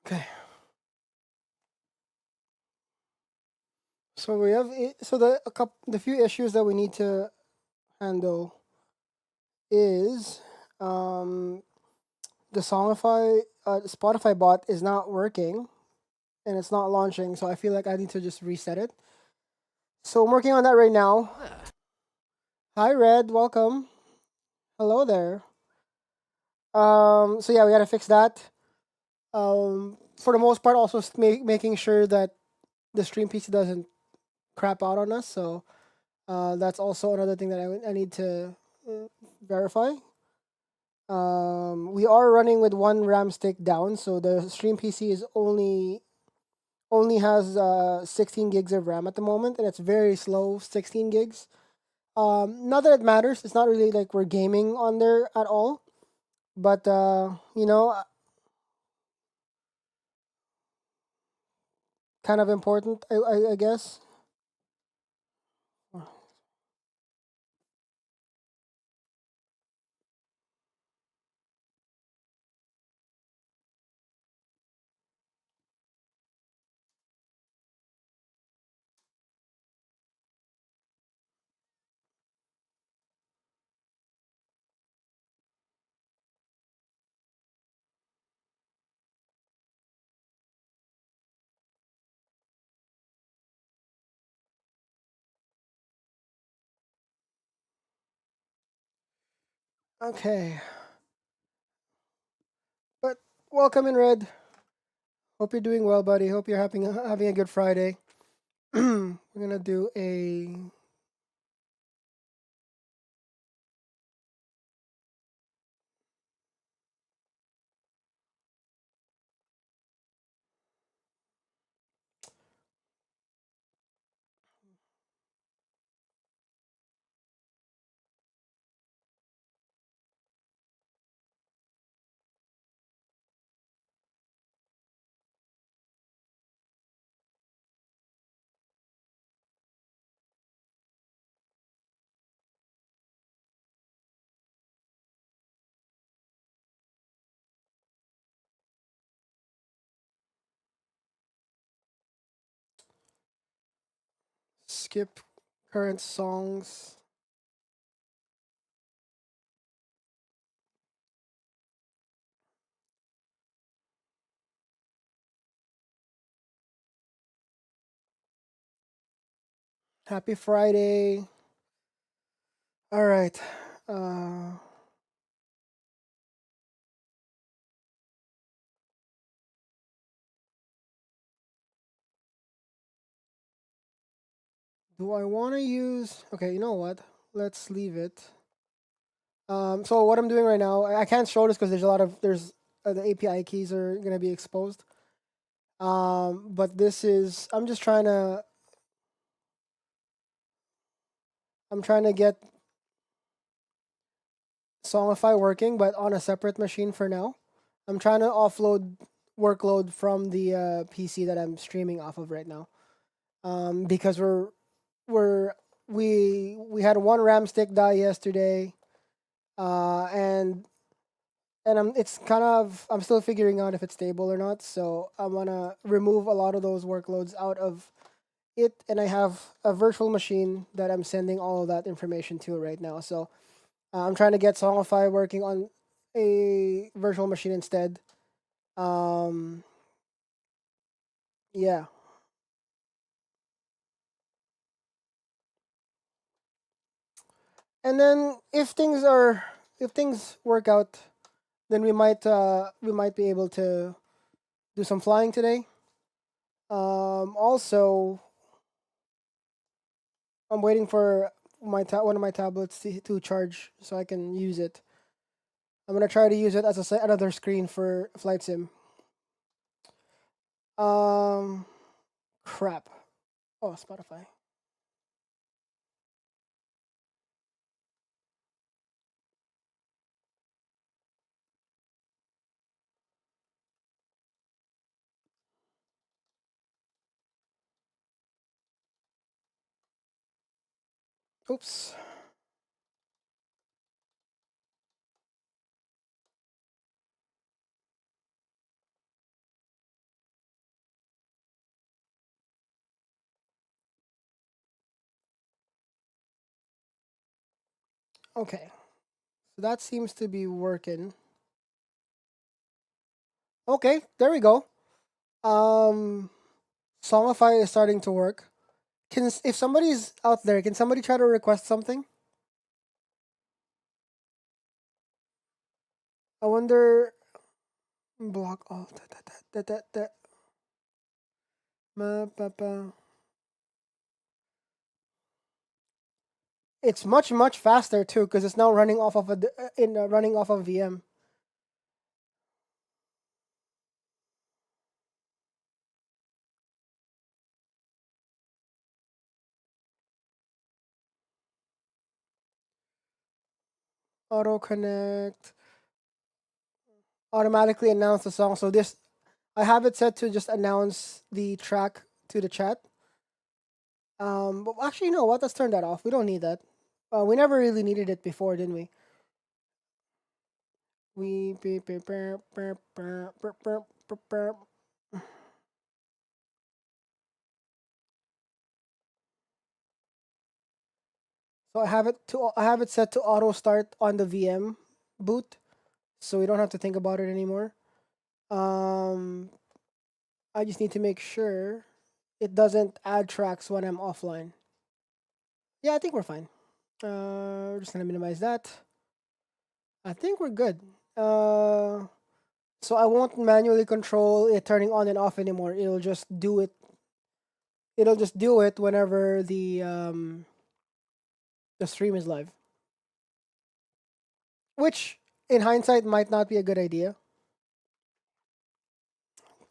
Okay. So we have the few issues that we need to handle is the Spotify bot is not working and it's not launching. So I feel like I need to just reset it. So I'm working on that right now. Hi Red, welcome. Hello there. So yeah, we gotta fix that. For the most part, also making sure that the stream PC doesn't crap out on us. So that's also another thing that I need to verify. We are running with one RAM stick down, so the stream PC is only has 16 gigs of RAM at the moment, and it's very slow, 16 gigs. Not that it matters. It's not really like we're gaming on there at all, but kind of important, I guess. Okay, but welcome in Red. Hope you're doing well, buddy. Hope you're having a good Friday. We're gonna do a skip current songs. Happy Friday. All right. Uh, do I want to use? Okay, you know what? Let's leave it. So what I'm doing right now, I can't show this because there's the API keys are gonna be exposed. But this is I'm trying to get Songify working, but on a separate machine for now. I'm trying to offload workload from the PC that I'm streaming off of right now. Because we're we had one RAM stick die yesterday, and I'm still figuring out if it's stable or not. So I wanna remove a lot of those workloads out of it, and I have a virtual machine that I'm sending all of that information to right now. So I'm trying to get Songify working on a virtual machine instead. Um, yeah, and then if things work out, then we might be able to do some flying today. Also, I'm waiting for one of my tablets to charge so I can use it. I'm gonna try to use it as another screen for flight sim. Um, crap. Oh, Spotify. Oops. Okay, so that seems to be working. Okay, there we go. Songify is starting to work. If somebody's out there, can somebody try to request something? I wonder. Block all. It's much faster too because it's now running off of running off of VM. Auto connect. Automatically announce the song. So this, I have it set to just announce the track to the chat. But actually, you know what? Let's turn that off. We don't need that. We never really needed it before, didn't we? We So I have it set to auto start on the VM boot, so we don't have to think about it anymore. I just need to make sure it doesn't add tracks when I'm offline. Yeah, I think we're fine. We're just gonna minimize that. I think we're good. So I won't manually control it turning on and off anymore. It'll just do it. It'll just do it whenever the stream is live. Which, in hindsight, might not be a good idea.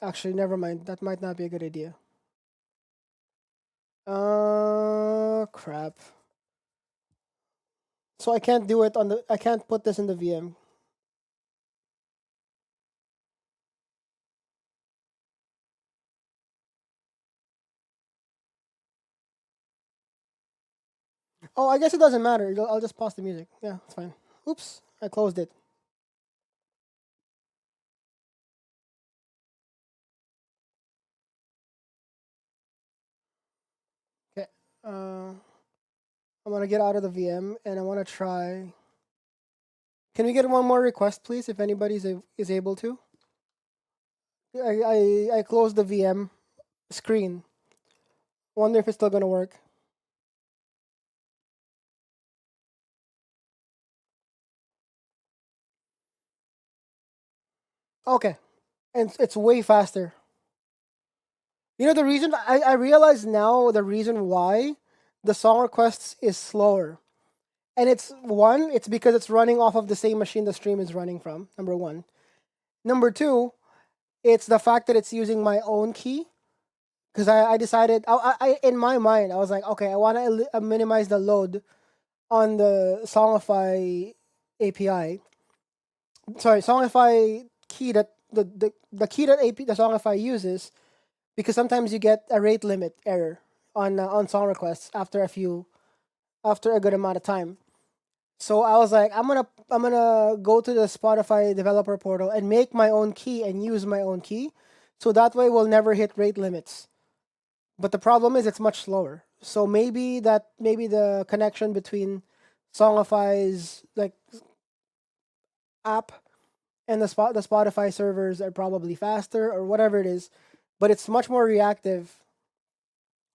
Actually, never mind. That might not be a good idea. Crap. So I can't do it on the. I can't put this in the VM. Oh, I guess it doesn't matter. I'll just pause the music. Yeah, it's fine. Oops, I closed it. Okay. I want to get out of the VM and I want to try. Can we get one more request, please, if anybody is able to? I closed the VM screen. Wonder if it's still gonna work. Okay, and it's way faster. You know the reason I realize now the reason why the song requests is slower. And it's because it's running off of the same machine the stream is running from, number one. Number two, it's the fact that it's using my own key. Because I decided, in my mind, I was like, okay, I want to minimize the load on the Songify API. Sorry, Songify key that the key that the Songify uses, because sometimes you get a rate limit error on song requests after a good amount of time. So I was like, I'm gonna go to the Spotify developer portal and make my own key and use my own key, so that way we'll never hit rate limits. But the problem is it's much slower. So maybe the connection between Songify's like app and the Spotify servers are probably faster or whatever it is, but it's much more reactive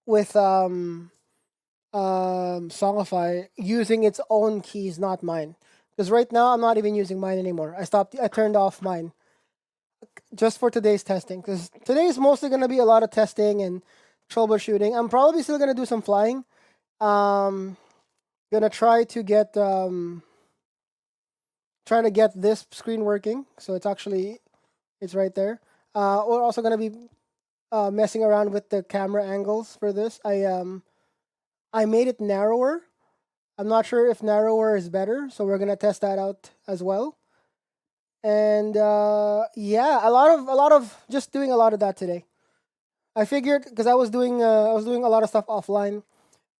with Songify using its own keys, not mine. Because right now I'm not even using mine anymore. I turned off mine just for today's testing. Because today is mostly gonna be a lot of testing and troubleshooting. I'm probably still gonna do some flying. Gonna try to get this screen working. So it's right there. We're also gonna be messing around with the camera angles for this. I made it narrower. I'm not sure if narrower is better, so we're gonna test that out as well. And yeah, a lot of just doing a lot of that today. I figured because I was doing a lot of stuff offline,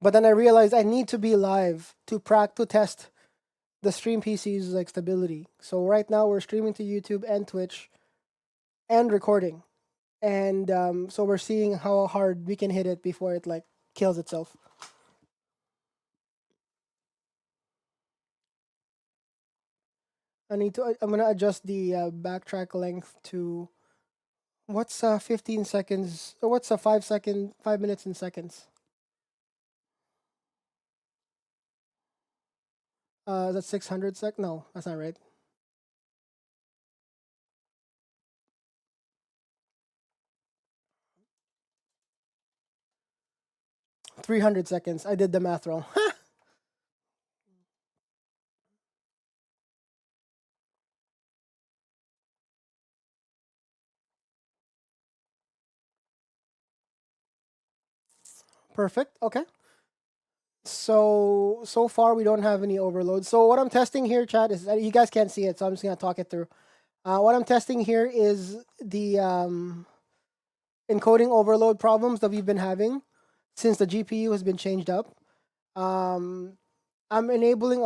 but then I realized I need to be live to test the stream PC's like stability. So right now we're streaming to YouTube and Twitch and recording, and so we're seeing how hard we can hit it before it like kills itself. I'm gonna adjust the backtrack length to what's 15 seconds. Or what's a 5 minutes in seconds? That's 600 sec. No, that's not right. 300 seconds. I did the math wrong. Perfect. Okay. So far we don't have any overload. So what I'm testing here, chat, is you guys can't see it, so I'm just gonna talk it through. What I'm testing here is the encoding overload problems that we've been having since the GPU has been changed up. I'm enabling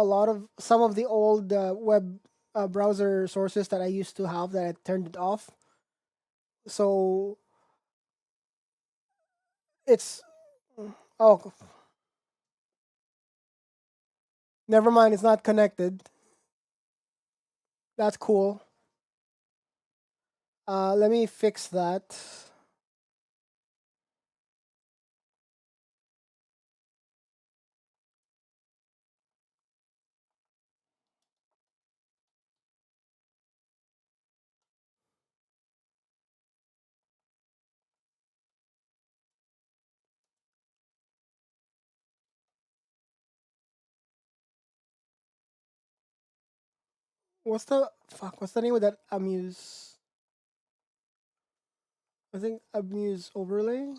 some of the old web browser sources that I used to have that I turned it off. So it's oh, never mind. It's not connected. That's cool. Let me fix that. What's the name of that Amuse? I think Amuse overlay.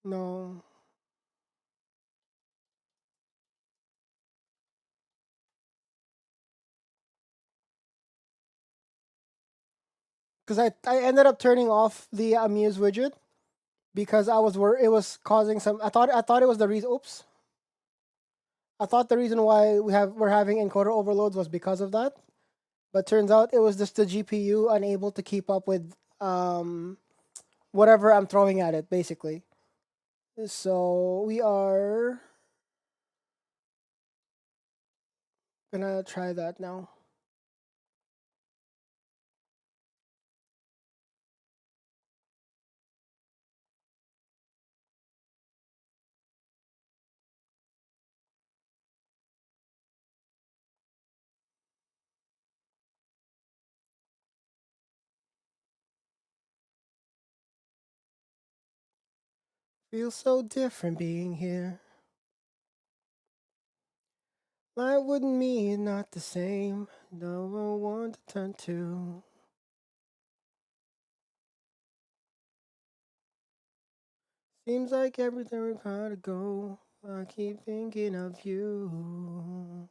No, because I ended up turning off the Amuse widget because it was causing some. I thought it was the reason. Oops. I thought the reason why we're having encoder overloads was because of that, but turns out it was just the GPU unable to keep up with whatever I'm throwing at it, basically. So we are gonna try that now. Feels so different being here. Life wouldn't mean not the same. No one to turn to. Seems like everything we gotta go. I keep thinking of you.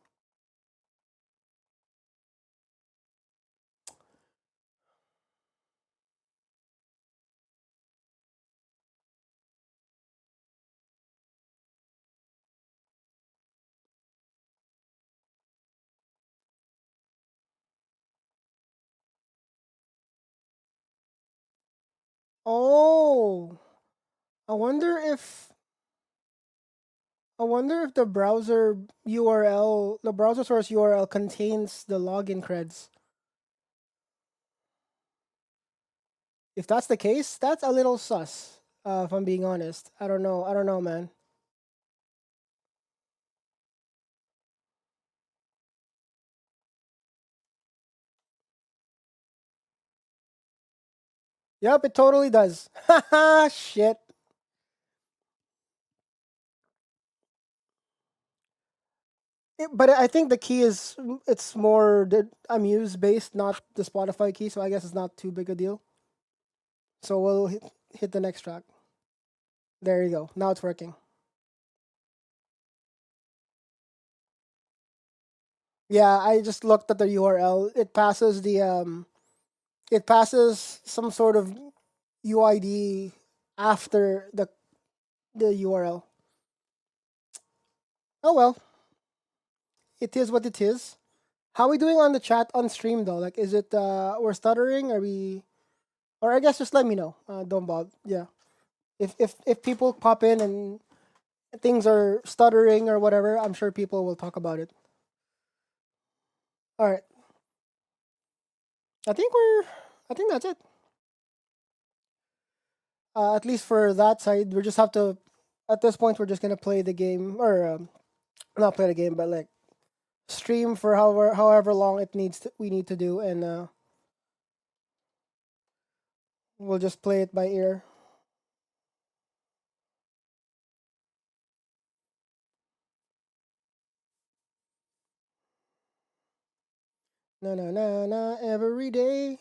Oh, I wonder if the the browser source URL contains the login creds. If that's the case, that's a little sus. If I'm being honest, I don't know. I don't know, man. Yep, it totally does. Haha, shit. But I think the key is it's more the Amuse based, not the Spotify key. So I guess it's not too big a deal. So we'll hit the next track. There you go. Now it's working. Yeah, I just looked at the URL. It passes some sort of UID after the URL. Oh well, it is what it is. How are we doing on the chat on stream though? Like, is it we're stuttering? Are we? Or I guess just let me know. Don't bother. Yeah, if people pop in and things are stuttering or whatever, I'm sure people will talk about it. All right. I think that's it. At least for that side, we just have to. At this point, we're just gonna play the game, or not play the game, but like stream for however long it needs to, we need to do, and we'll just play it by ear. Na na na na every day.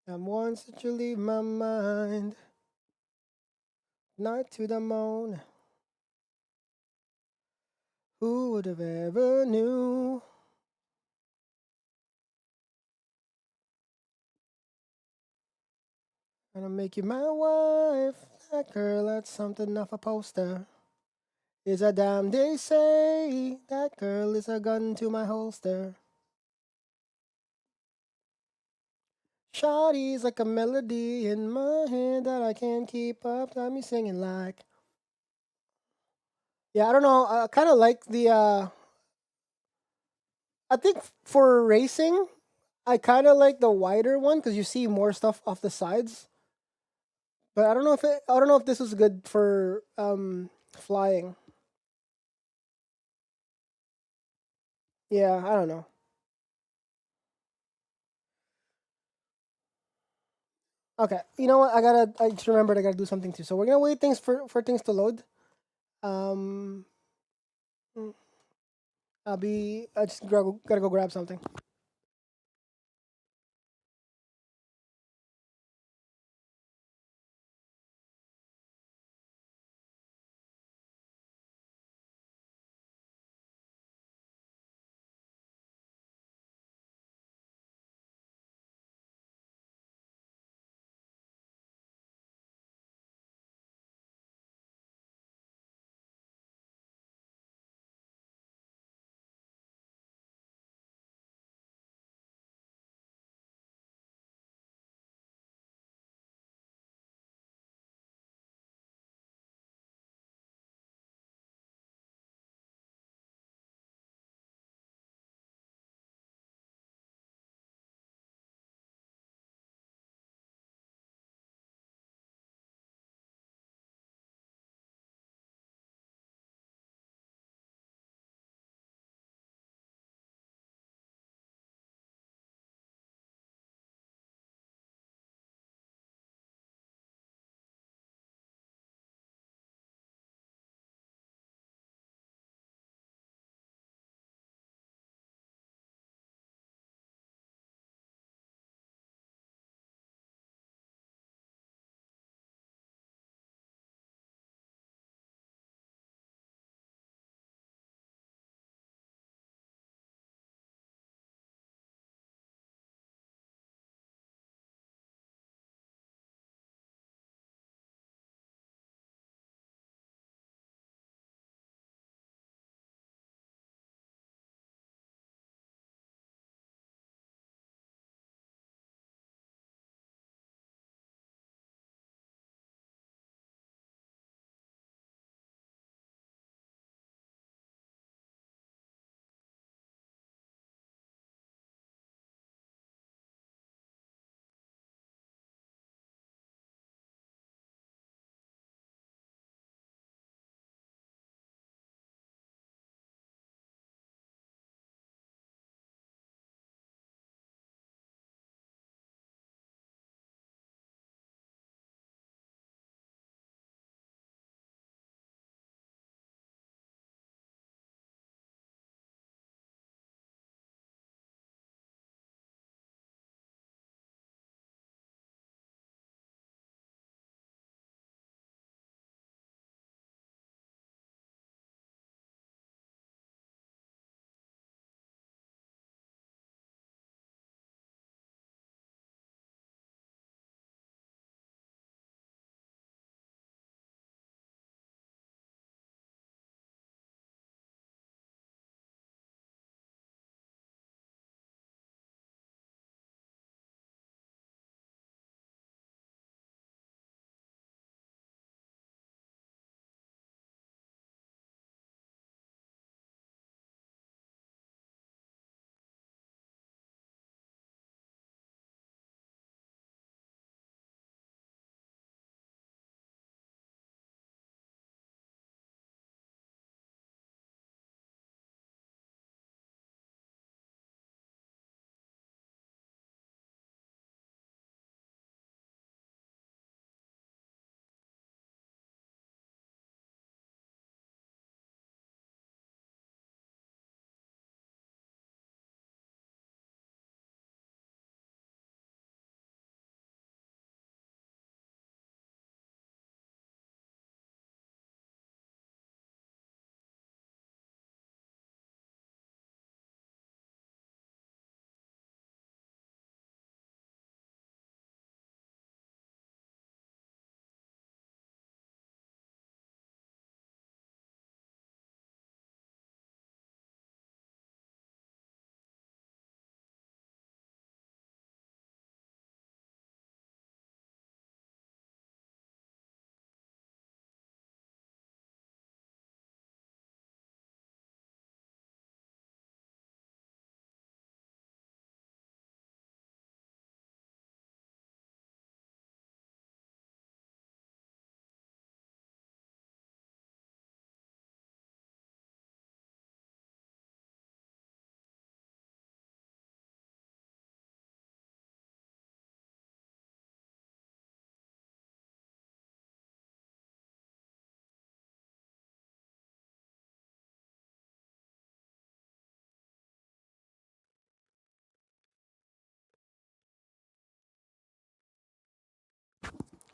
And once that you leave my mind, night to the moon. Who would have ever knew? Gonna make you my wife. That girl, that's something of a poster. Is a damn they say. That girl is a gun to my holster. Shawty's like a melody in my head that I can't keep up. Got me singing like. Yeah, I don't know. I kind of like the. I think for racing, I kind of like the wider one because you see more stuff off the sides. But I don't know if I don't know if this is good for flying. Yeah, I don't know. Okay, you know what? I just remembered I gotta do something too. So we're gonna wait things for things to load. Um, mm, I just gotta go grab something.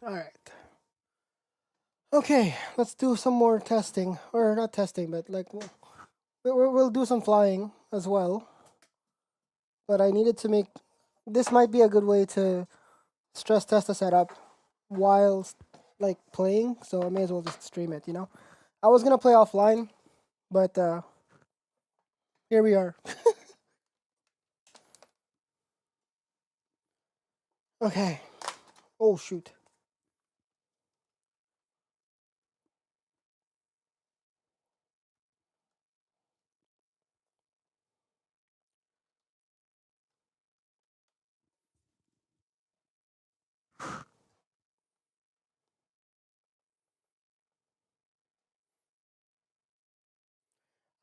All right. Okay, let's do some more testing, or not testing, but like we'll do some flying as well. But I needed to make this might be a good way to stress test the setup while like playing, so I may as well just stream it. I was gonna play offline, but here we are. Okay. Oh shoot.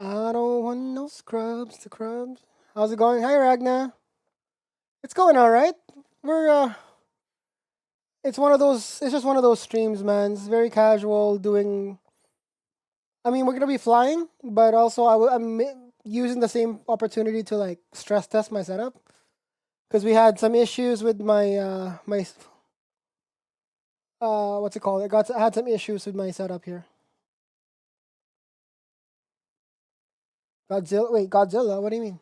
I don't want no scrubs. The crubs. How's it going? Hi Ragna. It's going all right. We're it's one of those. It's just one of those streams, man. It's very casual. Doing. I mean, we're gonna be flying, but also I'm using the same opportunity to like stress test my setup because we had some issues with my what's it called? I had some issues with my setup here. Godzilla. Wait, Godzilla. What do you mean?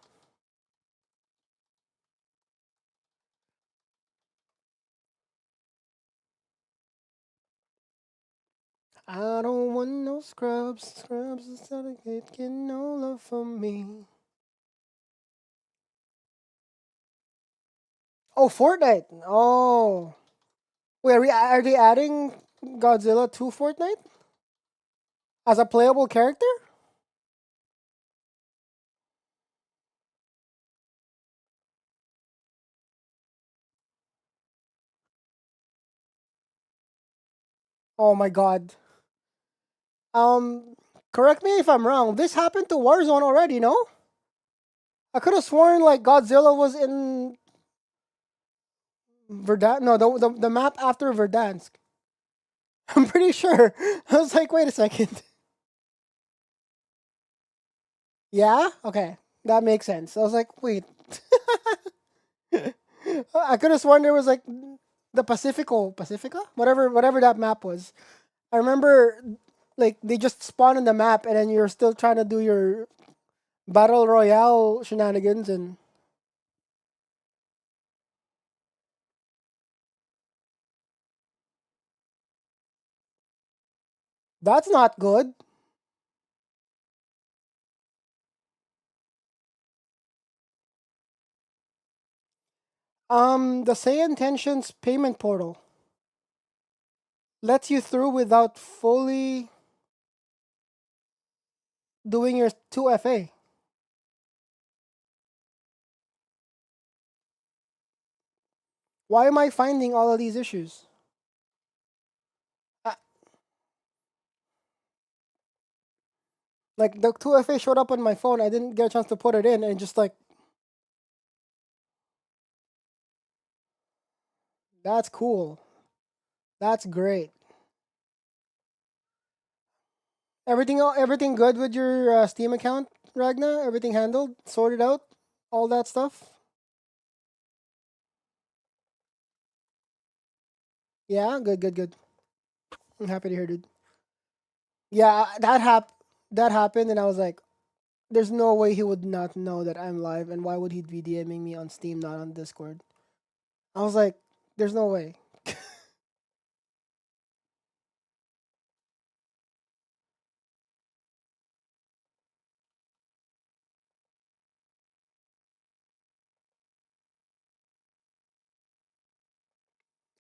I don't want no scrubs. Scrubs is get no love from me. Oh, Fortnite. Oh, wait. Are they adding Godzilla to Fortnite as a playable character? Oh my god. Um, correct me if I'm wrong. This happened to Warzone already, no? I could have sworn like Godzilla was in Verdansk. No, the map after Verdansk. I'm pretty sure. I was like, wait a second. Yeah? Okay. That makes sense. I was like, wait. I could have sworn there was like the Pacifica? Whatever that map was. I remember like they just spawn on the map and then you're still trying to do your battle royale shenanigans and that's not good. The Say Intentions payment portal lets you through without fully doing your 2FA. Why am I finding all of these issues? Uh, like the 2FA showed up on my phone, I didn't get a chance to put it in, and just like that's cool. That's great. Everything good with your Steam account, Ragna? Everything handled, sorted out, all that stuff. Yeah, good, good, good. I'm happy to hear, dude. Yeah, that happened, and I was like, "There's no way he would not know that I'm live, and why would he be DMing me on Steam, not on Discord?" I was like, "There's no way."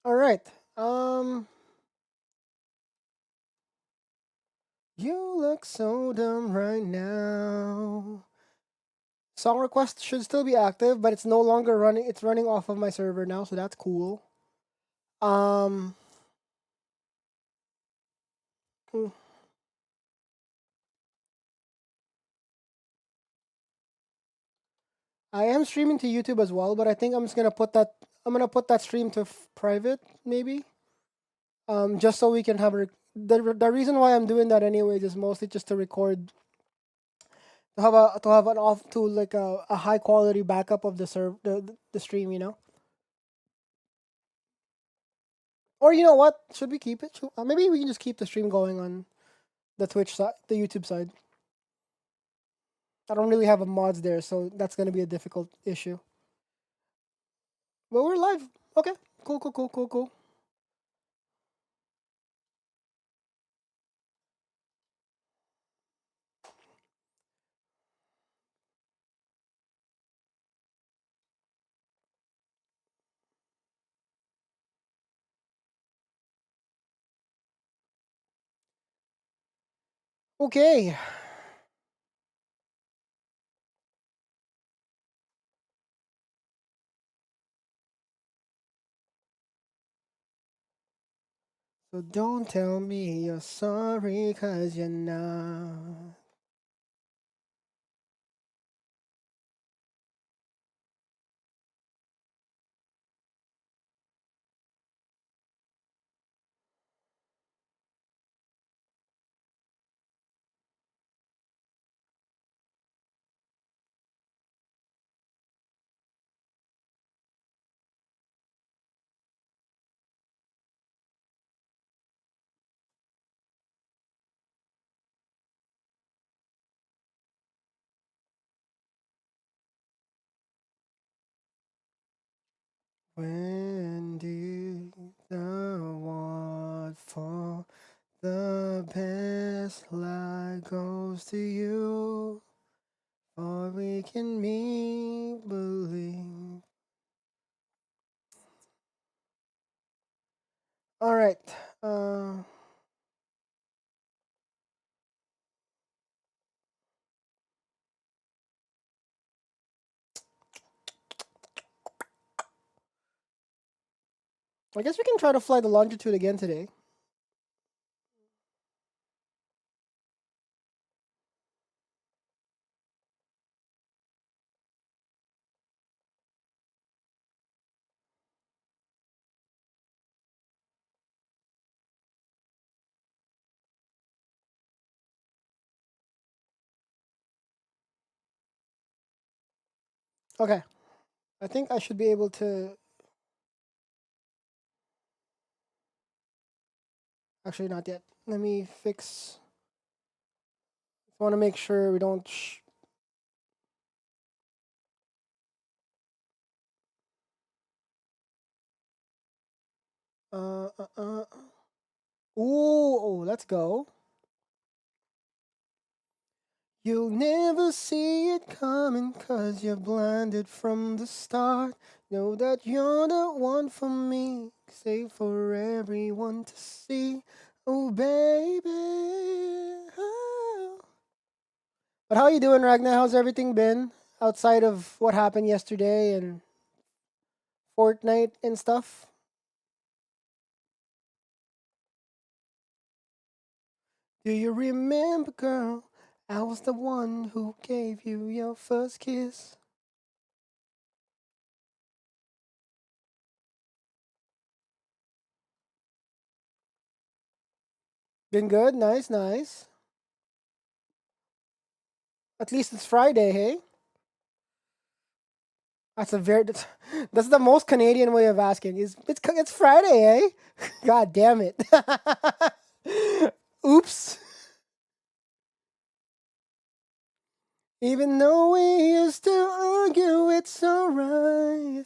All right. Um, you look so dumb right now. Song request should still be active, but it's no longer running. It's running off of my server now, so that's cool. Um, hmm, I am streaming to YouTube as well, but I think I'm just gonna put that. I'm gonna put that stream to private, maybe. Just so we can have the reason why I'm doing that anyways is mostly just to record, to have an off to like a high quality backup of the stream. Or you know what? Should we keep it? Maybe we can just keep the stream going on the Twitch side, the YouTube side. I don't really have a mods there, so that's gonna be a difficult issue. But we're live. Okay. Cool, cool, cool, cool, cool. Okay. So don't tell me you're sorry, 'cause you're not. When did the want for the best light goes to you? Or we can me believe. All right. I guess we can try to fly the longitude again today. Okay. I think I should be able to. Actually, not yet. Let me fix. I want to make sure we don't. Uh, uh, uh. Ooh, let's go. You'll never see it coming 'cause you're blinded from the start. Know that you're the one for me, safe for everyone to see. Oh, baby. Oh. But how you doing, Ragnar? How's everything been outside of what happened yesterday and Fortnite and stuff? Do you remember, girl? I was the one who gave you your first kiss. Been good, nice, nice. At least it's Friday, hey? That's a very that's the most Canadian way of asking. It's Friday, eh? God damn it. Oops. Even though we used to argue, it's alright.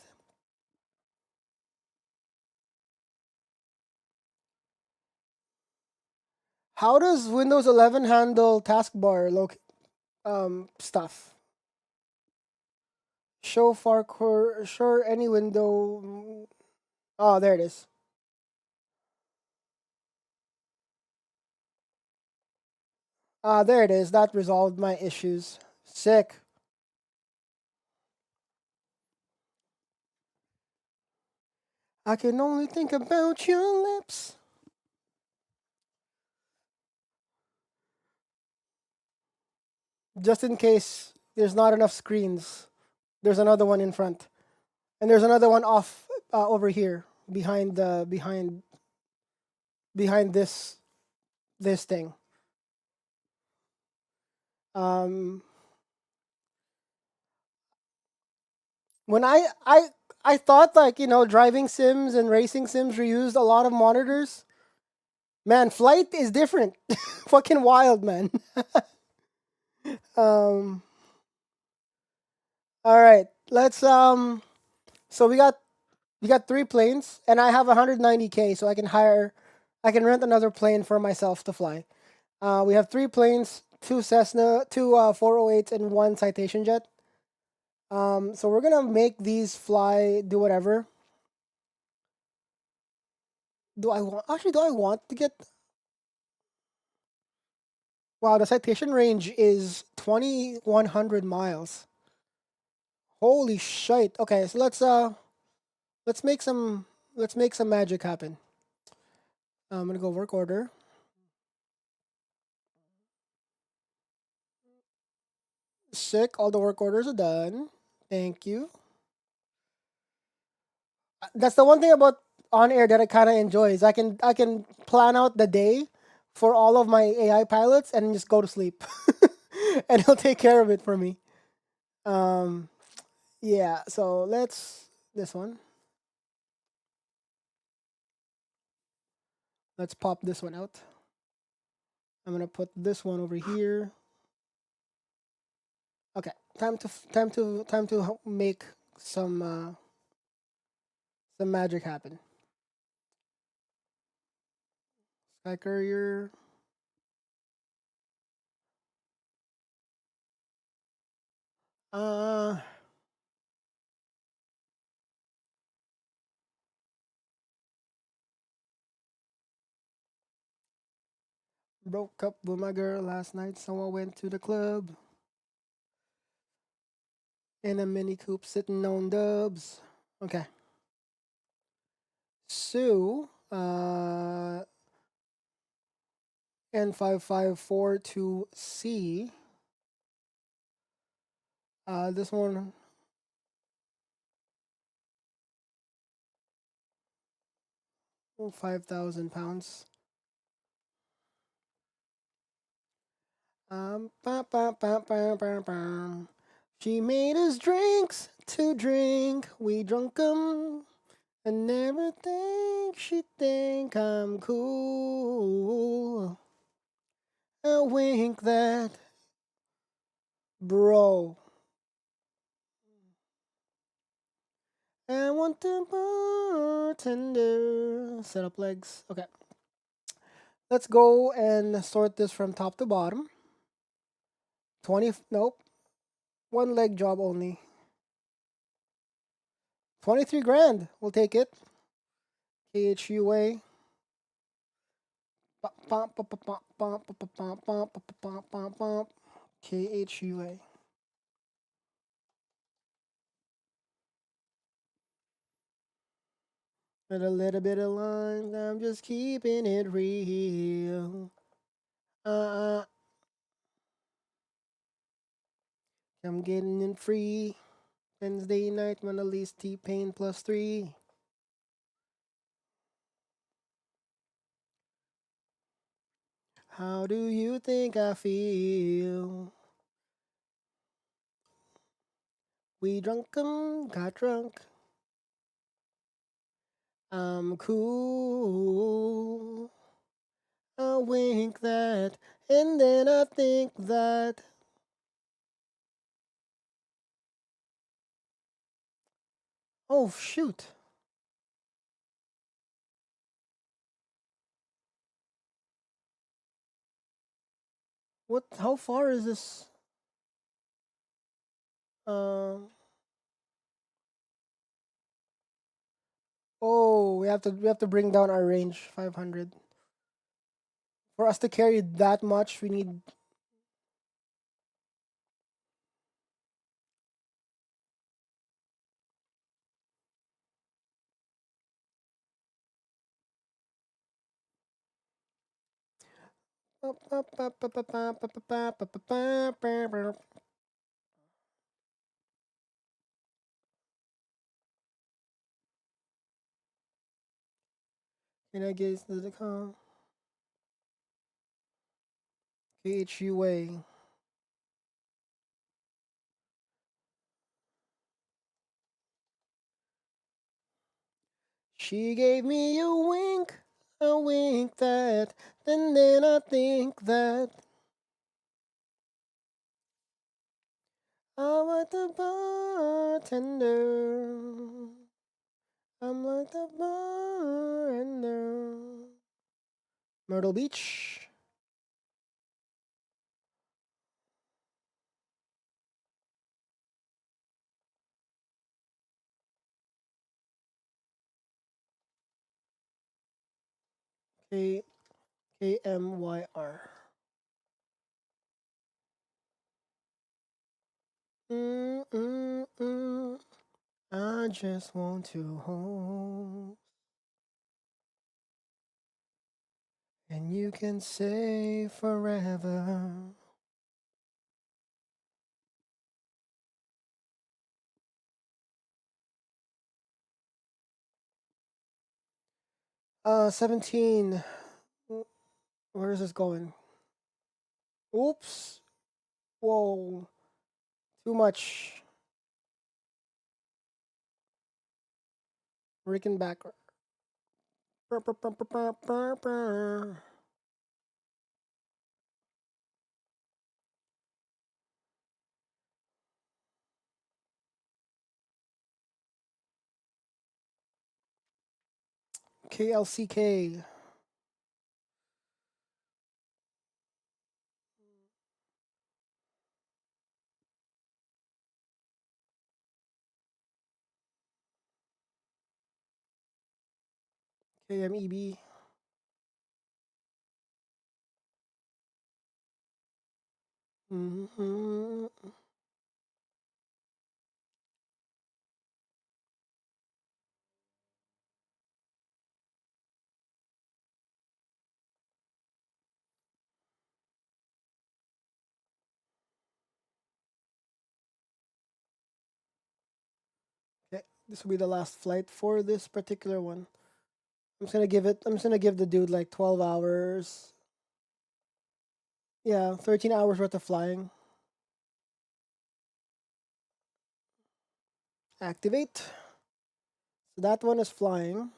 How does Windows 11 handle taskbar stuff? Show far sure any window. Oh, there it is. Ah, there it is. That resolved my issues. Sick. I can only think about your lips. Just in case there's not enough screens, there's another one in front, and there's another one off over here behind this thing. Um, when I I thought like, you know, driving sims and racing sims reused a lot of monitors. Man, flight is different. Fucking wild, man. um all right. Let's so we got 3 planes and I have 190K so I can rent another plane for myself to fly. We have 3 planes, 2 Cessna, 2 408s and 1 Citation jet. So we're gonna make these fly, do whatever. Do I want to get? Wow, the Citation range is 2,100 miles. Holy shit! Okay, so let's make some magic happen. I'm gonna go work order. Sick. All the work orders are done. Thank you. That's the one thing about OnAir that I kind of enjoy is I can plan out the day for all of my AI pilots and just go to sleep, and he'll take care of it for me. Um, yeah. So let's this one. Let's pop this one out. I'm gonna put this one over here. Okay, time to make some magic happen. Sky Courier. Uh, broke up with my girl last night, so I went to the club in a mini coupe, sitting on dubs. Okay, so N5542C. This one 5,000 pounds. Bam, bam, bam, bam, bam, bam. She made us drinks to drink. We drunk 'em and never think she think I'm cool. A wink that, bro. I want the bartender. Set up legs. Okay. Let's go and sort this from top to bottom. 20, nope. One leg job only. 23 grand. We'll take it. KHUA. KHUA. With a little bit of lines, I'm just keeping it real. I'm getting it free. Wednesday night, Mona Lisa T-Pain +3. How do you think I feel? We drunk 'em, got drunk. I'm cool. I wink that, and then I think that. Oh, shoot. What? How far is this? Um. Oh, we have to bring down our range 500. For us to carry that much, we need. Can I get to the com? KHUA. She gave me a wink that, then I think that I'm like the bartender. I'm like the bartender. Myrtle Beach. K KMYR. Mm mm mm. I just want to hold, and you can say forever. 17. Where is this going? Oops. Whoa. Too much. Rickenbacker. KLCK. KMEB. Mm-hmm. Okay, this will be the last flight for this particular one. I'm just gonna give the dude like 12 hours. Yeah, 13 hours worth of flying. Activate. So that one is flying.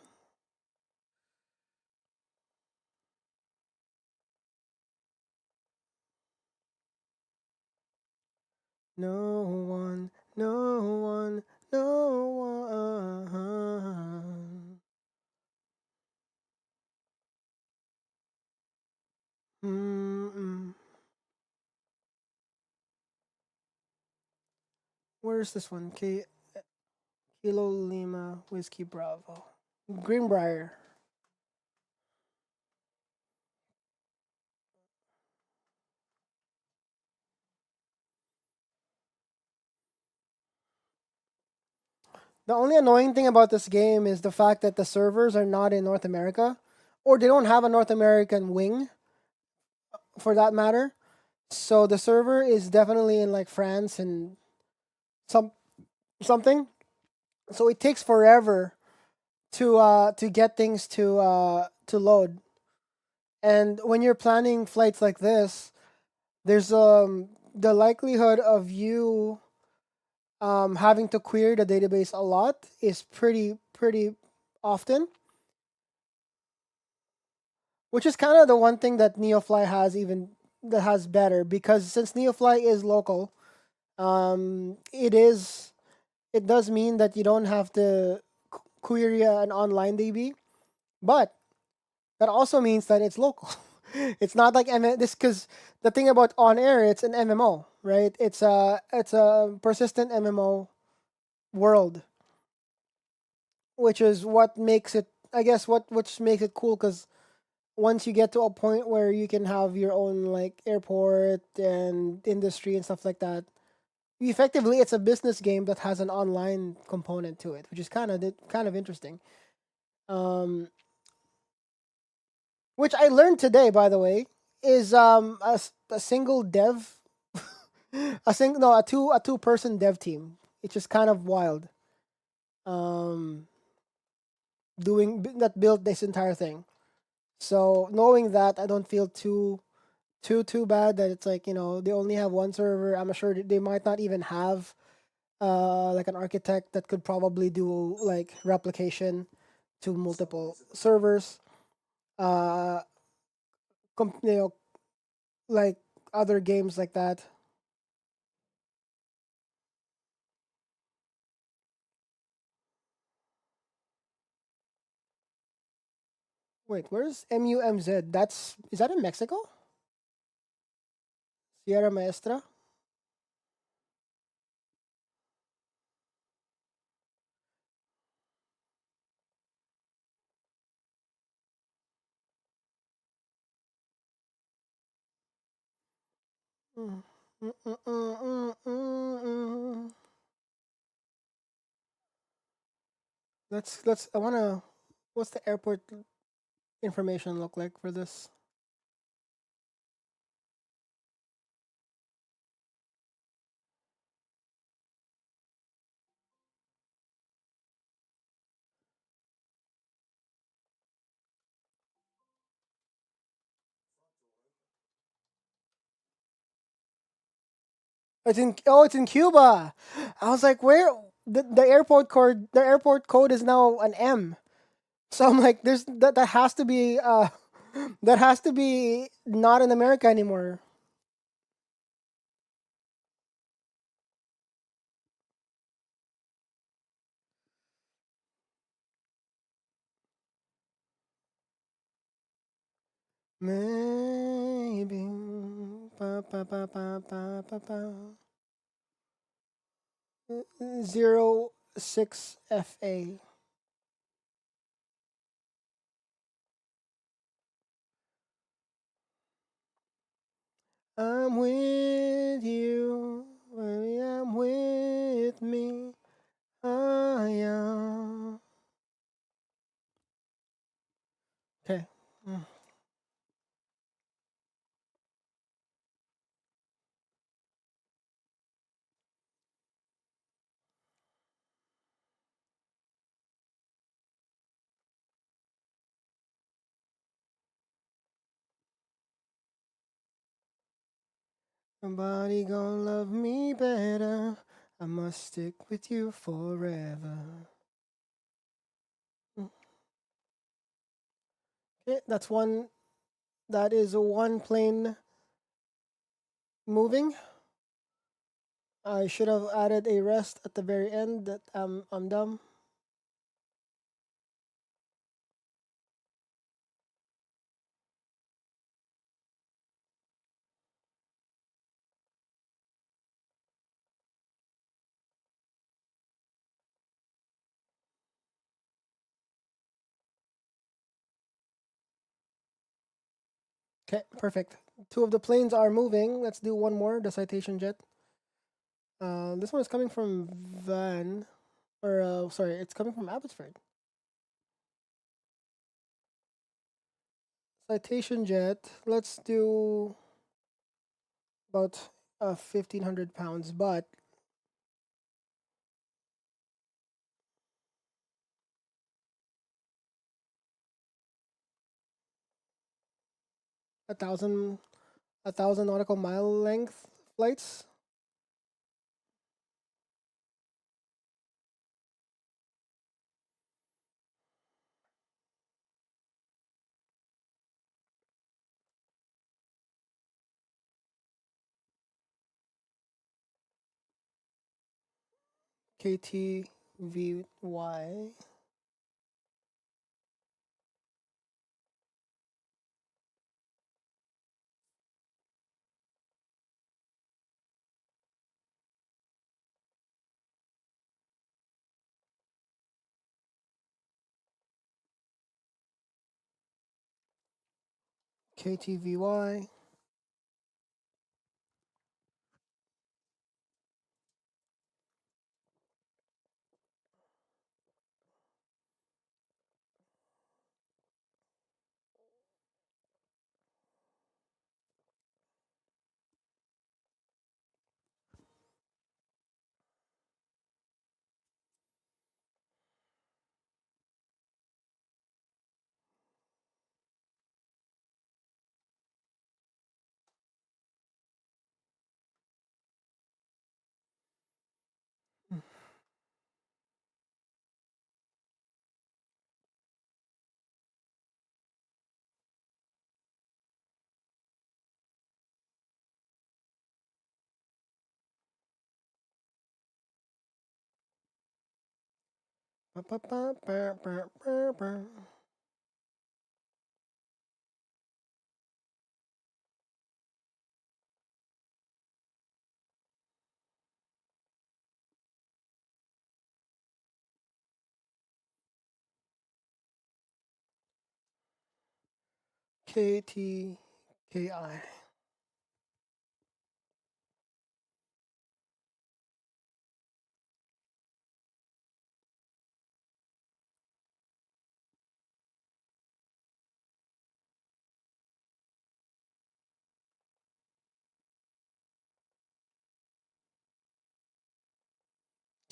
No one, no one, no one. Mm-mm. Where's this one? Kilo Lima Whiskey Bravo. Greenbrier. The only annoying thing about this game is the fact that the servers are not in North America, or they don't have a North American wing for that matter. So the server is definitely in like France and some something. So it takes forever to get things to load. And when you're planning flights like this, there's the likelihood of you having to query the database a lot is pretty often, which is kind of the one thing that Neofly has even that has better, because since Neofly is local, it does mean that you don't have to query an online DB, but that also means that it's local. It's not like this, because the thing about OnAir, it's an MMO, right? It's a persistent MMO world, which is what makes it, I guess, which makes it cool, because once you get to a point where you can have your own like airport and industry and stuff like that, effectively it's a business game that has an online component to it, which is kind of interesting. Um, which I learned today, by the way, is a single dev, a two person dev team. It's just kind of wild. Um, doing that built this entire thing. So knowing that, I don't feel too bad that it's like, they only have one server. I'm sure they might not even have like an architect that could probably do like replication to multiple servers. Uh, you know, like other games like that. Wait, where's MUMZ? Is that in Mexico? Sierra Maestra. Mm, mm, mm, mm, mm, mm. Let's. I wanna. What's the airport information look like for this? It's in Cuba. I was like, where the airport code is now an M. So I'm like, there's that has to be that has to be not in America anymore. Maybe pa, pa, pa, pa, pa, pa, pa. 06FA. I'm with you, baby, I'm with me. I am. Okay. Nobody gonna love me better. I must stick with you forever. Okay, that's one. That is one plane moving. I should have added a rest at the very end. That I'm dumb. Okay, perfect. Two of the planes are moving. Let's do one more. The citation jet. This one is coming from Van, or sorry, it's coming from Abbotsford. Citation jet. Let's do about 1,500 pounds, but 1,000 1,000 nautical mile length flights. KTVY. KTVY. KTKI.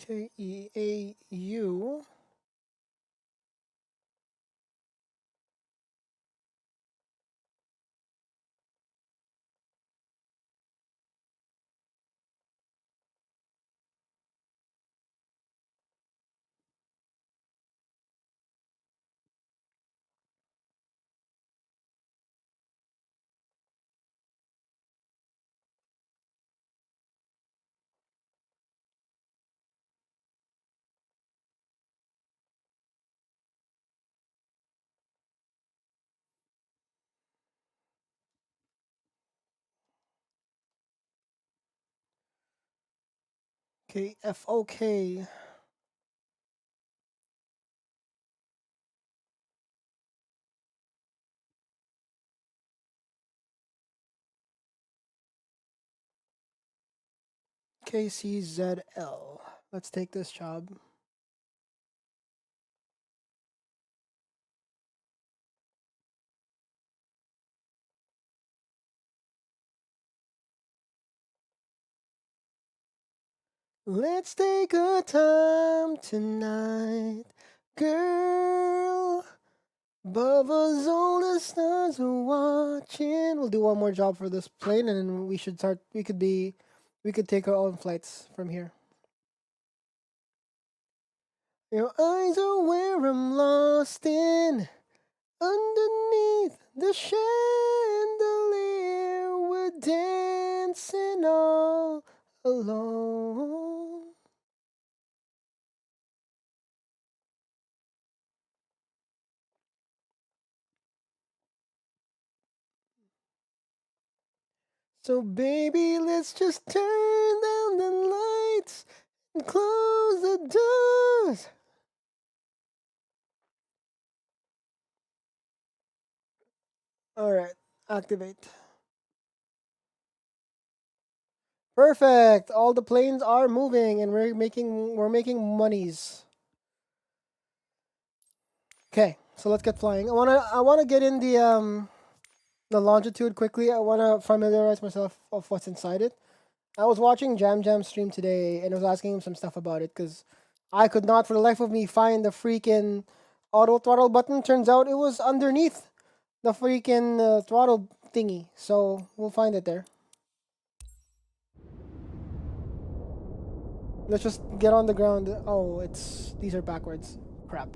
KEAU. KFOK. KCZL. Let's take this job. Let's take a time tonight, girl. Above us, all the stars are watching. We'll do one more job for this plane, and then we should start. We could take our own flights from here. Your eyes are where I'm lost in. Underneath the chandelier, we're dancing all alone. So baby, let's just turn down the lights and close the doors. All right, activate. Perfect. All the planes are moving, and we're making monies. Okay, so let's get flying. I wanna get in the longitude quickly. I wanna familiarize myself of what's inside it. I was watching Jam stream today, and I was asking him some stuff about it because I could not for the life of me find the freaking auto throttle button. Turns out it was underneath the freaking throttle thingy. So we'll find it there. Let's just get on the ground. Oh, these are backwards. Crap.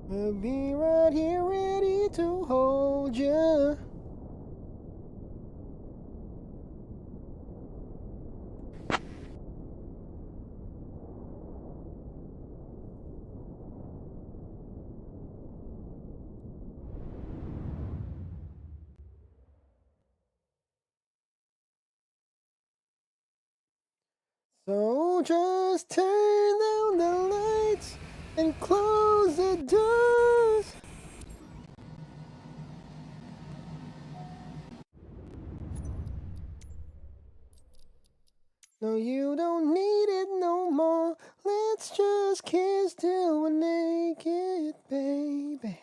We'll be right here ready to hold you. So just turn down the lights and close the doors. No, you don't need it no more. Let's just kiss till we're naked, baby.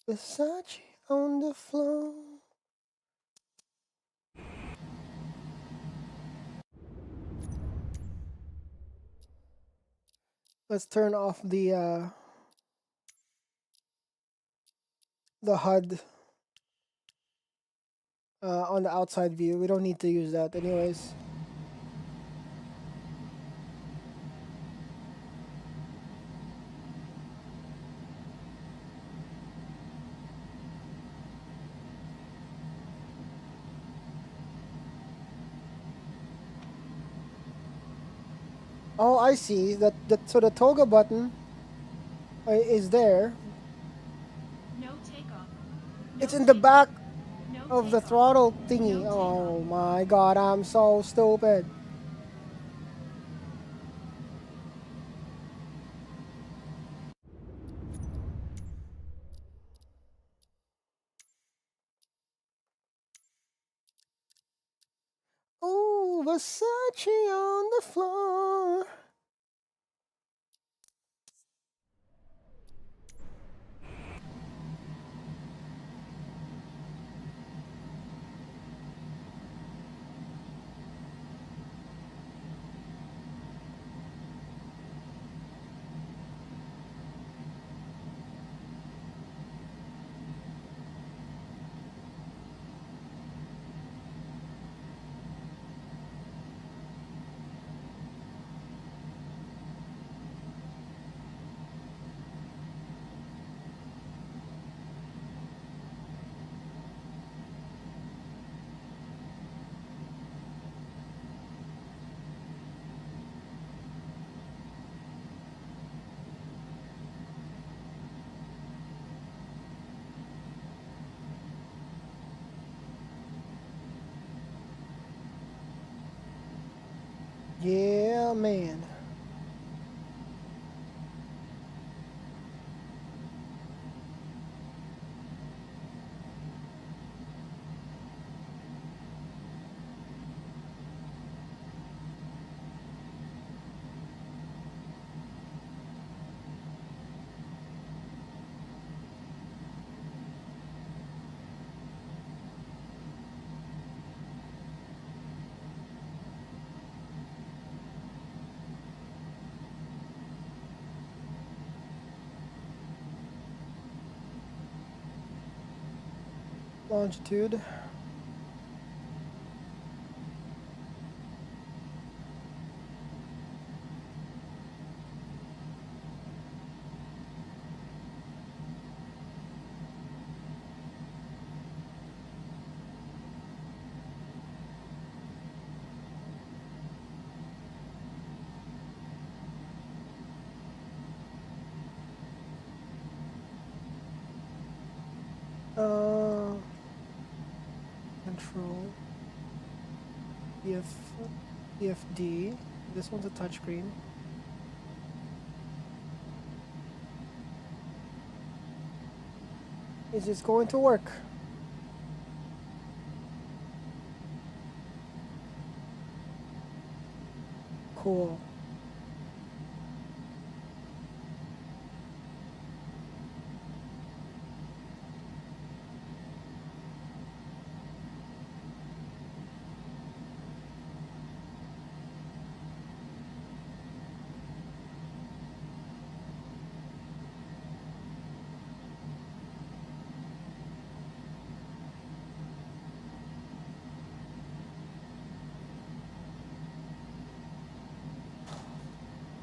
Versace on the floor. Let's turn off the HUD on the outside view. We don't need to use that anyways. Oh, I see. So the toga button is there. No takeoff. No It's in the takeoff. back No of the takeoff. throttle No thingy. takeoff. Oh my god, I'm so stupid. Oh, Versace on the floor. Yeah, man. Longitude. Uh, Control. EF, EFD. This one's a touchscreen. Is this going to work? Cool.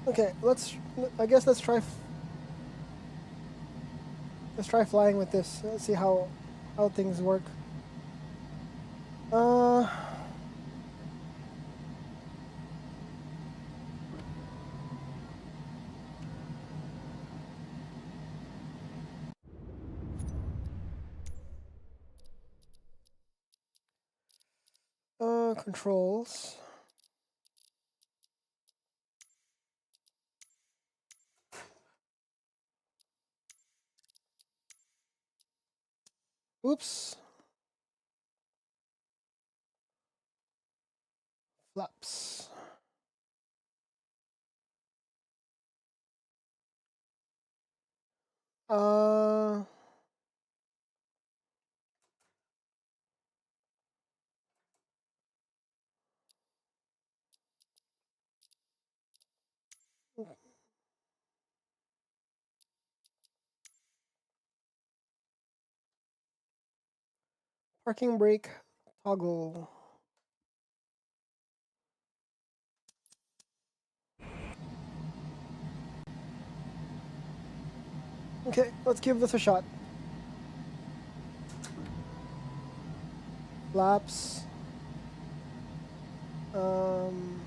Okay, I guess let's try flying with this. Let's see how things work. Uh, Controls. Oops. Flaps. Uh, Parking brake toggle. Okay, let's give this a shot. Flaps. Um,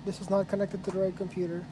This is not connected to the right computer.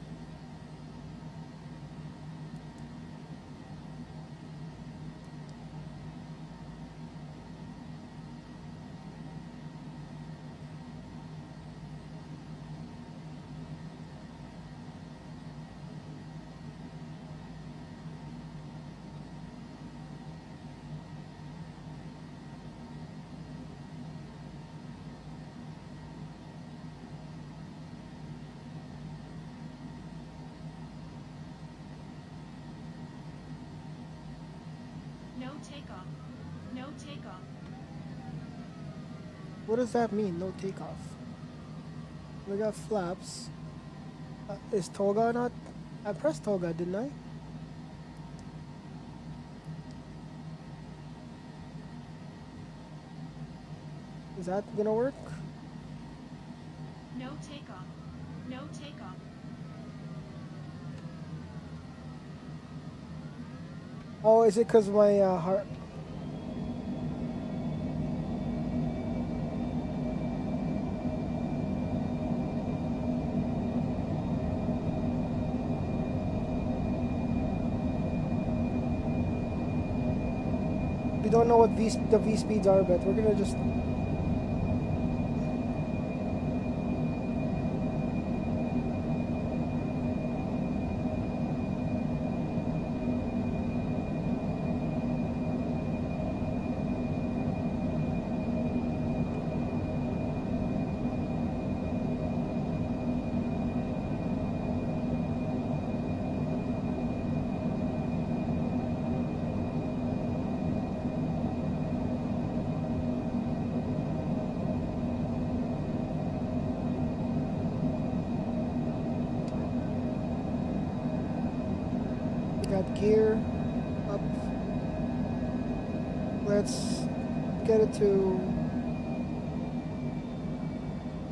No takeoff. No takeoff. What does that mean? No takeoff. We got flaps. Is toga not? I pressed toga, didn't I? Is that gonna work? No takeoff. No takeoff. Oh, is it because my heart? We don't know what the V speeds are, but we're gonna just. Got gear up. Let's get it to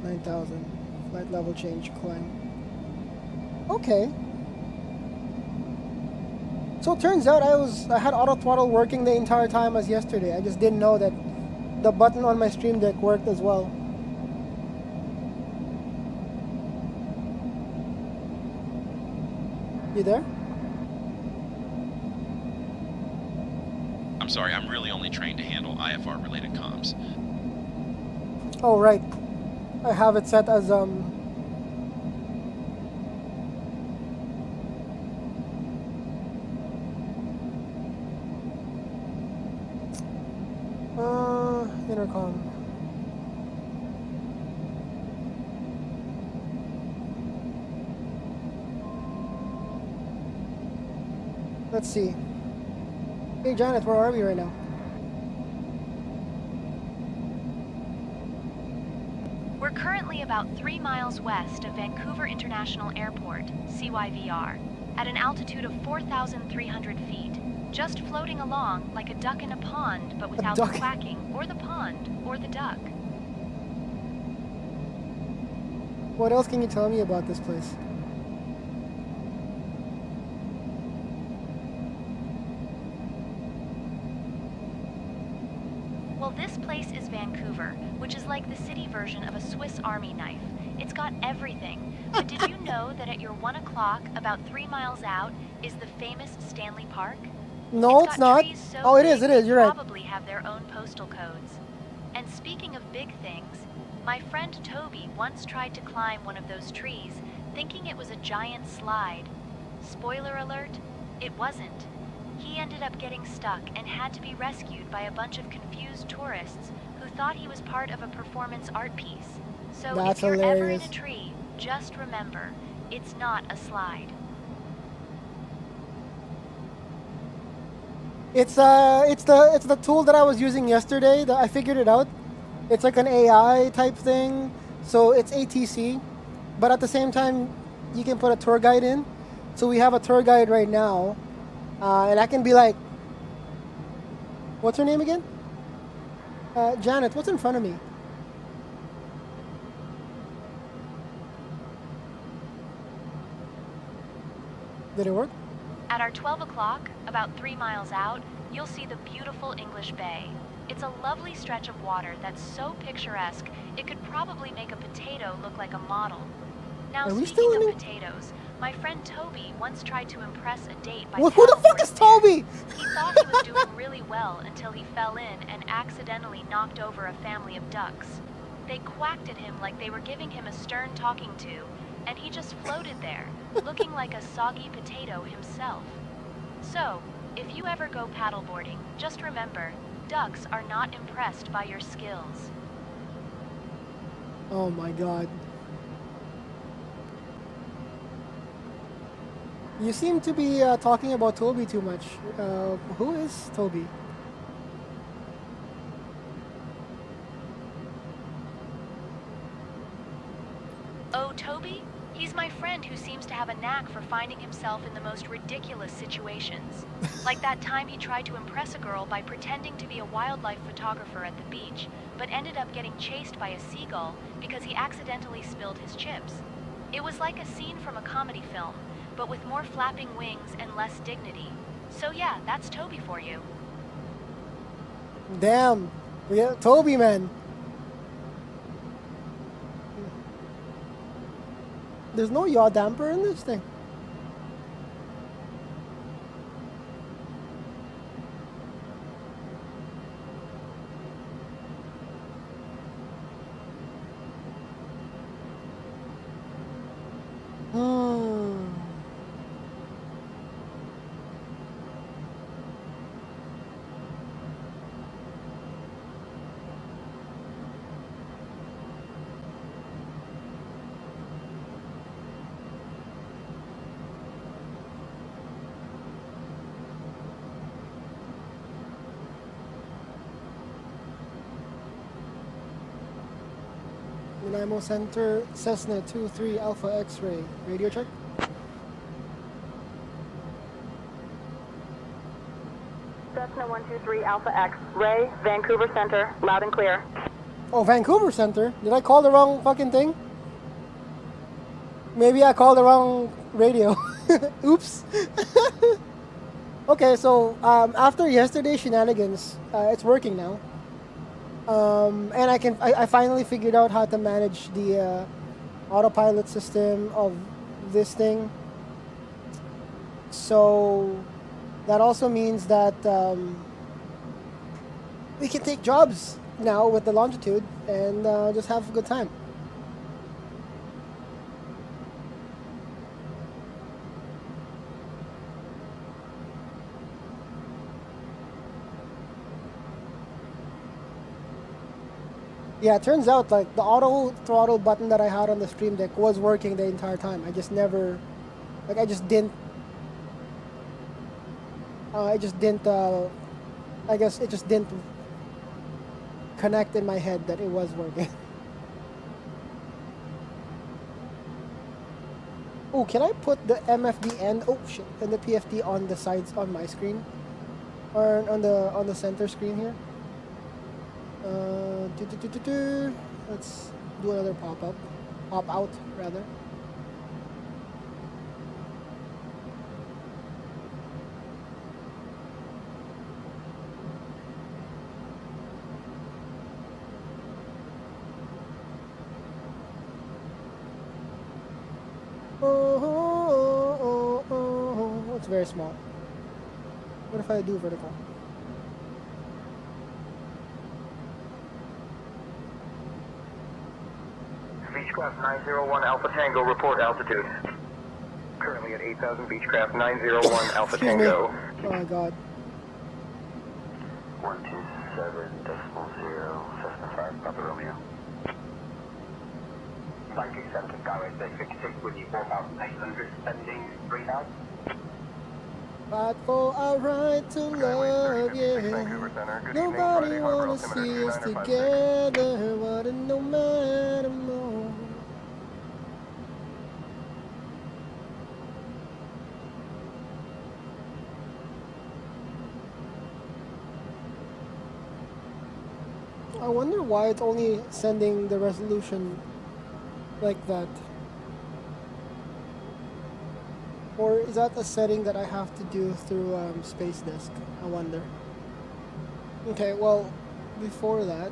9,000. Flight level change, climb. Okay. So it turns out I had auto throttle working the entire time as yesterday. I just didn't know that the button on my Stream Deck worked as well. You there? I'm sorry, I'm really only trained to handle IFR-related comms. Oh, right. I have it set as, intercom. Let's see. Hey, Janet, where are we right now? We're currently about 3 miles west of Vancouver International Airport, CYVR, at an altitude of 4,300 feet, just floating along like a duck in a pond, but without the quacking, or the pond, or the duck. What else can you tell me about this place? Well, this place is Vancouver, which is like the city version of a Swiss Army knife. It's got everything. But did you know that at your 1 o'clock, about 3 miles out, is the famous Stanley Park? No, it's not. So oh, it is. You're right. Probably have their own postal codes. And speaking of big things, my friend Toby once tried to climb one of those trees, thinking it was a giant slide. Spoiler alert, it wasn't. He ended up getting stuck and had to be rescued by a bunch of confused tourists who thought he was part of a performance art piece. So That's if you're hilarious. ever in a tree, just remember, it's not a slide. It's the tool that I was using yesterday. That I figured it out. It's like an AI type thing. So it's ATC, but at the same time, you can put a tour guide in. So we have a tour guide right now, and I can be like, what's her name again? Janet. What's in front of me? Did it work? At our 12 o'clock, about 3 miles out, you'll see the beautiful English Bay. It's a lovely stretch of water that's so picturesque, it could probably make a potato look like a model. Now, Are we still speaking in of it? potatoes, my friend Toby once tried to impress a date by Well, who the fuck is paddleboarding there. Toby? He thought he was doing really well until he fell in and accidentally knocked over a family of ducks. They quacked at him like they were giving him a stern talking to, and he just floated there, looking like a soggy potato himself. So, if you ever go paddleboarding, just remember, ducks are not impressed by your skills. Oh my god. You seem to be talking about Toby too much. Who is Toby? Oh, Toby? He's my friend who seems to have a knack for finding himself in the most ridiculous situations. Like that time he tried to impress a girl by pretending to be a wildlife photographer at the beach, but ended up getting chased by a seagull because he accidentally spilled his chips. It was like a scene from a comedy film, but with more flapping wings and less dignity. So yeah, that's Toby for you. Damn. Yeah, Toby, man. There's no yaw damper in this thing. Hmm. Nanaimo Center, Cessna 23 Alpha X-ray. Radio check. Cessna 123 Alpha X, Ray, Vancouver Center, loud and clear. Oh, Vancouver Center. Did I call the wrong fucking thing? Maybe I called the wrong radio. Oops. Okay, so after yesterday's shenanigans, it's working now. And I finally figured out how to manage the autopilot system of this thing. So that also means that we can take jobs now with the longitude and just have a good time. Yeah, it turns out like the auto throttle button that I had on the Stream Deck was working the entire time. I just never, like I just didn't I guess it just didn't connect in my head that it was working. Oh, can I put the MFD and and the PFD on the sides on my screen, or on the center screen here? Let's do another pop out rather. It's very small. What if I do vertical? Beechcraft 901 Alpha Tango, report altitude. Currently at 8,000, Beechcraft 901 Alpha Excuse me. Tango. Oh my god. 127.0, Cessna 5, Papa Romeo. 927 Skyway 666 with you 4,800, sending 3,000. Fight for our right to love, yeah. Nobody wanna see us together, what a no matter more. I wonder why it's only sending the resolution like that. Or is that a setting that I have to do through Space Desk? I wonder. Okay, well, before that,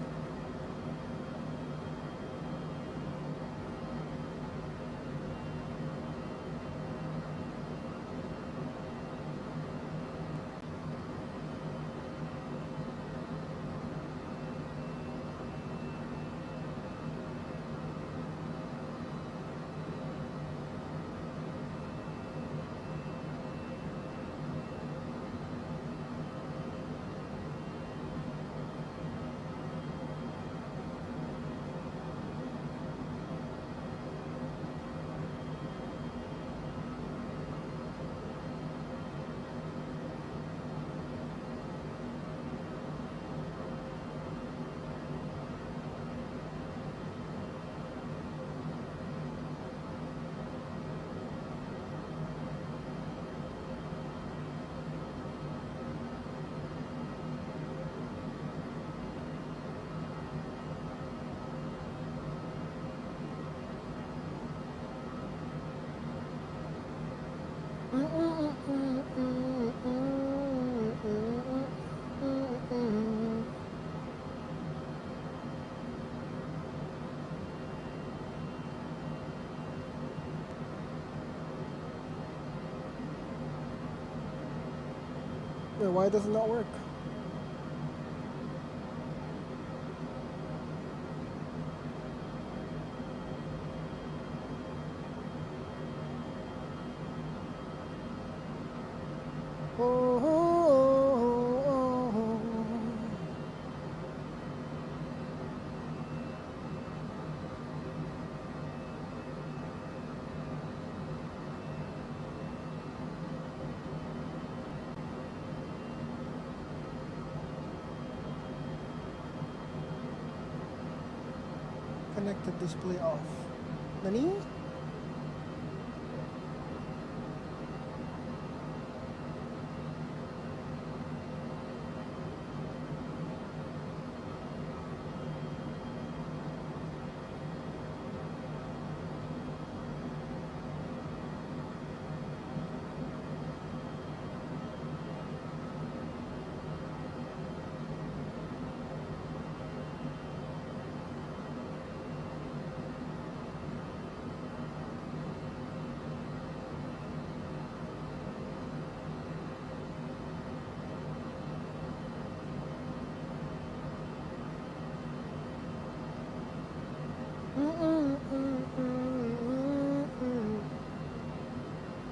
Why does it not work? Connected display off. Nani?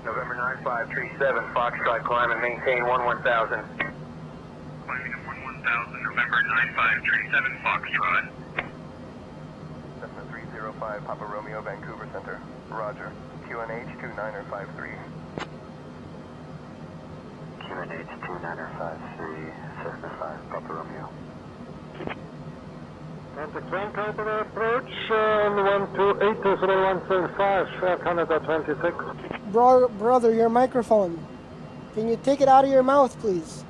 November 9537, Foxtrot, climb and maintain 11,000. Climbing at 11,000, November 9537, Foxtrot. Cessna 305, Papa Romeo, Vancouver Center. Roger. QNH 2953. QNH 2953, Cessna 5, Papa Romeo. Contact Vancouver approach, 128-0175, Air Canada 26. Brother, your microphone. Can you take it out of your mouth, please?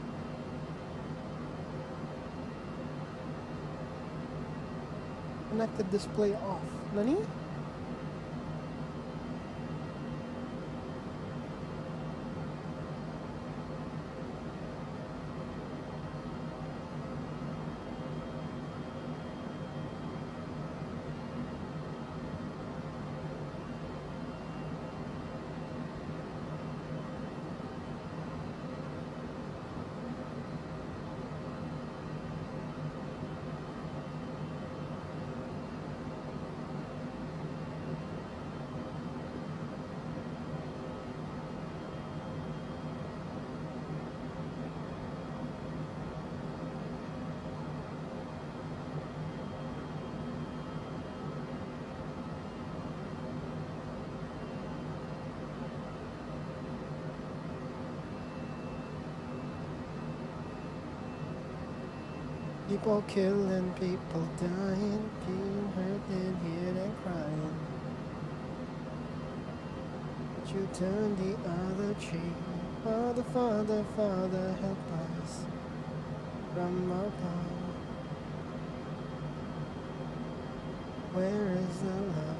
Connected display off. Nani? People killing, people dying, being hurt and hit and crying. But you turn the other cheek. Father, Father, Father, help us from above. Where is the love?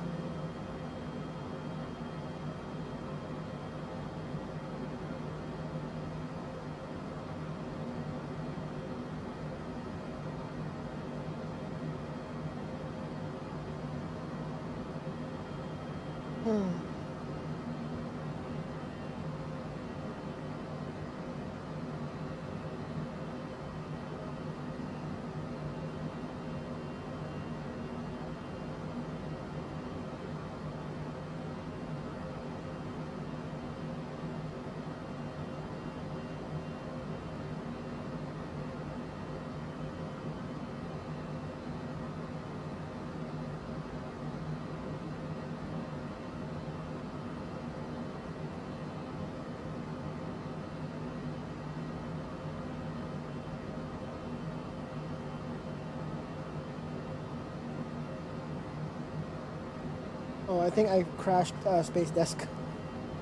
Oh, I think I crashed Space Desk.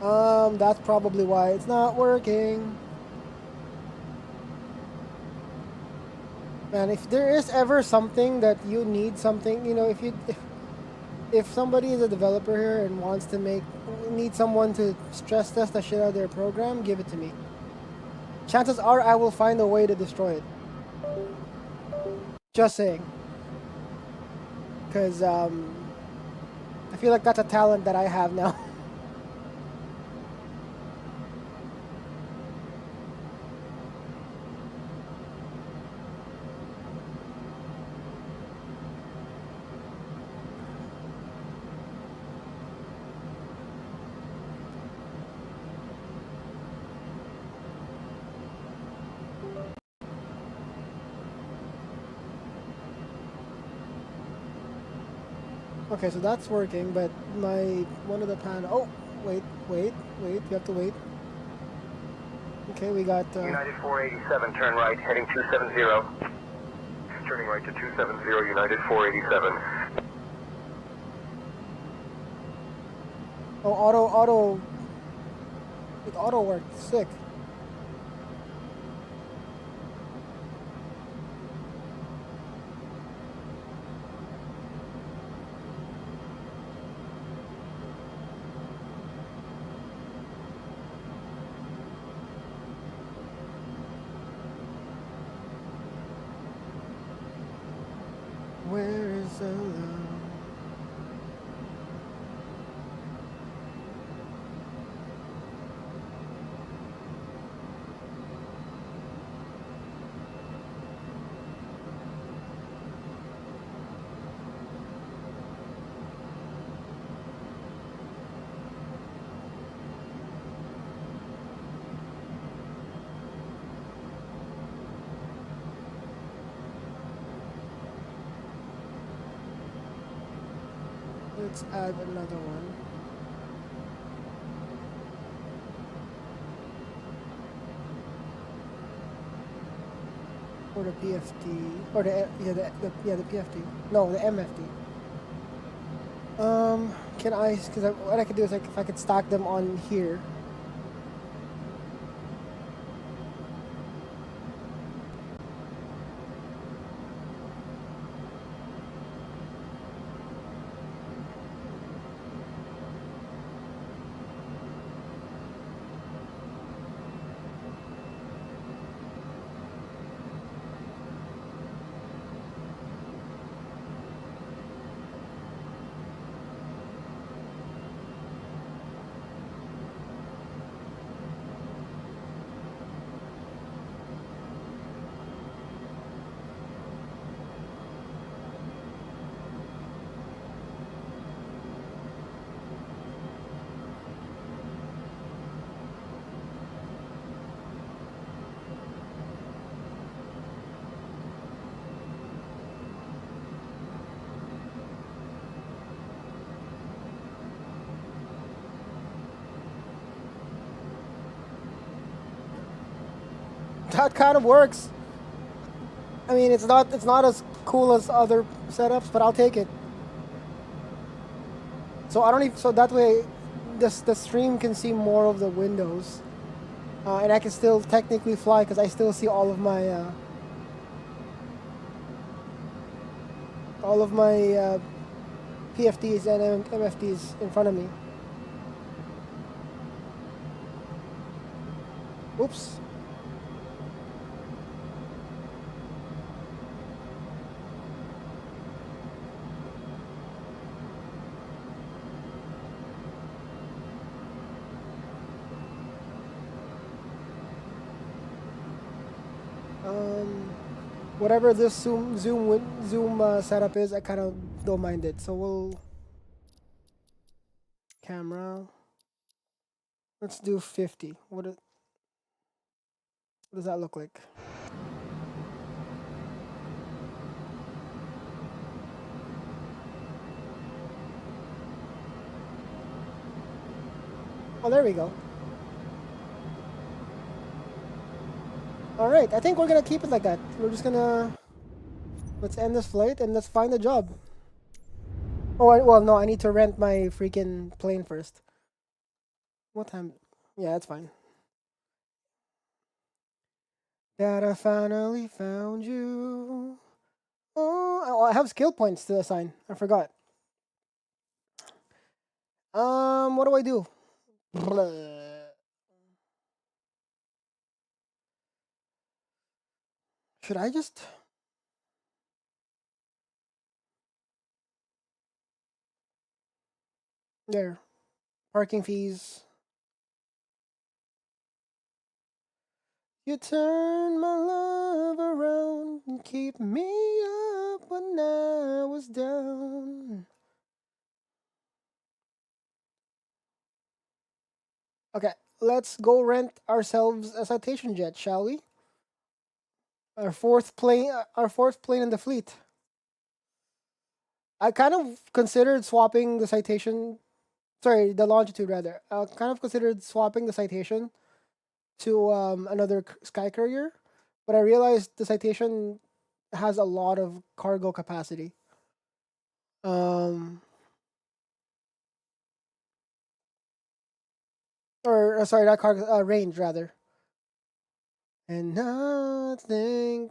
That's probably why it's not working. Man, if there is ever something that you need something, you know, if somebody is a developer here and wants to need someone to stress test the shit out of their program, give it to me. Chances are I will find a way to destroy it. Just saying. Because, I feel like that's a talent that I have now. Okay, so that's working, but one of the panel. Oh, wait. You have to wait. Okay, we got. United 487, turn right, heading 270. Turning right to 270, United 487. Oh, auto. It auto worked. Sick. Where is the love? Let's add another one. Or the PFT, or the PFT. No, the MFT. Can I? Because what I could do is if I could stack them on here. That kind of works. I mean, it's not as cool as other setups, but I'll take it. So I don't even, so that way, the stream can see more of the windows, and I can still technically fly because I still see all of my PFDs and MFDs in front of me. Oops. Whatever this zoom setup is, I kind of don't mind it. So we'll camera. Let's do 50. What does that look like? Oh, there we go. All right, I think we're gonna keep it like that. We're just gonna let's end this flight and let's find a job. Oh, well, no, I need to rent my freaking plane first. What time? Yeah, that's fine. That I finally found you. Oh, I have skill points to assign. I forgot. What do I do? Should I just... There. Parking fees. You turn my love around and keep me up when I was down. Okay, let's go rent ourselves a citation jet, shall we? Our fourth plane in the fleet. I kind of considered swapping the citation. Sorry, the longitude rather. I kind of considered swapping the citation to another sky courier, but I realized the citation has a lot of cargo capacity. Or sorry, not cargo, range rather. And nothing.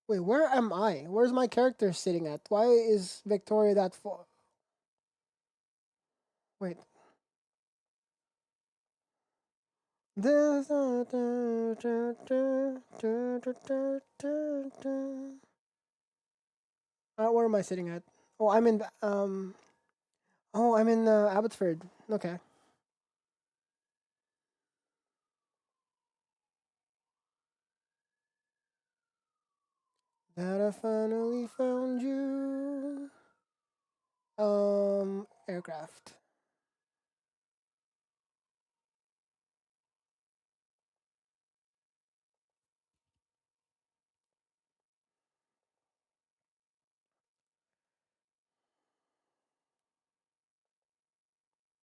Wait, where am I? Where's my character sitting at? Why is Victoria that far? Wait. Where am I sitting at? Oh, I'm in Oh, I'm in Abbotsford. Okay. That I finally found you. Aircraft.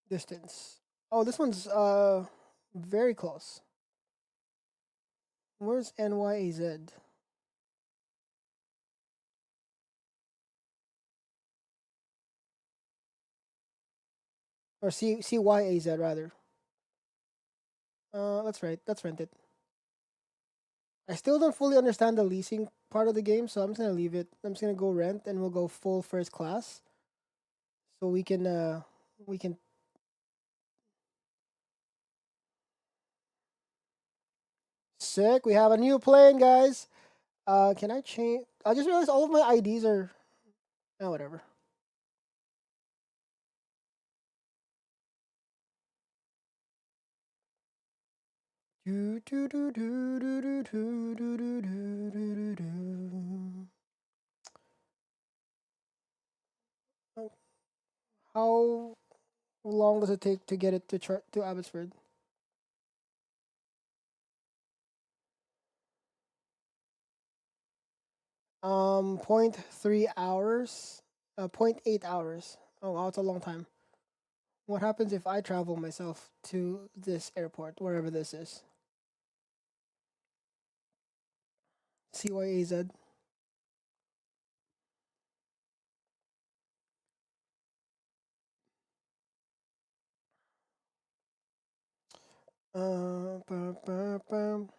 Distance. Oh, this one's very close. Where's NYAZ? Or CYAZ rather. Let's rent it. I still don't fully understand the leasing part of the game, so I'm just gonna leave it. I'm just gonna go rent and we'll go full first class. So we can sick. We have a new plane, guys. Can I change? I just realized all of my IDs are. Oh, whatever. Do do do do do do do do do do do do. How long does it take to get it to Abbotsford? 0.3 hours. 0.8 hours. Oh wow, it's a long time. What happens if I travel myself to this airport, wherever this is? CYAZ. Bum, bum, bum.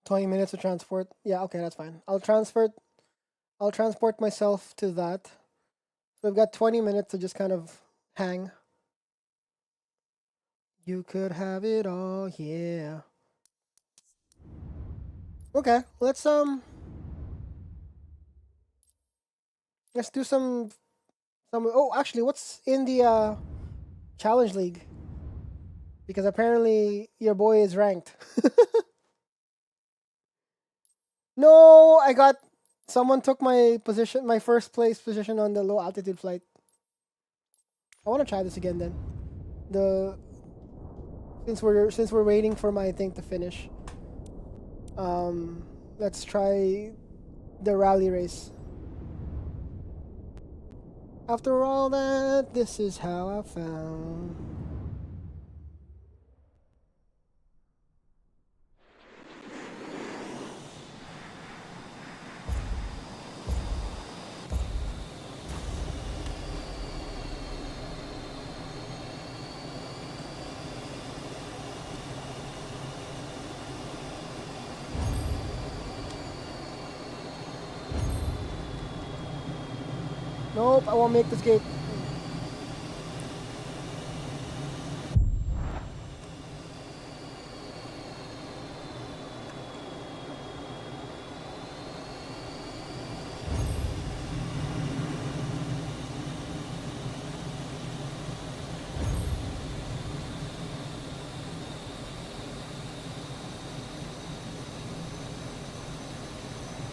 $20 to transport. Yeah, okay, that's fine. I'll transport myself to that. So I've got 20 minutes to just kind of hang. You could have it all, yeah. Okay, let's do some oh, actually, what's in the challenge league? Because apparently your boy is ranked. No, someone took my position, my first place position on the low altitude flight. I want to try this again then. Since we're waiting for my thing to finish. Let's try the rally race. After all that, this is how I found. Nope, I won't make this gate.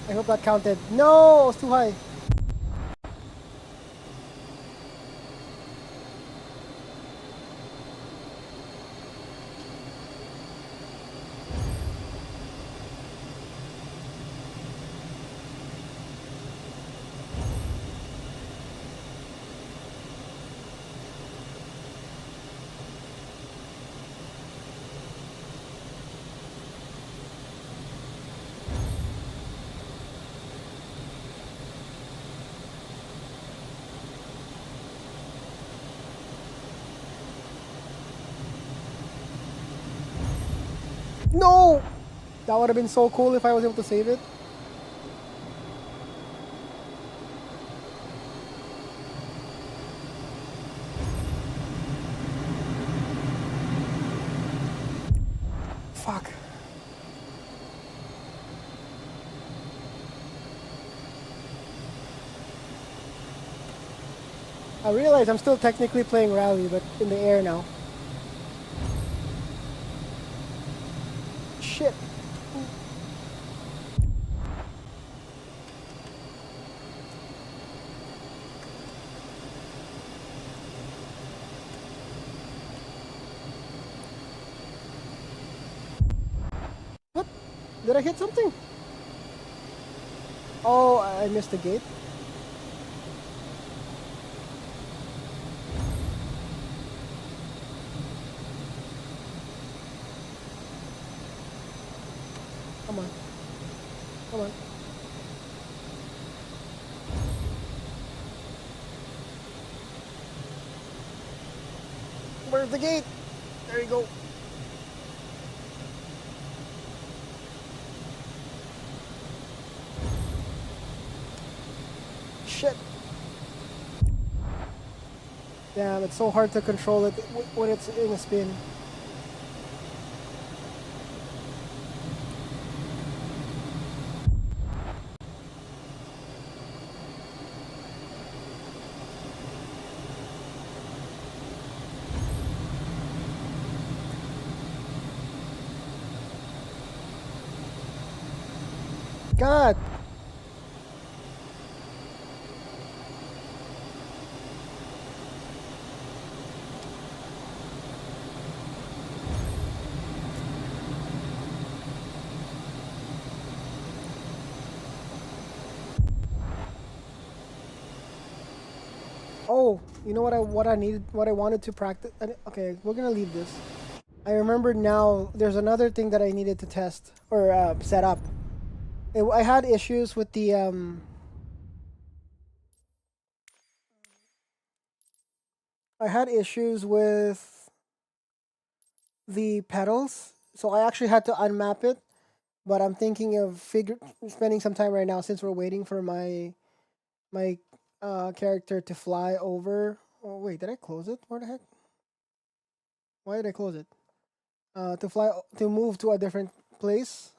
I hope that counted. No, it's too high. No! That would have been so cool if I was able to save it. Fuck. I realize I'm still technically playing rally, but in the air now. Shit. What? Did I hit something? Oh, I missed the gate. Come on. Come on. Where's the gate? There you go. Shit. Damn, it's so hard to control it when it's in a spin. God. Oh, you know what I wanted to practice. Okay, we're gonna leave this. I remember now. There's another thing that I needed to test or set up. I had issues with the I had issues with the pedals, so I actually had to unmap it. But I'm thinking of spending some time right now since we're waiting for my character to fly over. Oh wait, did I close it? Where the heck? Why did I close it? To move to a different place.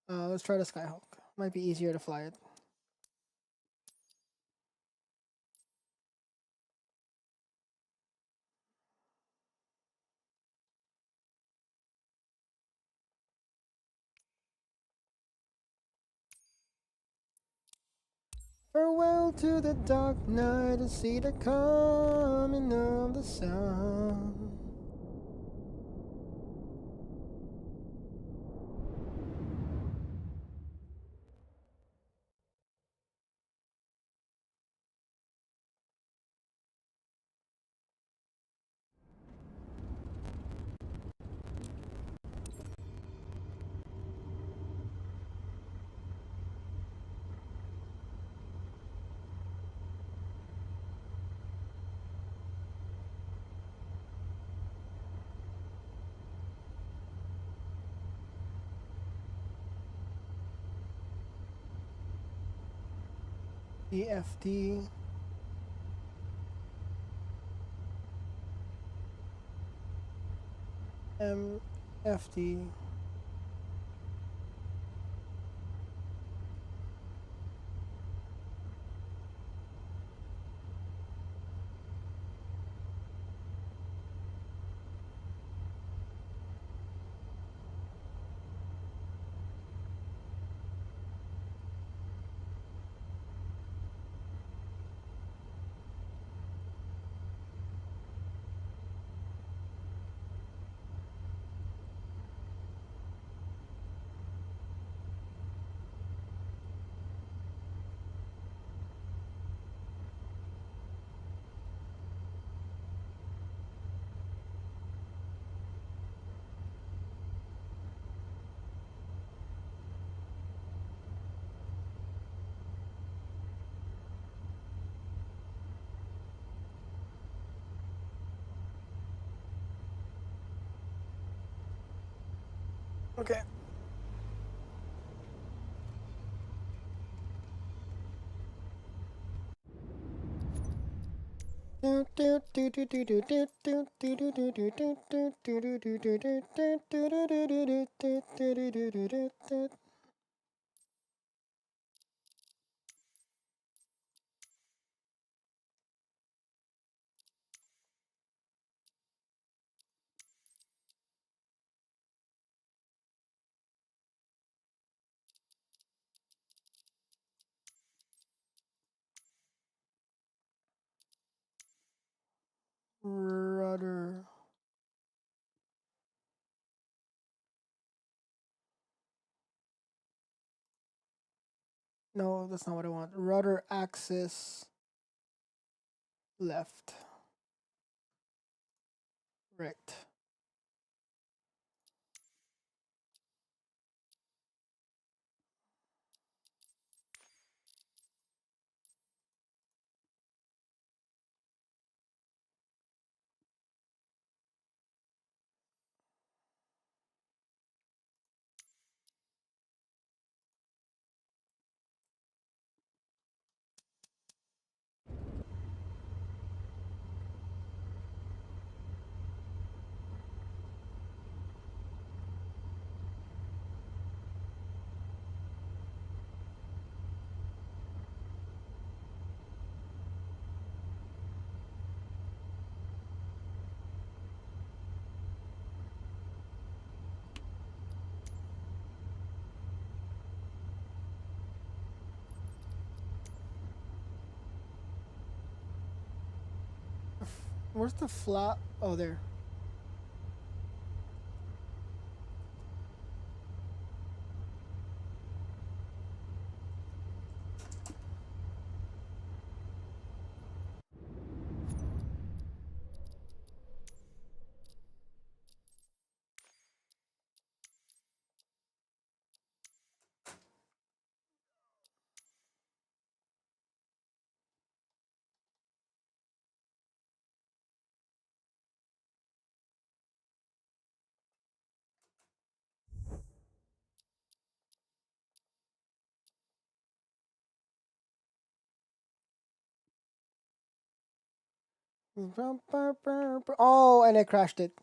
Let's try the Skyhawk. Might be easier to fly it. Farewell to the dark night and see the coming of the sun. EFT. MFT. Okay. Rudder. No, that's not what I want. Rudder axis left. Right. Where's the flap? Oh, there. Oh, and I crashed it.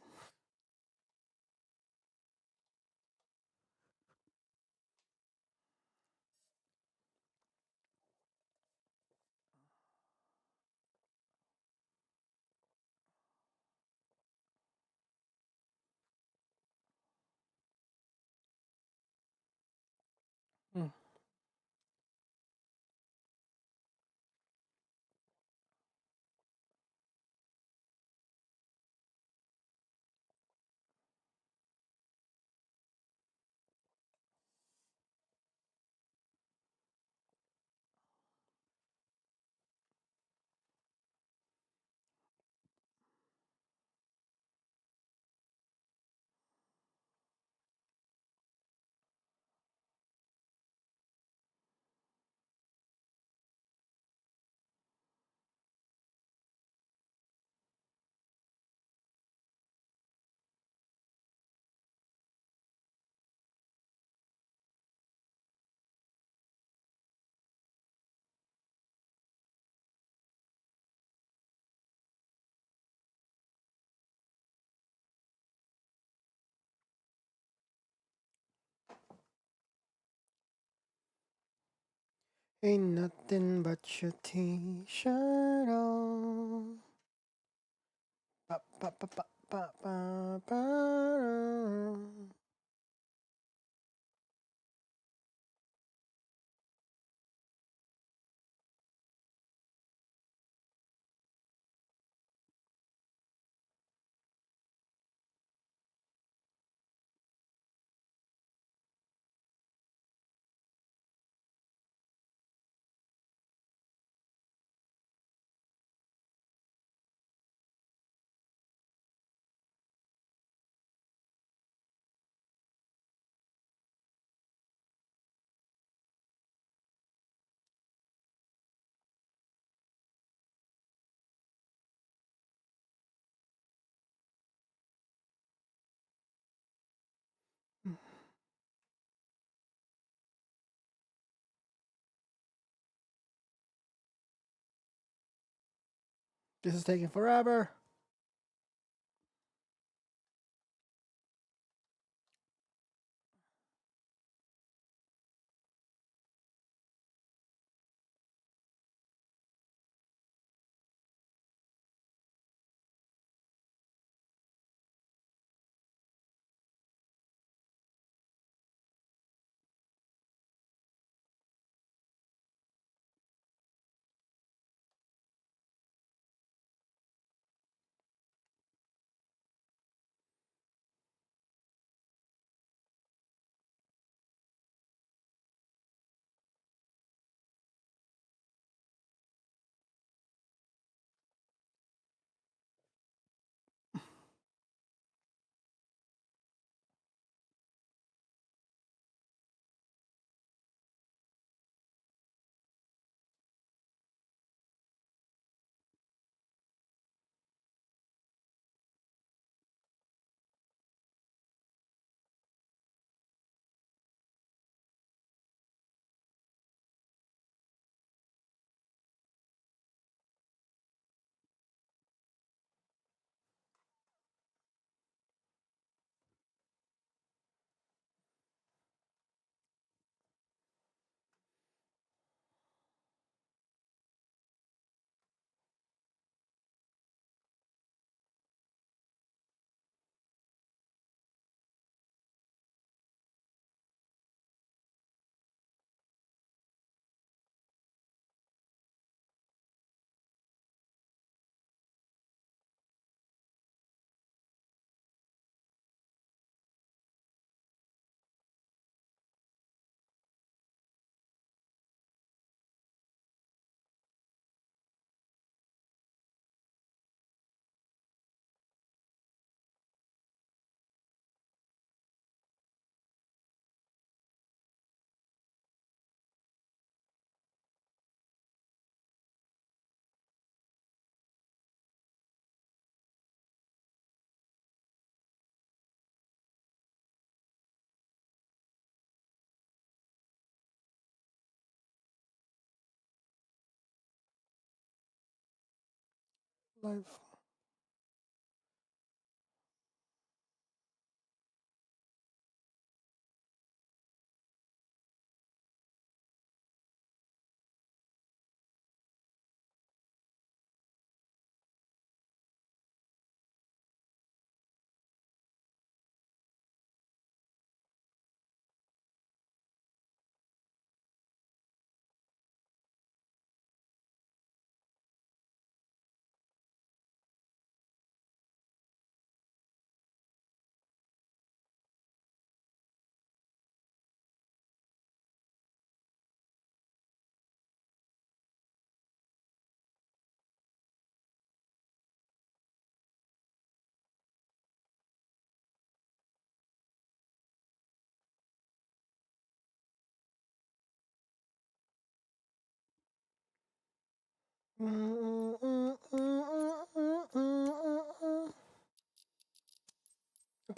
Hmm. Ain't nothing but your t-shirt on. Ba, ba, ba, ba, ba, ba, ba. This is taking forever. Live.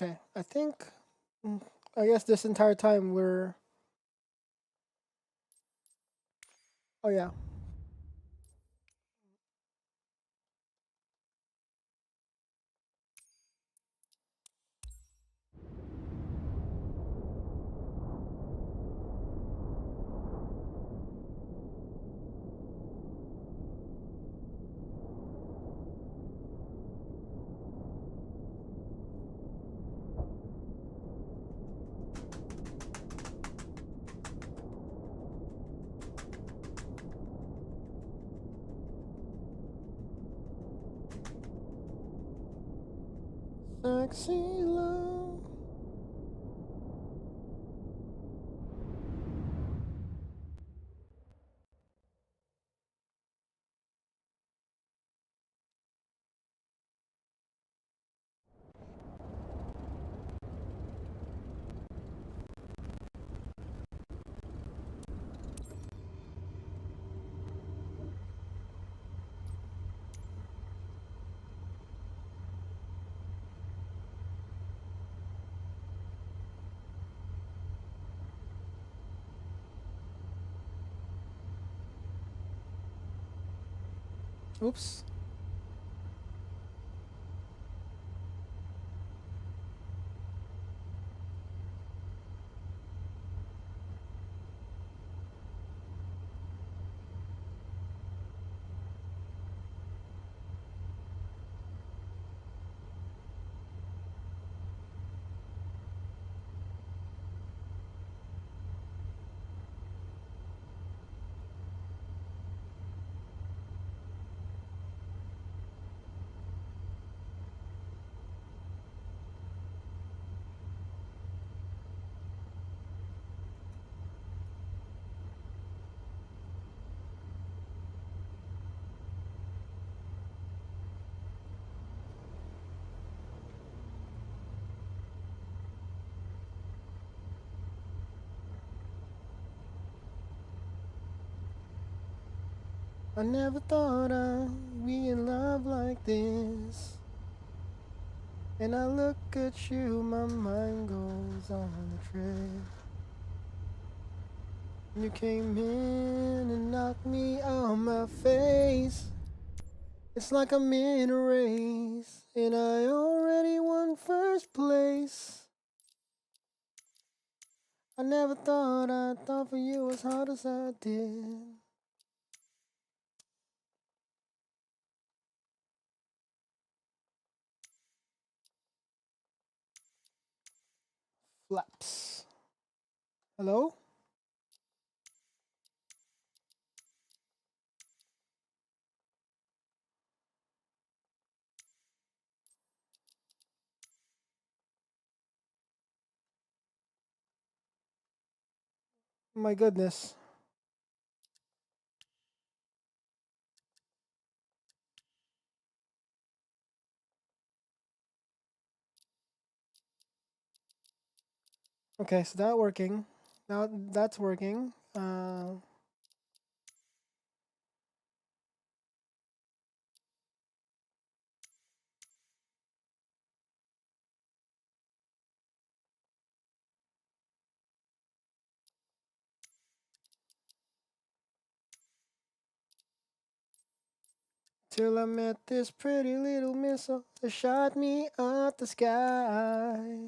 Okay, I think. I guess this entire time we're. Oh yeah. Sexy love. Oops. I never thought I'd be in love like this. And I look at you, my mind goes on a trip. You came in and knocked me on my face. It's like I'm in a race, and I already won first place. I never thought I'd thought for you as hard as I did. Flaps. Hello? My goodness. Okay, so that's working. Now that's working. Till I met this pretty little missile that shot me out the sky.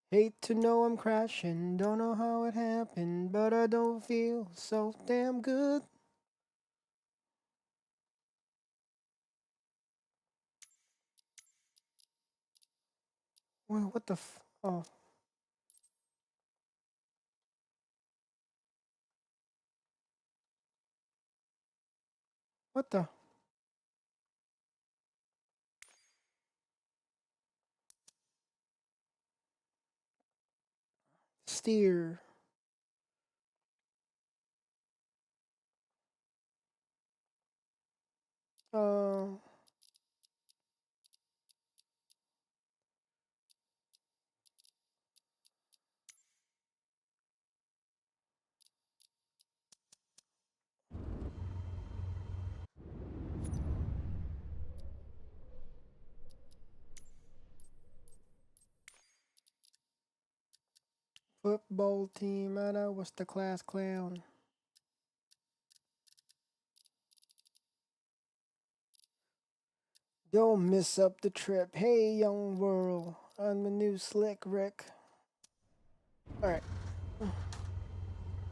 Hate to know I'm crashing, don't know how it happened, but I don't feel so damn good. Well, what the oh. What the? Steer. Uh, football team, and I was the class clown. Don't miss up the trip. Hey, young world, I'm the new slick Rick. Alright.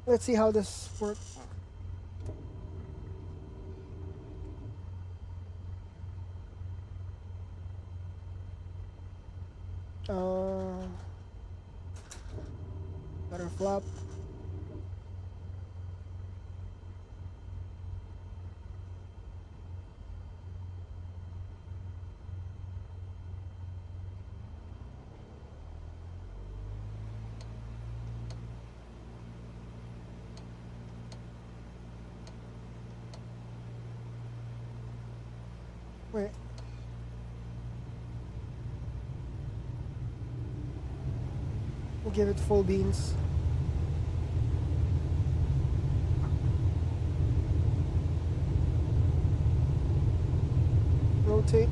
Let's see how this works. Better flop. Wait. We'll give it full beans. Rotate.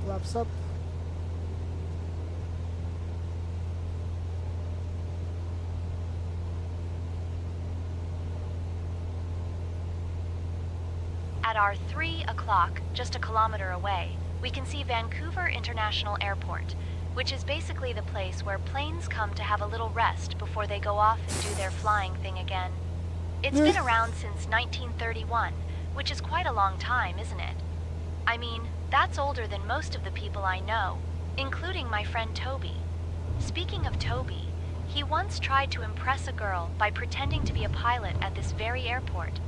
Flaps up. At our 3 o'clock, just a kilometer away, we can see Vancouver International Airport, which is basically the place where planes come to have a little rest before they go off and do their flying thing again. It's been around since 1931, which is quite a long time, isn't it? I mean, that's older than most of the people I know, including my friend Toby. Speaking of Toby, he once tried to impress a girl by pretending to be a pilot at this very airport.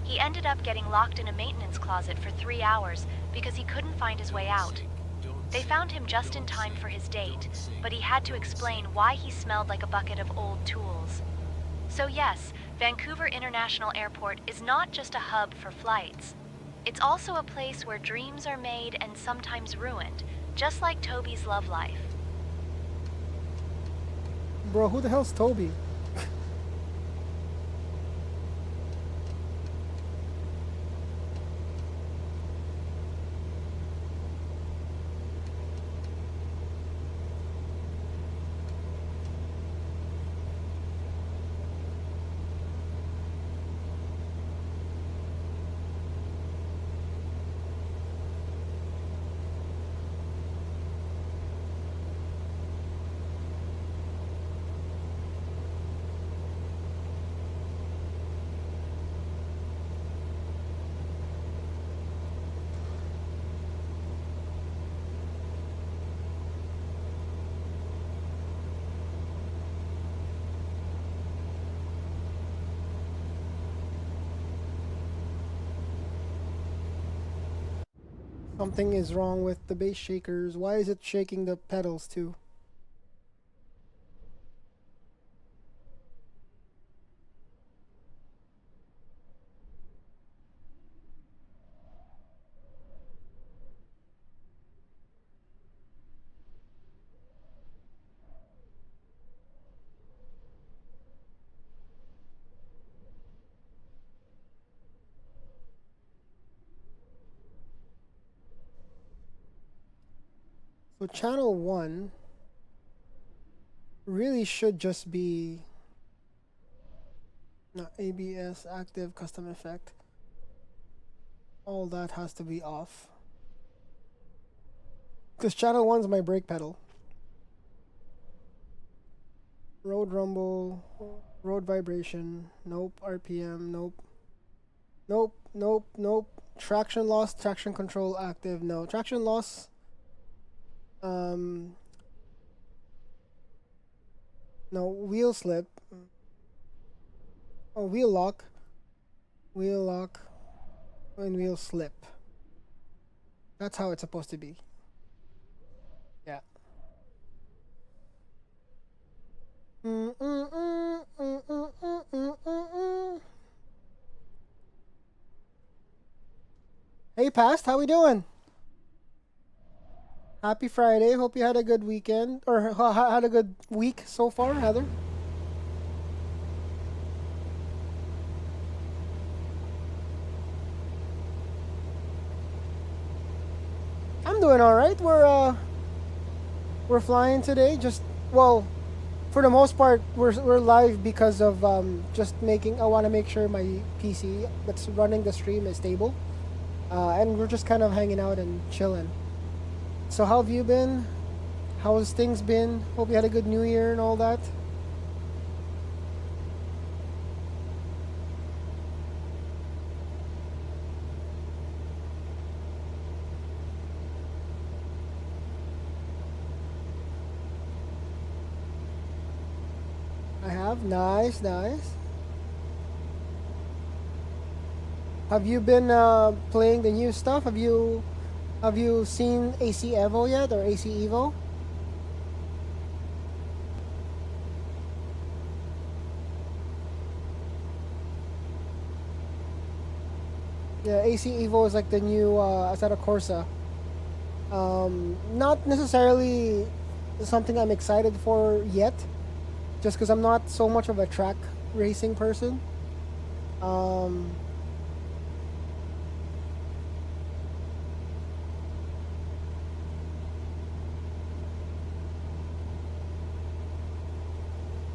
He ended up getting locked in a maintenance closet for 3 hours because he couldn't find his way out. They found him just in time for his date, but he had to explain why he smelled like a bucket of old tools. So yes, Vancouver International Airport is not just a hub for flights. It's also a place where dreams are made and sometimes ruined, just like Toby's love life. Bro, who the hell's Toby? Something is wrong with the base shakers. Why is it shaking the pedals too? So channel 1 really should just be ABS active custom effect. All that has to be off. Because channel 1's my brake pedal. Road rumble, road vibration, nope. RPM, nope. Nope, nope, nope. Traction loss, traction control active, no. Traction loss, no. Wheel slip. Oh, wheel lock, and wheel slip. That's how it's supposed to be. Yeah. Hey, Past, how we doing? Happy Friday. Hope you had a good weekend, or had a good week so far, Heather. I'm doing all right. We're flying today. Just, well, for the most part, we're live because of just making. I want to make sure my PC that's running the stream is stable, and we're just kind of hanging out and chilling. So how have you been? How's things been? Hope you had a good New Year and all that. I have. Nice, nice. Have you been playing the new stuff? Have you seen AC Evo yet, or AC Evo? Yeah, AC Evo is like the new Assetto Corsa. Not necessarily something I'm excited for yet, just because I'm not so much of a track racing person.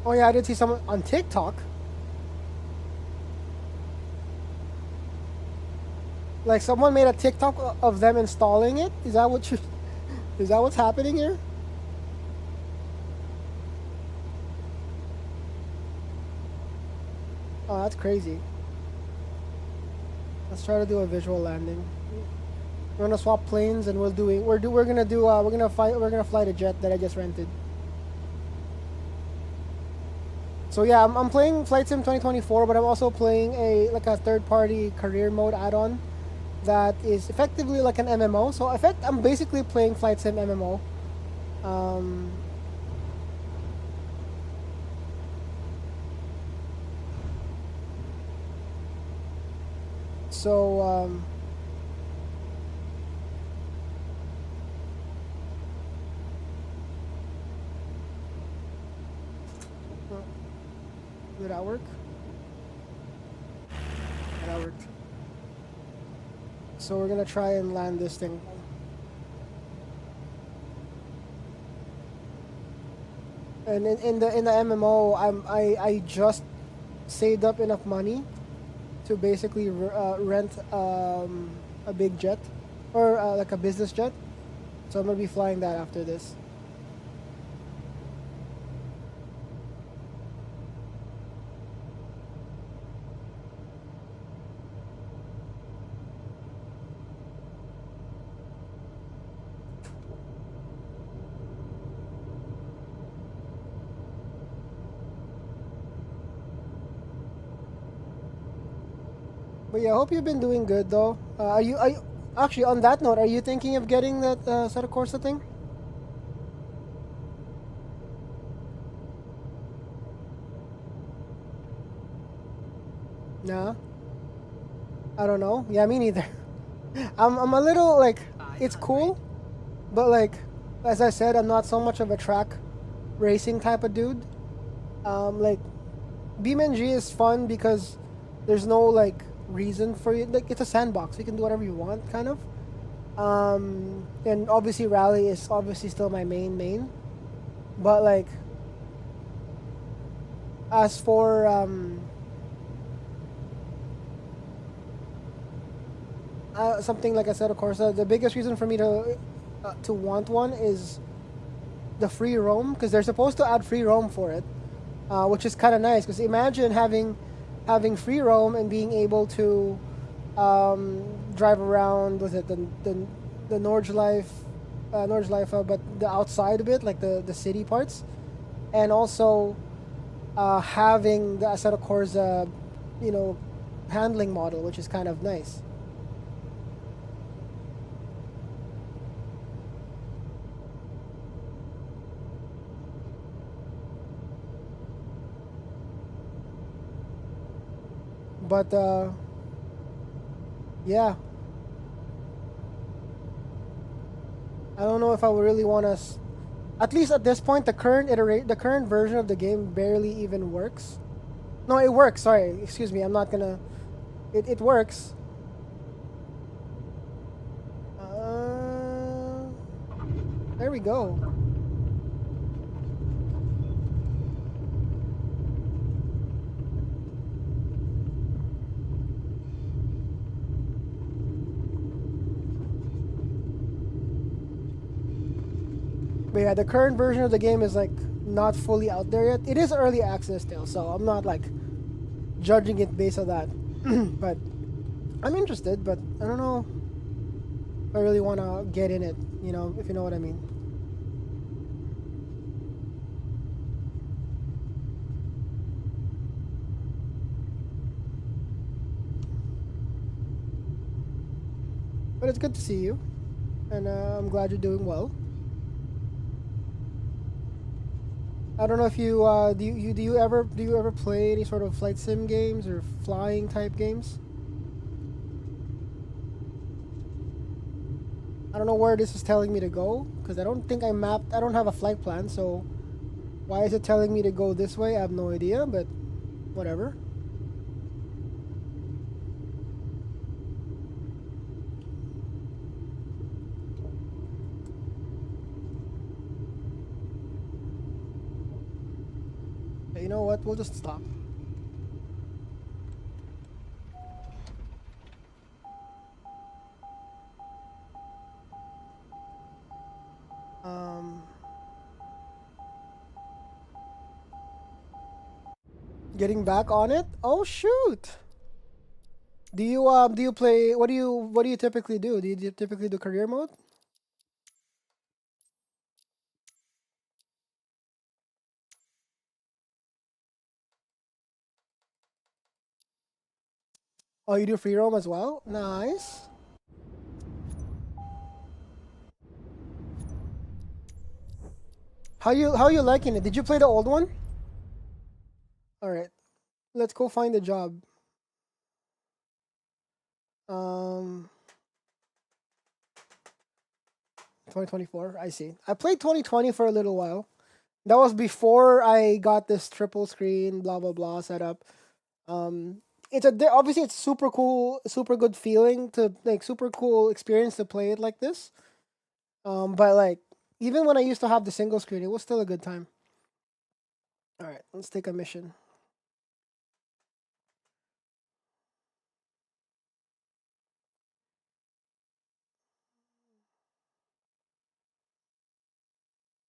Oh yeah, I did see someone on TikTok. Like someone made a TikTok of them installing it. Is that what you? Is that what's happening here? Oh, that's crazy. Let's try to do a visual landing. We're gonna swap planes, and we're gonna fly the jet that I just rented. So yeah, I'm playing Flight Sim 2024, but I'm also playing a third-party career mode add-on that is effectively like an MMO. So I'm basically playing Flight Sim MMO. Did that work? Yeah, that worked. So we're gonna try and land this thing. And in the MMO, I just saved up enough money to basically rent a big jet or like a business jet. So I'm gonna be flying that after this. But yeah, I hope you've been doing good though. Are you actually on that note? Are you thinking of getting that Assetto Corsa thing? Nah, I don't know. Yeah, me neither. I'm a little like it's cool, but like as I said, I'm not so much of a track racing type of dude. Like BeamNG is fun because there's no like reason for you. Like it's a sandbox. You can do whatever you want, kind of. And obviously rally is obviously still my main. But like as for something like I said, of course, the biggest reason for me to want one is the free roam, because they're supposed to add free roam for it, which is kind of nice. Because imagine having free roam and being able to drive around with it the Nordschleife, but the outside of it, like the city parts, and also having the Assetto Corsa, handling model, which is kind of nice. But yeah, I don't know if I would really want to. At least at this point, the current version of the game barely even works. No, it works. Sorry, excuse me. I'm not gonna. It works. There we go. But yeah, the current version of the game is like not fully out there yet. It is early access still, so I'm not like judging it based on that. But I'm interested, but I don't know if I really want to get in it, if you know what I mean. But it's good to see you, and I'm glad you're doing well. I don't know if you do you ever play any sort of flight sim games or flying type games? I don't know where this is telling me to go, because I don't think I don't have a flight plan, so why is it telling me to go this way? I have no idea, but whatever. Okay, you know what? We'll just stop. Getting back on it? Oh shoot! Do you play? What do you typically do? Do you typically do career mode? Oh, you do free roam as well? Nice. How you liking it? Did you play the old one? All right, let's go find a job. 2024. I see. I played 2020 for a little while. That was before I got this triple screen, blah blah blah setup. Um, obviously it's super cool, super good feeling to like super cool experience to play it like this. But like even when I used to have the single screen, it was still a good time. All right, let's take a mission.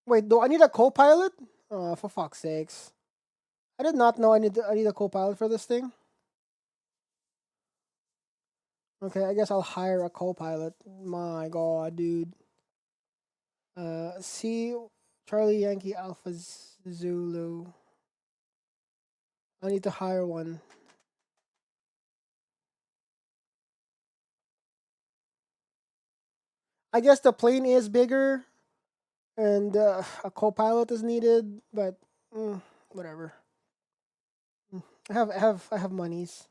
Wait, do I need a co-pilot? Oh, for fuck's sakes! I did not know I need a co-pilot for this thing. Okay, I guess I'll hire a co-pilot. My God, dude. C Charlie Yankee Alpha Zulu. I need to hire one. I guess the plane is bigger, and a co-pilot is needed, but whatever. I have monies.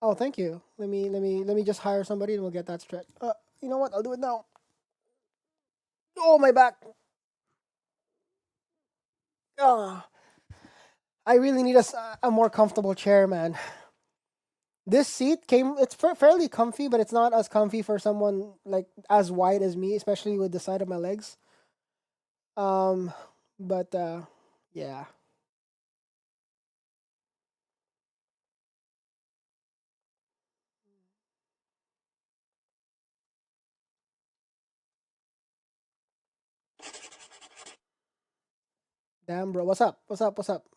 Oh, thank you. Let me just hire somebody and we'll get that stretch. You know what? I'll do it now. Oh, my back. Ah, I really need a more comfortable chair, man. This seat it's fairly comfy, but it's not as comfy for someone like as wide as me, especially with the side of my legs. Um, but yeah. Damn, bro. What's up? What's up? What's up?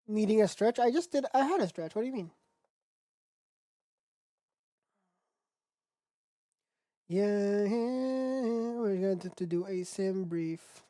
Needing a stretch? I just did. I had a stretch. What do you mean? Yeah, we're going to do a sim brief.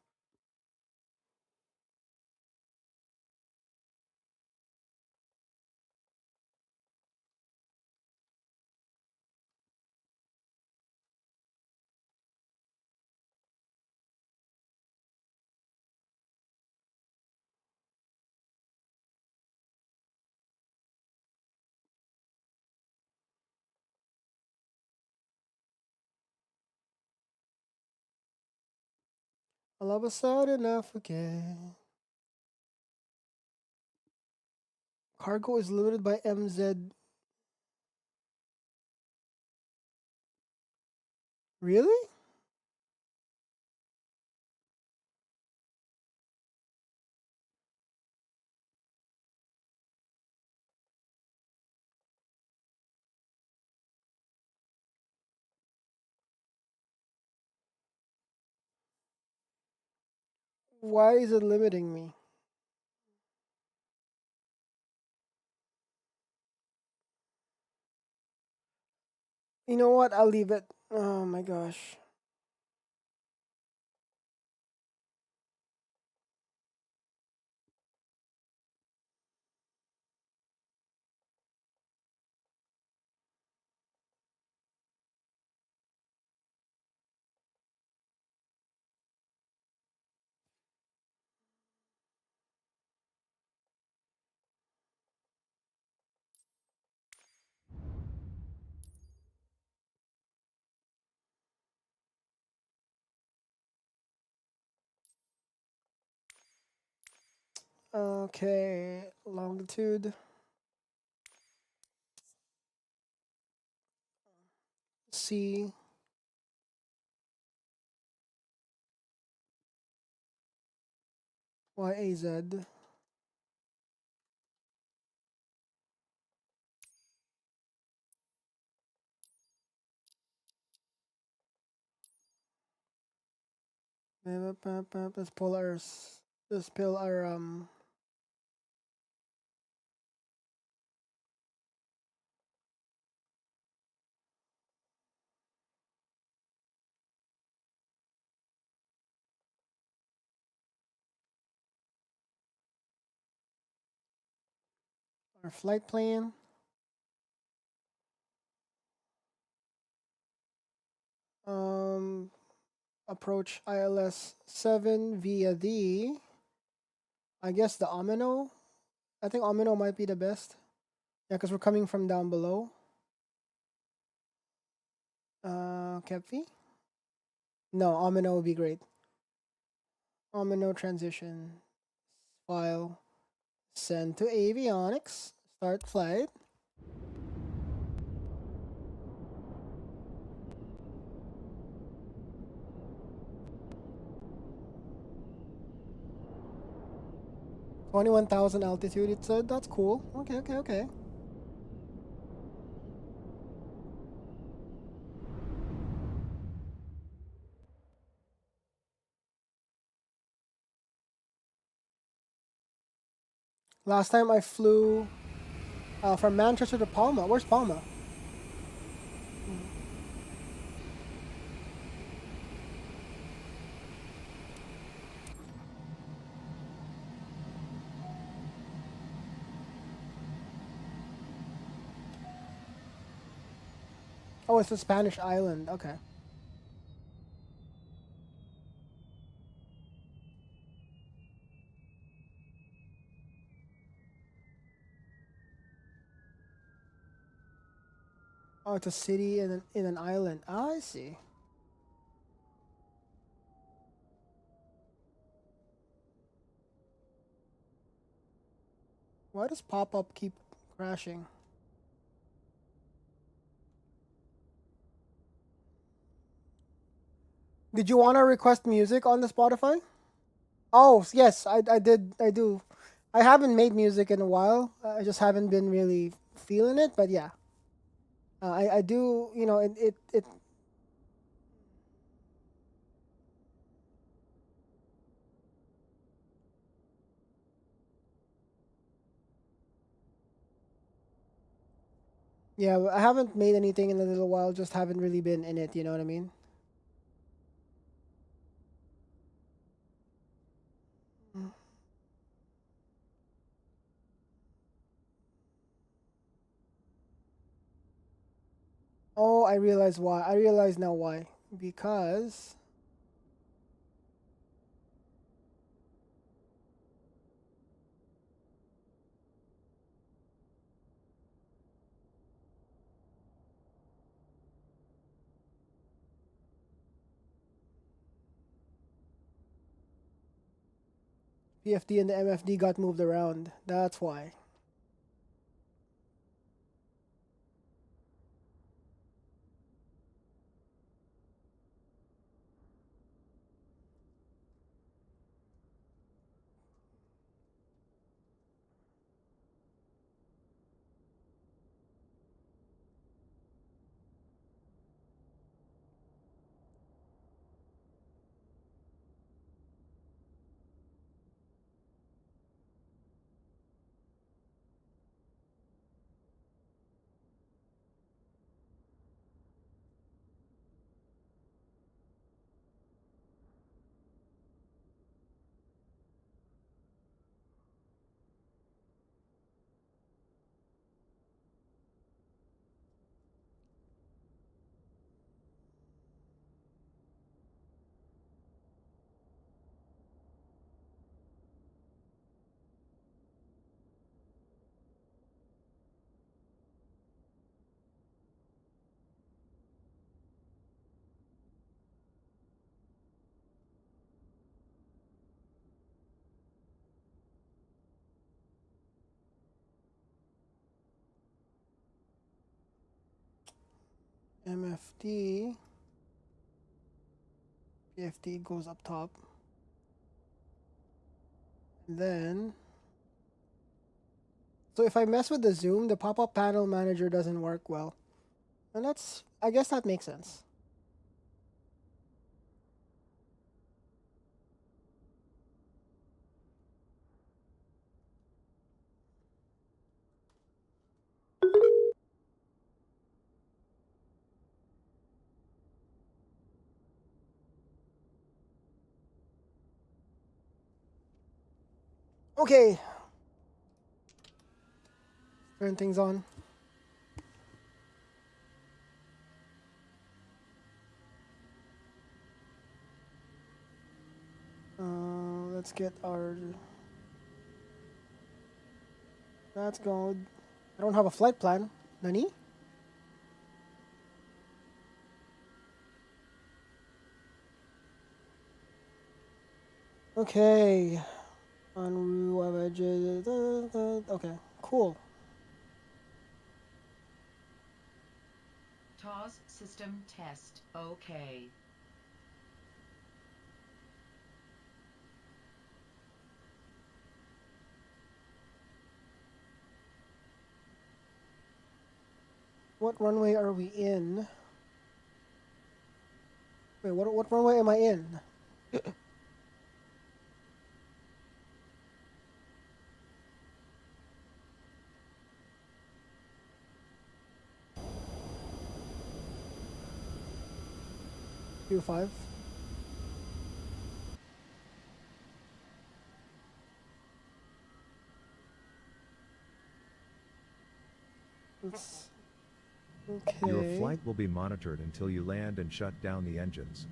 All of a sudden, I forget. Cargo is limited by MZ. Really? Why is it limiting me? You know what? I'll leave it. Oh my gosh. Okay, longitude. C. YAZ. Let's pull our. Let's pull our Our flight plan. Approach ILS 7 via the, I guess the Omino. I think Omino might be the best. Yeah, because we're coming from down below. Kepfi? No, Omino would be great. Omino transition. File. Send to avionics. Start flight. $21,000 altitude, it said. That's cool. Okay. Last time I flew from Manchester to Palma. Where's Palma? Oh, it's a Spanish island. Okay. Oh, it's a city in an island. Ah, I see. Why does pop-up keep crashing? Did you want to request music on the Spotify? Oh, yes, I did. I do. I haven't made music in a while. I just haven't been really feeling it, but yeah. I do, you know, it yeah, I haven't made anything in a little while, just haven't really been in it, you know what I mean? Mm. Oh, I realize why. I realize now why. Because PFD and the MFD got moved around. That's why. MFD, PFD goes up top. And then, so if I mess with the zoom, the pop-up panel manager doesn't work well. And that's, I guess that makes sense. Okay. Turn things on. Let's get our... That's good. I don't have a flight plan. Nani? Okay. On web edges. Okay, cool. TOS system test. Okay. What runway are we in? Wait, what runway am I in? Q5. Let's... Okay. Your flight will be monitored until you land and shut down the engines.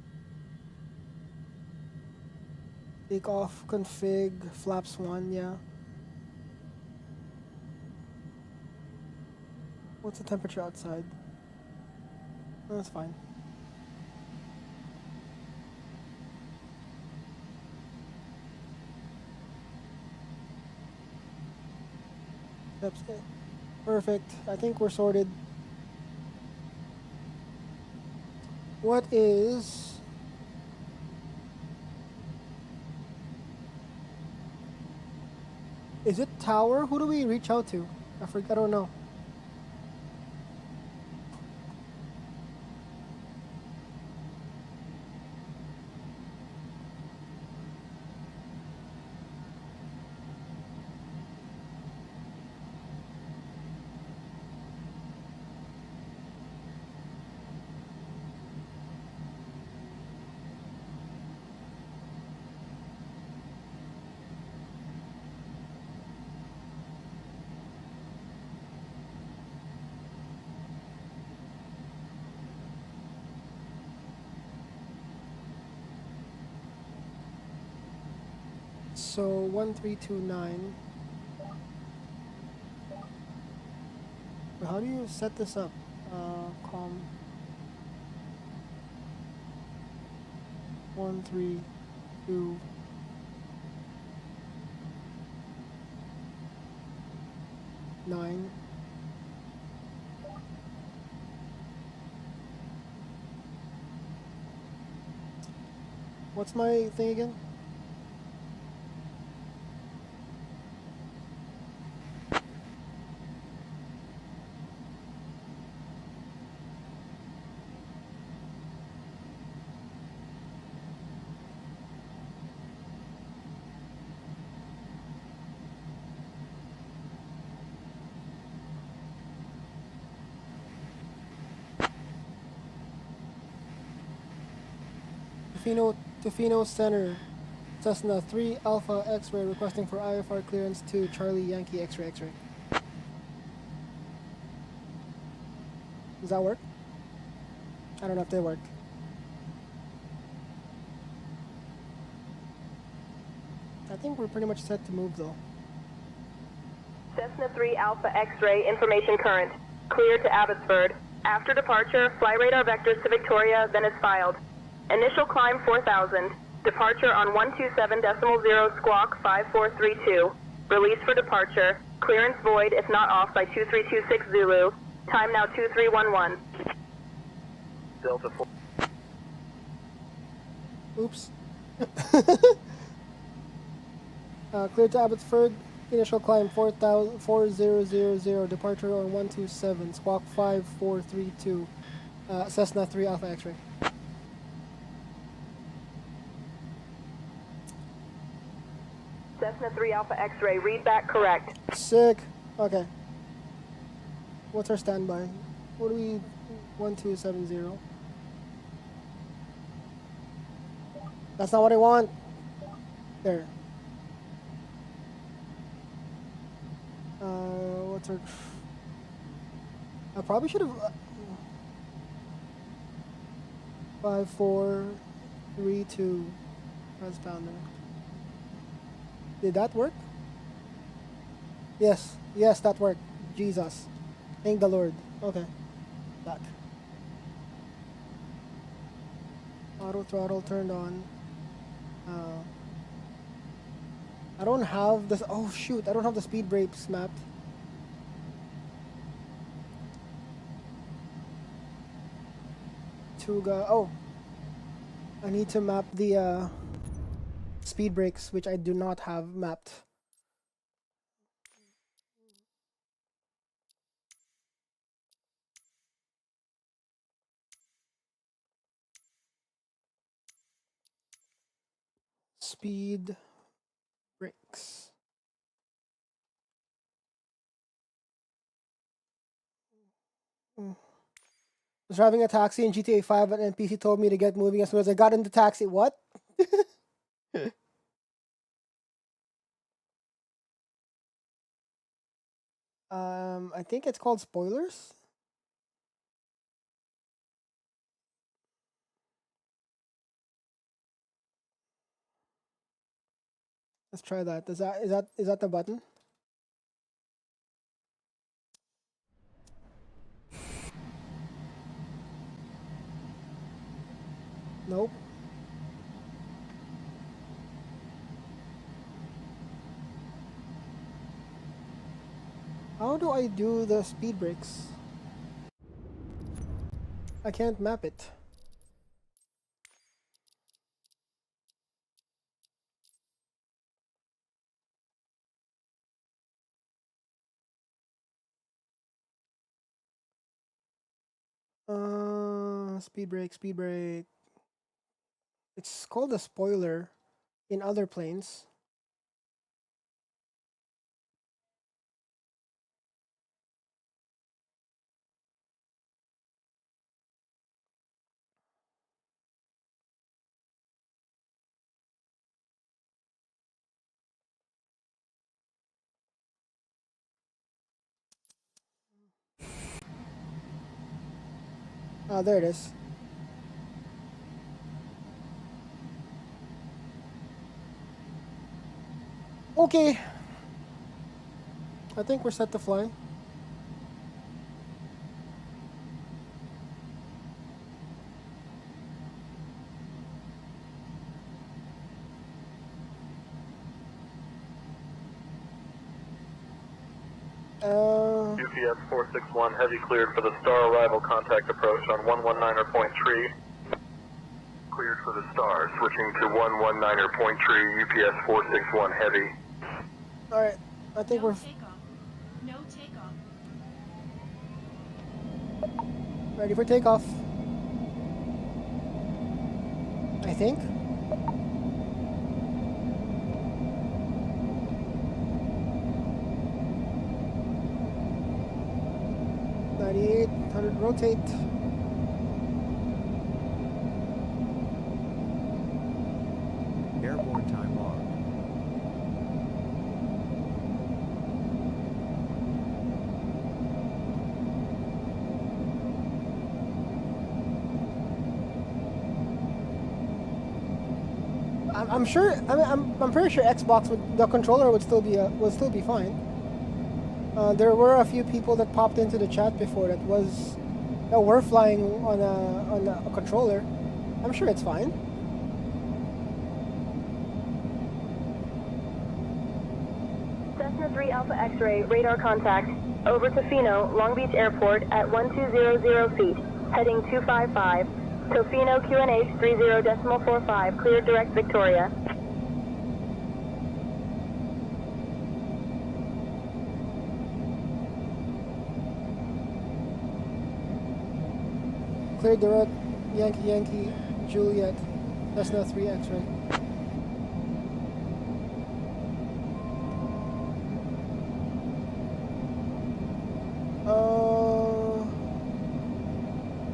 Take off config flaps 1, yeah. What's the temperature outside? Oh, that's fine. That's it. Perfect. I think we're sorted. What is... Is it tower? Who do we reach out to? I don't know. So 1329. How do you set this up? Com 132.9. What's my thing again? Tofino Center, Cessna 3 Alpha X-ray requesting for IFR clearance to Charlie Yankee X-ray X-ray. Does that work? I don't know if they work. I think we're pretty much set to move though. Cessna 3 Alpha X-ray information current. Clear to Abbotsford. After departure, fly radar vectors to Victoria, then is filed. Initial climb 4,000. Departure on 127.0 squawk 5432. Release for departure. Clearance void if not off by 2326 Zulu. Time now 2311. Delta 4. Oops. Clear to Abbotsford. Initial climb 4000. Departure on 127 squawk 5432. Cessna 3 Alpha X-ray. Cessna 3 Alpha X-ray, read back correct. Sick. Okay. What's our standby? What do we... 1270. That's not what I want. There. What's our... I probably should have 5, 4, 3, 2 transpounder. Did that work? Yes, yes, that worked. Jesus, thank the Lord. Okay, back. Auto throttle turned on. I don't have this. Oh shoot! I don't have the speed brakes mapped. Oh, I need to map the speed brakes, which I do not have mapped. Speed brakes. I was driving a taxi in GTA 5 and NPC told me to get moving as soon as I got in the taxi. What? I think it's called spoilers. Let's try that. Is that the button? Nope. How do I do the speed brakes? I can't map it. Speed brake, speed brake. It's called a spoiler in other planes. Ah, there it is. Okay. I think we're set to fly. UPS 461 heavy cleared for the star arrival contact approach on 119.3. Cleared for the star, switching to 119.3 UPS 461 heavy. Alright, I think No we're takeoff. No takeoff. ready for takeoff. I think. '98, 100 rotate. Airborne time log. I'm sure. I mean, I'm pretty sure Xbox the controller would still be fine. There were a few people that popped into the chat before that were flying on a controller. I'm sure it's fine. Cessna 3 Alpha X-ray, radar contact. Over to Tofino, Long Beach Airport at 1200 feet, heading 255. Tofino QNH 30.45, cleared direct Victoria. Cleared direct, Yankee Yankee, Juliet, Cessna 3 X-ray.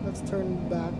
Let's turn back.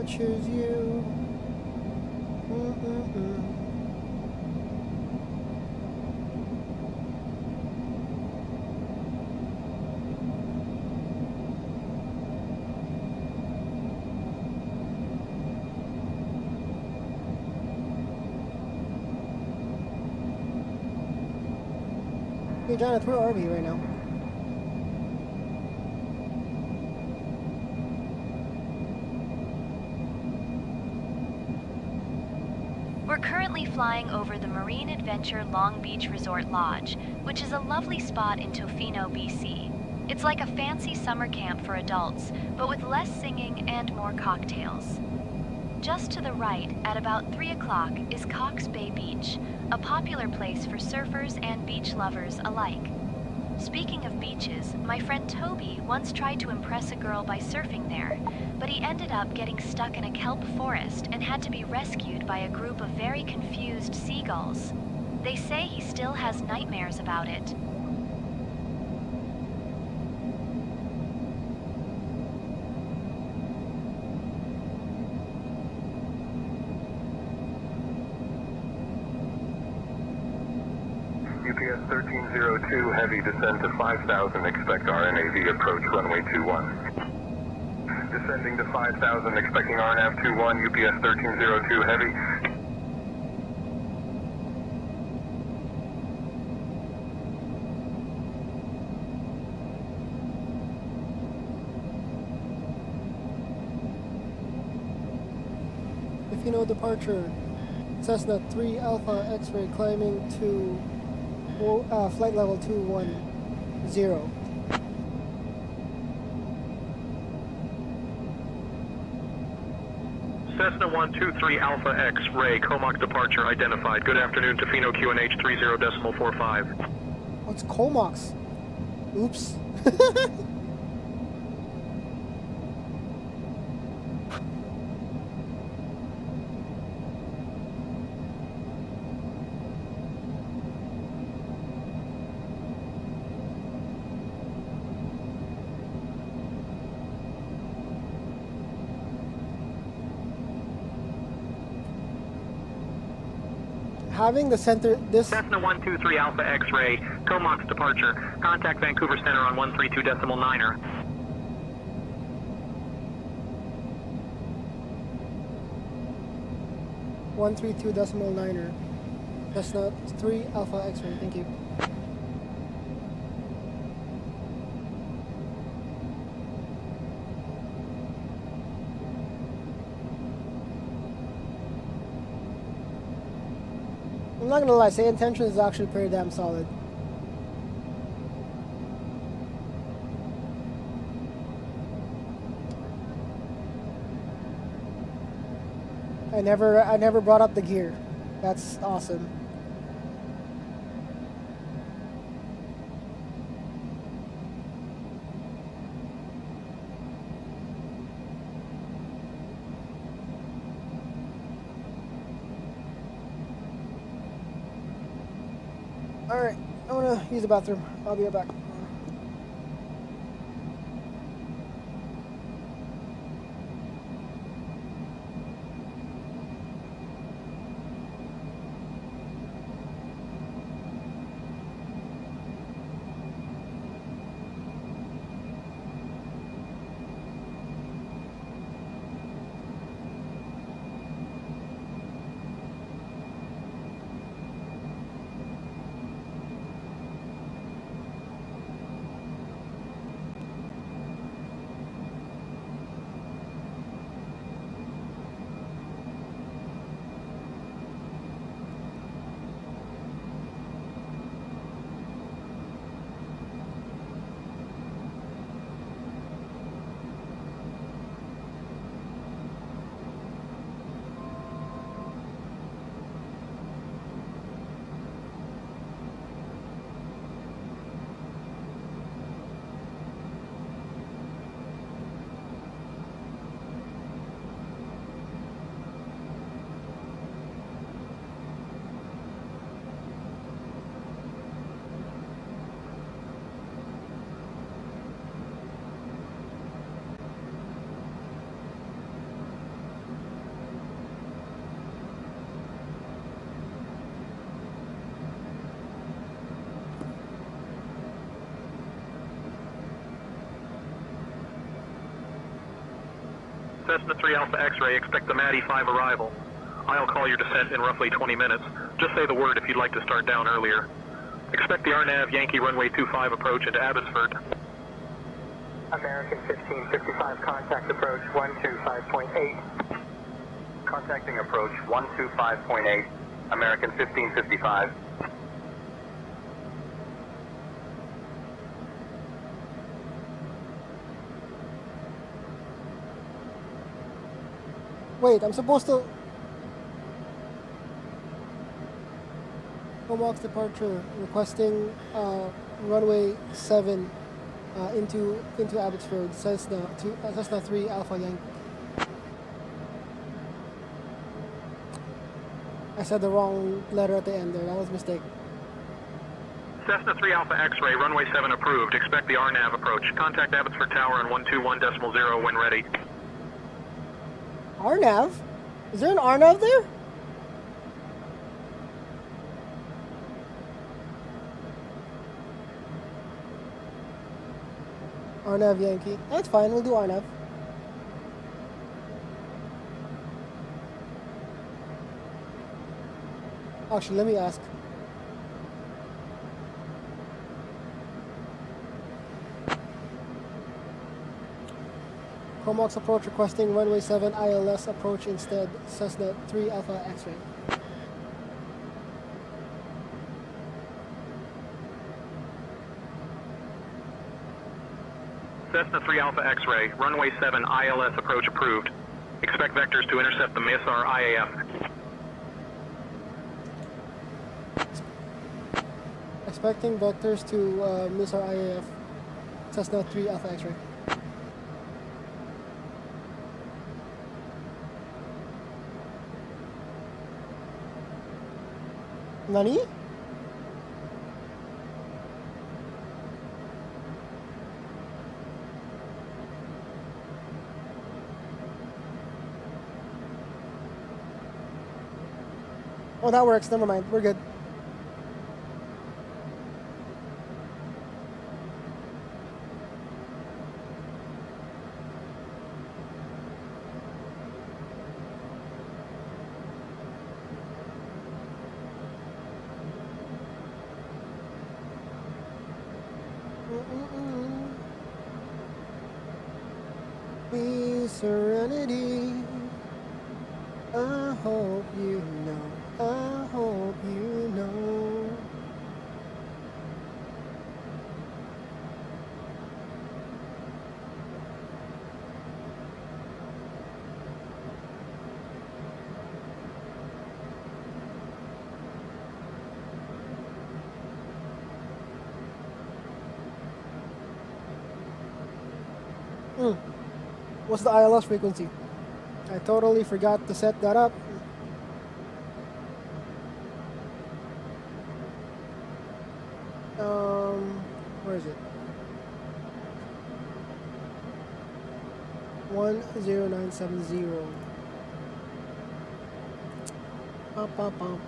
choose you. Mm-mm-mm. Hey, Jonathan, where are we right now? We're currently flying over the Marine Adventure Long Beach Resort Lodge, which is a lovely spot in Tofino, BC. It's like a fancy summer camp for adults, but with less singing and more cocktails. Just to the right, at about 3 o'clock, is Cox Bay Beach, a popular place for surfers and beach lovers alike. Speaking of beaches, my friend Toby once tried to impress a girl by surfing there, but he ended up getting stuck in a kelp forest and had to be rescued by a group of very confused seagulls. They say he still has nightmares about it. UPS 1302, heavy, descend to 5,000, expect RNAV, approach runway 21. Descending to 5,000, expecting RNAV 21, UPS 1302, heavy. If you know departure, Cessna 3 Alpha X-ray climbing to flight level 210. Cessna 123 Alpha X-ray, Comox departure identified. Good afternoon, Tofino QNH 30.45. What's Comox? Oops. Having the center, this Cessna 123 Alpha X-ray, Comox departure. Contact Vancouver Center on 132.9er. 132.9er. That's not 3 Alpha X-ray. Thank you. I'm not gonna lie, say intention is actually pretty damn solid. I never brought up the gear. That's awesome. Alright, I wanna use the bathroom. I'll be right back. Cessna 3 Alpha X-ray, expect the MAD E5 arrival. I'll call your descent in roughly 20 minutes. Just say the word if you'd like to start down earlier. Expect the RNAV Yankee runway 25 approach into Abbotsford. American 1555, contact approach 125.8. Contacting approach 125.8, American 1555. Wait, I'm supposed to... Comox departure, requesting runway 7 into Abbotsford, Cessna 3 Alpha Yankee. I said the wrong letter at the end there, that was a mistake. Cessna 3 Alpha X-ray, runway 7 approved. Expect the RNAV approach. Contact Abbotsford Tower on 121.0 when ready. RNAV? Is there an RNAV there? RNAV Yankee. That's fine, we'll do RNAV. Actually, let me ask. Comox approach requesting runway 7 ILS approach instead, Cessna 3 Alpha X-ray. Cessna 3 Alpha X-ray, runway 7 ILS approach approved. Expect vectors to intercept the MISR IAF. Expecting vectors to miss our IAF, Cessna 3 Alpha X-ray. Nani? Oh, that works. Never mind. We're good. Be serenity. I hope you know. I hope you know. What's the ILS frequency? I totally forgot to set that up. Where is it? 10970. Pop, pop, pop.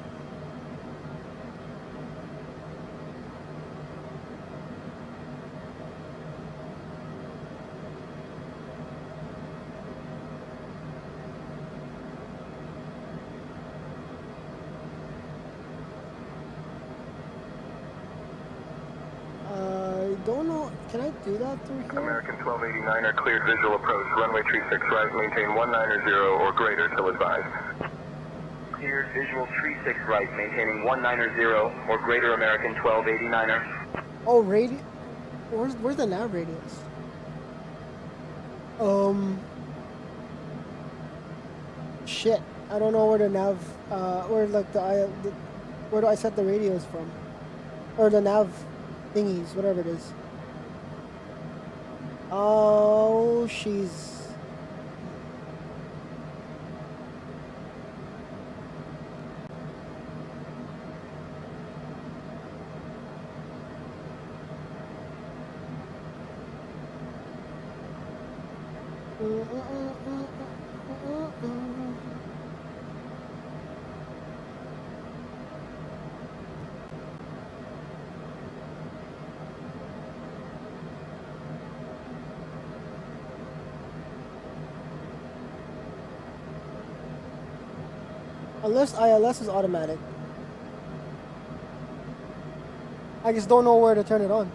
Don't know. Can I do that through here? American 1289er cleared visual approach. Runway 36 right, maintain 190 or greater till advised. Cleared visual 36 right, maintaining 190 or greater American 1289er. Oh, radio. Where's the nav radius? Shit. I don't know where the nav. Where like where do I set the radios from? Or the nav thingies, whatever it is. Oh, she's... Unless ILS is automatic. I just don't know where to turn it on.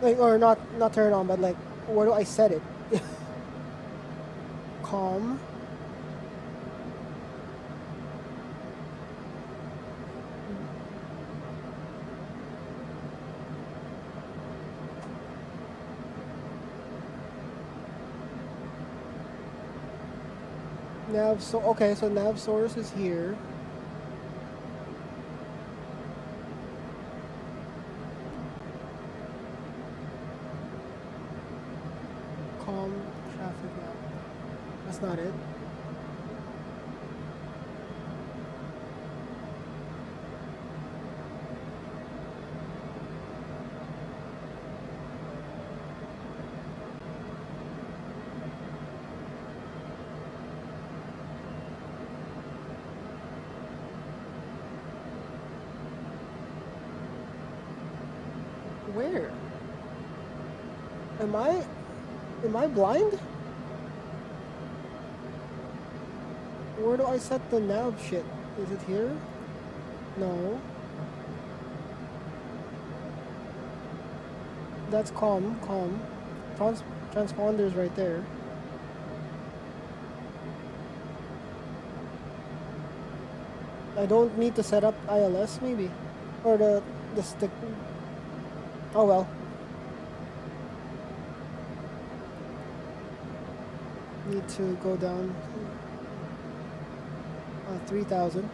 Like, or not turn it on, but like, where do I set it? Calm. Nav, so okay, so nav source is here. Calm traffic nav. That's not it. Where? Am I blind? Where do I set the nav shit? Is it here? No. That's calm. Transponder's right there. I don't need to set up ILS maybe? Or the stick. Oh well. Need to go down 3,000.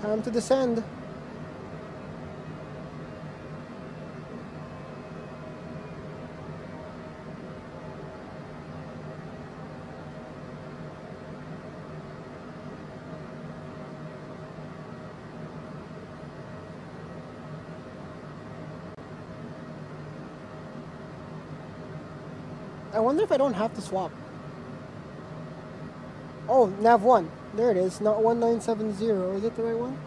Time to descend. I wonder if I don't have to swap. Oh, nav 1. There it is. Not 1970. Is it the right one?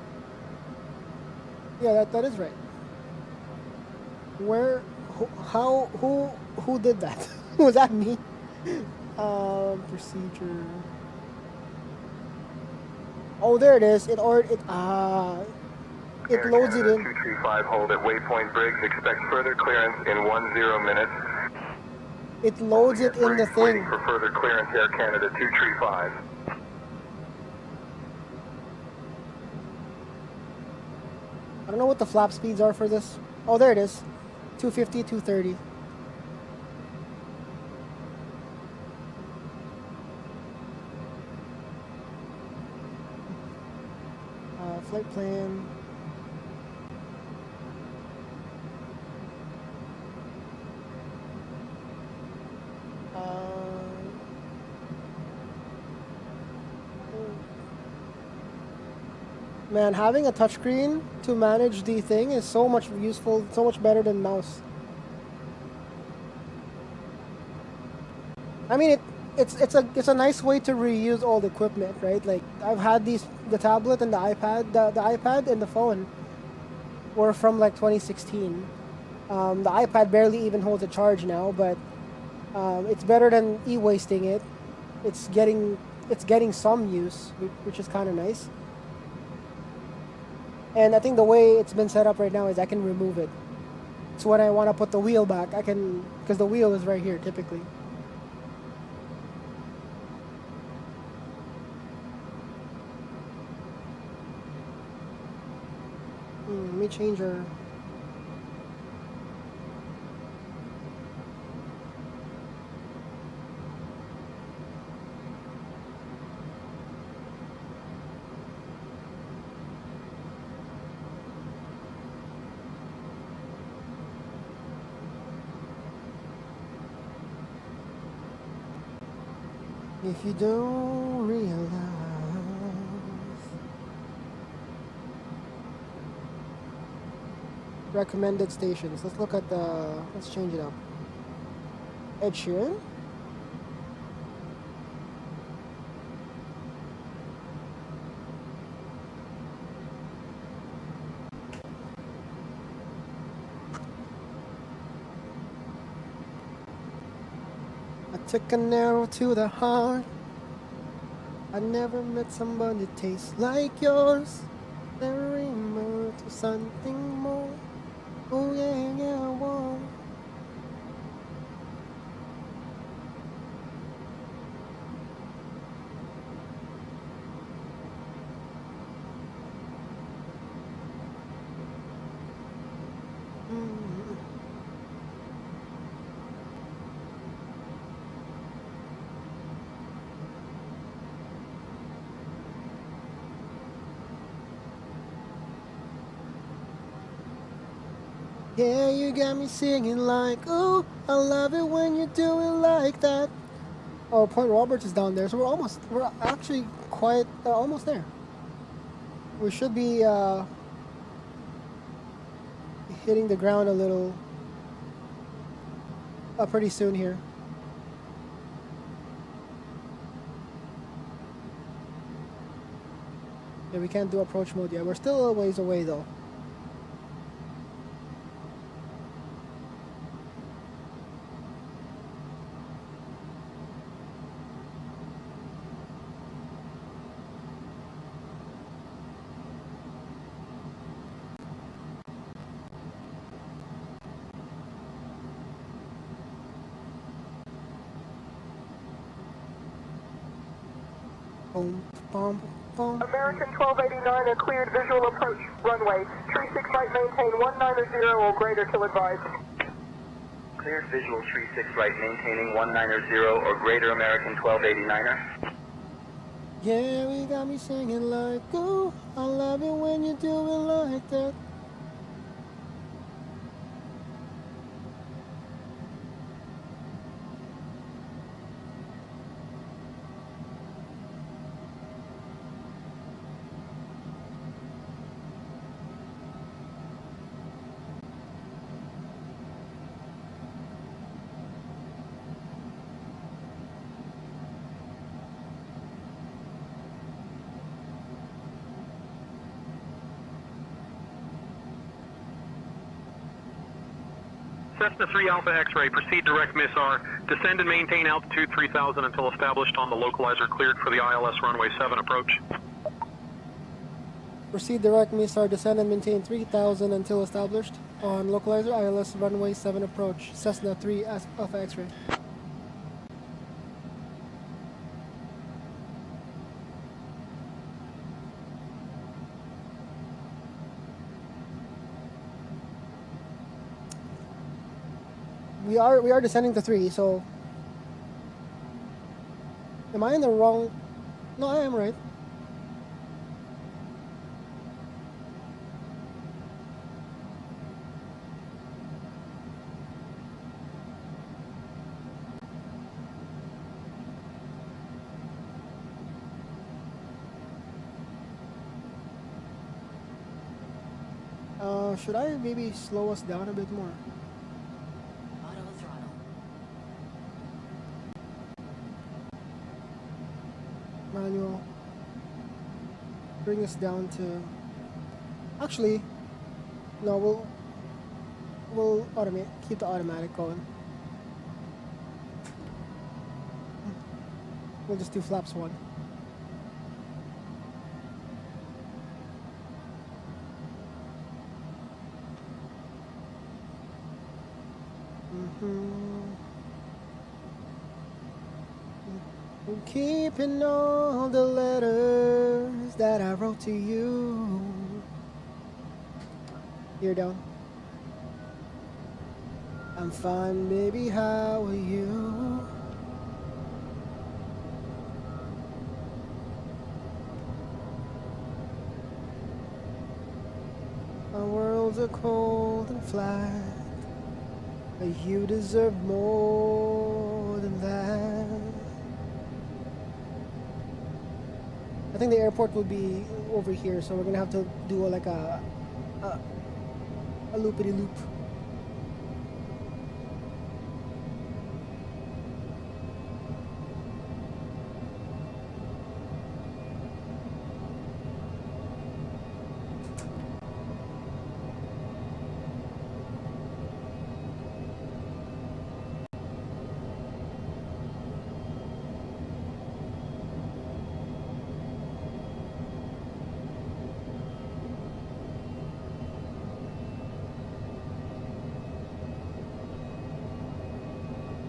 Yeah, that is right. Where? Who did that? Was that me? Procedure. Oh, there it is. It loads it in. 235, hold at waypoint Briggs. Expect further clearance in 10 minutes. It loads it in the thing. Waiting for further clearance, Air Canada 235. I don't know what the flap speeds are for this. Oh, there it is. 250, 230. Flight plan. Man, having a touchscreen to manage the thing is so much useful, so much better than mouse. I mean, it's a nice way to reuse old equipment, right? Like I've had the tablet and the iPad, the iPad and the phone were from like 2016. The iPad barely even holds a charge now, but it's better than e-wasting it. It's getting some use, which is kind of nice. And I think the way it's been set up right now is I can remove it. So when I want to put the wheel back, I can, because the wheel is right here typically. Let me change her. If you don't realize. Recommended stations. Let's look at let's change it up. Ed Sheeran. I took an arrow to the heart. I never met somebody that tastes like yours. There ain't more to something more. Oh yeah, yeah, I want. Yeah, you got me singing like, oh, I love it when you do it like that. Oh, Point Roberts is down there, so we're actually quite, almost there. We should be, hitting the ground a little, pretty soon here. Yeah, we can't do approach mode yet. We're still a ways away though. Boom, boom, boom. American 1289, a cleared visual approach runway. Tree 6 right, maintain 190 or greater till advised. Cleared visual tree 6 right, maintaining 190 or greater American 1289er. Yeah, we got me singing like, oh, I love it when you do it like that. Cessna 3 Alpha X-ray, proceed direct MISR. Descend and maintain altitude 3000 until established on the localizer cleared for the ILS runway 7 approach. Proceed direct MISR, descend and maintain 3000 until established on localizer ILS runway 7 approach. Cessna 3 Alpha X-ray. We are descending to 3, so am I in the wrong? No, I am right. Should I maybe slow us down a bit more? Auto throttle. Manual. Bring us down to. Actually, no. We'll automate. Keep the automatic going. We'll just do flaps 1. I'm keeping all the letters that I wrote to you. Ear down. I'm fine, baby, how are you? Our worlds are cold and flat, but you deserve more than that. I think the airport will be over here, so we're gonna have to do like a loopity-loop.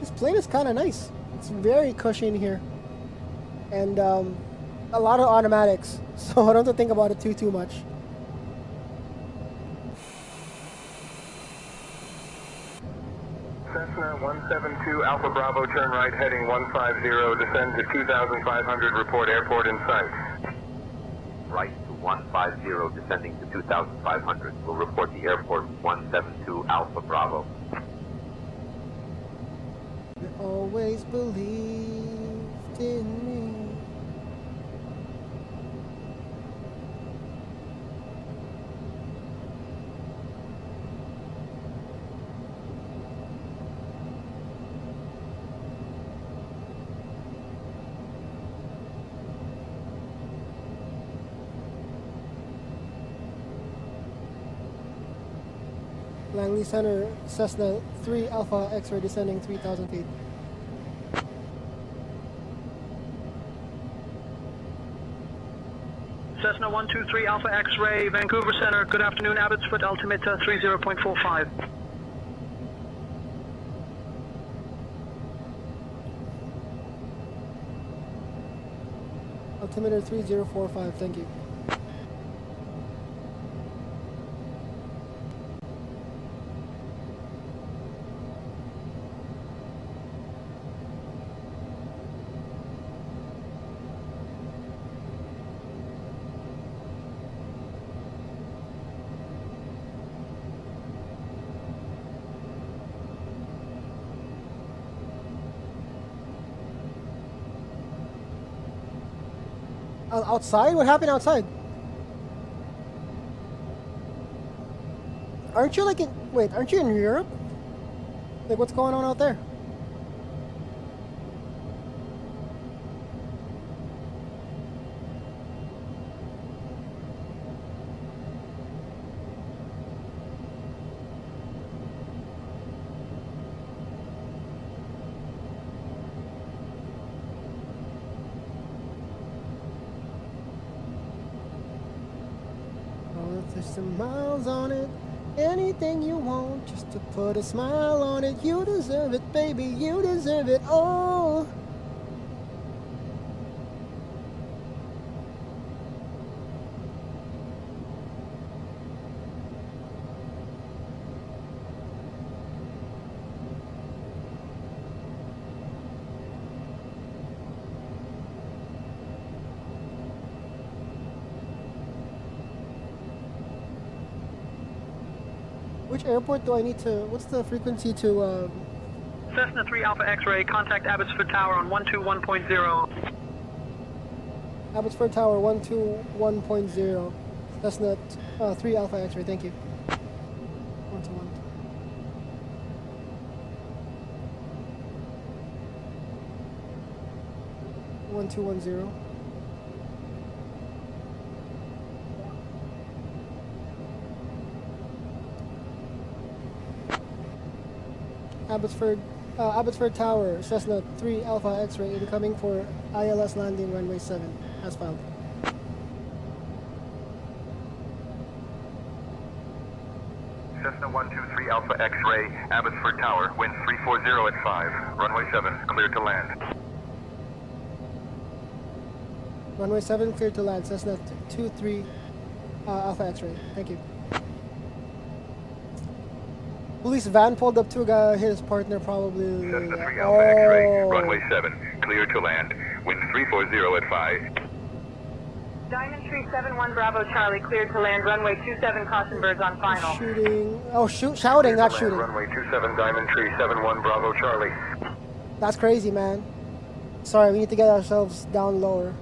This plane is kind of nice. It's very cushy in here. And a lot of automatics. So I don't have to think about it too much. Cessna 172 Alpha Bravo, turn right heading 150, descend to 2,500, report airport in sight. Right to 150, descending to 2,500. We'll report the airport 172 Alpha Bravo. You always believed in me. Langley Center, Cessna 3 Alpha X-ray descending 3,000 feet. Cessna 123 Alpha X-ray, Vancouver Center. Good afternoon, Abbotsford, altimeter 30.45. Altimeter 3045, thank you. Outside? What happened outside? Aren't you like in... Wait, aren't you in Europe? Like, what's going on out there? There's some miles on it. Anything you want, just to put a smile on it. You deserve it, baby. You deserve it all. Which airport do I need to... What's the frequency to... Cessna 3 Alpha X-ray, contact Abbotsford Tower on 121.0. Abbotsford Tower 121.0. Cessna 3 Alpha X-ray, thank you. 121. One two one zero. Abbotsford Tower, Cessna 3 Alpha X-ray, incoming for ILS landing runway 7, as filed. Cessna 123 Alpha X-ray, Abbotsford Tower, wind 340 at 5, runway 7, cleared to land. Runway 7, cleared to land, Cessna 23 Alpha X-ray, thank you. Police van pulled up to a guy, his partner probably. Cessna 3 Alpha X-ray, runway 7, cleared to land, wind 340 at 5. Diamond Tree 71 Bravo Charlie, cleared to land, runway 27, caution birds on final. Shooting, oh shouting, not shooting. Runway 27, Diamond Tree 71 Bravo Charlie. That's crazy, man. Sorry, we need to get ourselves down lower.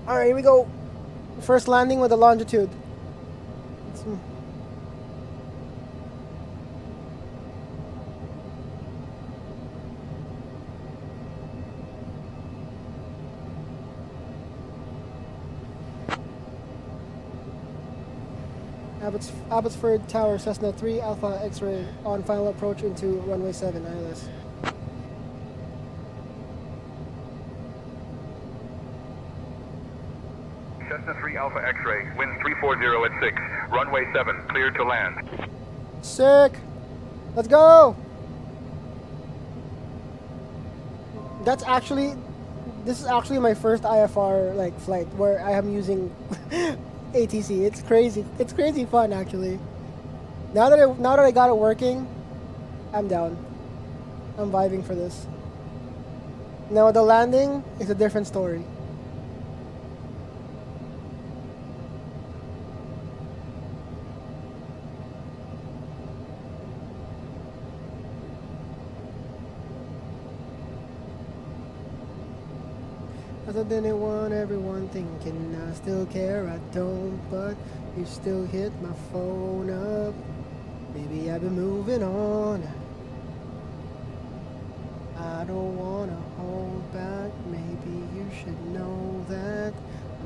Alright, here we go. First landing with the longitude. Abbotsford Tower, Cessna 3 Alpha X-ray on final approach into runway 7 ILS. Cessna 3 Alpha X-ray, wind 240 at 6. Runway 7, cleared to land. Sick. Let's go. This is actually my first IFR like flight where I am using ATC. It's crazy. It's crazy fun actually. Now that I got it working, I'm down. I'm vibing for this. Now the landing is a different story. As I didn't want everyone thinking I still care, I don't, but you still hit my phone up. Maybe I've been moving on. I don't wanna hold back, maybe you should know that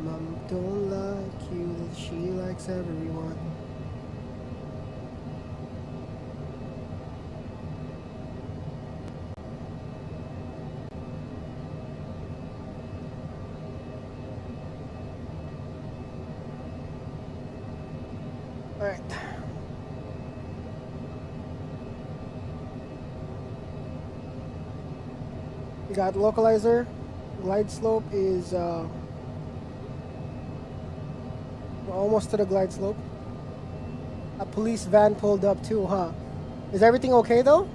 Mom don't like you, that she likes everyone. Alright. We got localizer. Glide slope is we're almost to the glide slope. A police van pulled up too, huh? Is everything okay though?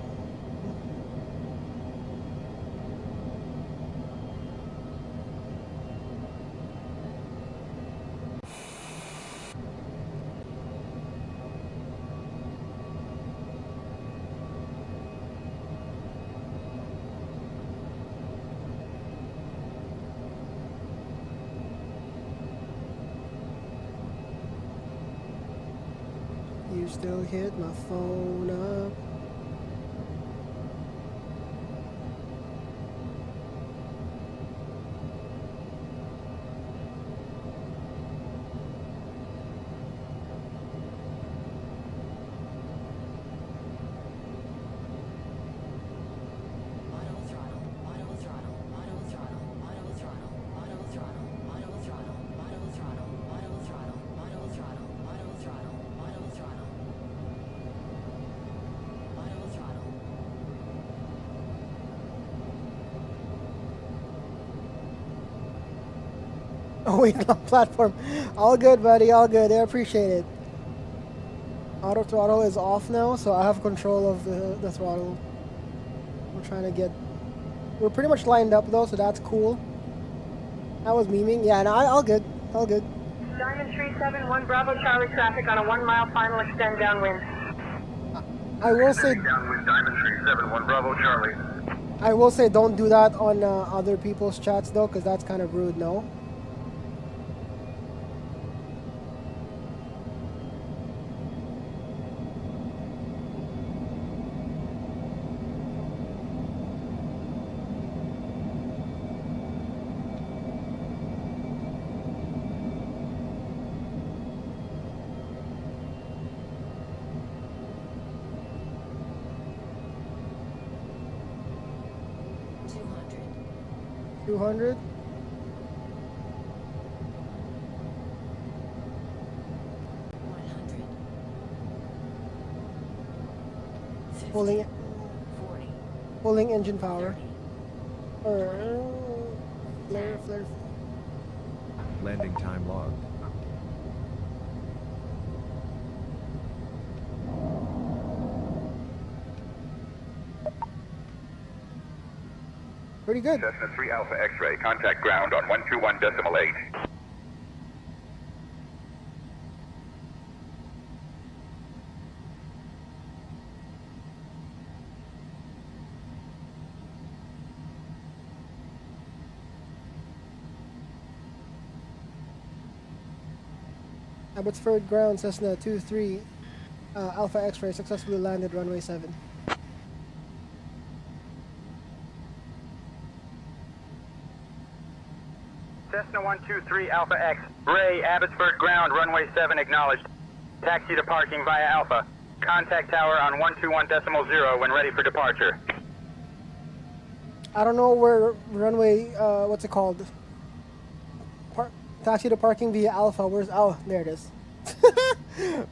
You still hit my phone up. Oh, wait, on platform. All good, buddy. All good. I appreciate it. Auto throttle is off now, so I have control of the throttle. We're trying to get... We're pretty much lined up, though, so that's cool. I was memeing. Yeah, no, all good. All good. Diamond 371 Bravo Charlie traffic on a 1 mile final extend downwind. I will say... Downwind Diamond 371 Bravo Charlie. I will say don't do that on other people's chats, though, because that's kind of rude, no? $200. Pulling engine power. Flare. Landing time logged. Pretty good. Cessna 3 Alpha X-ray, contact ground on 121.8. Abbotsford ground Cessna 23 Alpha X-ray successfully landed runway 7. Cessna 123 Alpha X. Ray, Abbotsford ground, runway 7 acknowledged. Taxi to parking via Alpha. Contact tower on 121.0 when ready for departure. I don't know where runway, what's it called? Taxi to parking via Alpha. Where's, oh, there it is.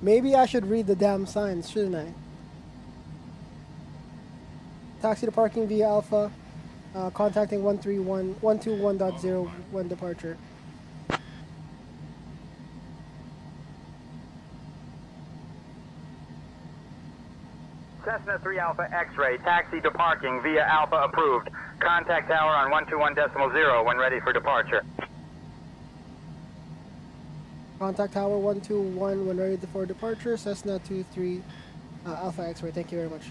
Maybe I should read the damn signs, shouldn't I? Taxi to parking via Alpha. Contacting 121.0 when departure. Cessna 3 Alpha X-ray, taxi to parking via Alpha approved. Contact tower on 121.0 when ready for departure. Contact tower 121 when ready for departure. Cessna 23 Alpha X-ray. Thank you very much.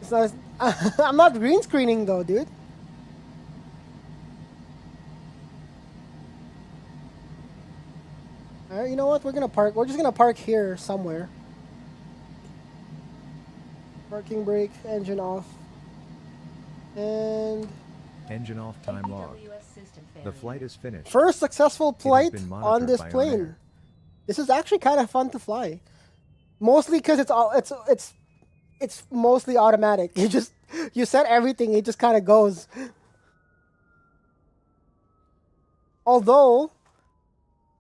It's not, I'm not green screening though, dude. Alright, you know what? We're just gonna park here somewhere. Parking brake, engine off. And Engine off, time log. The flight is finished. first successful flight been on monitored this by plane. OnAir. This is actually kind of fun to fly. Mostly because it's mostly automatic. You set everything, it just kind of goes. Although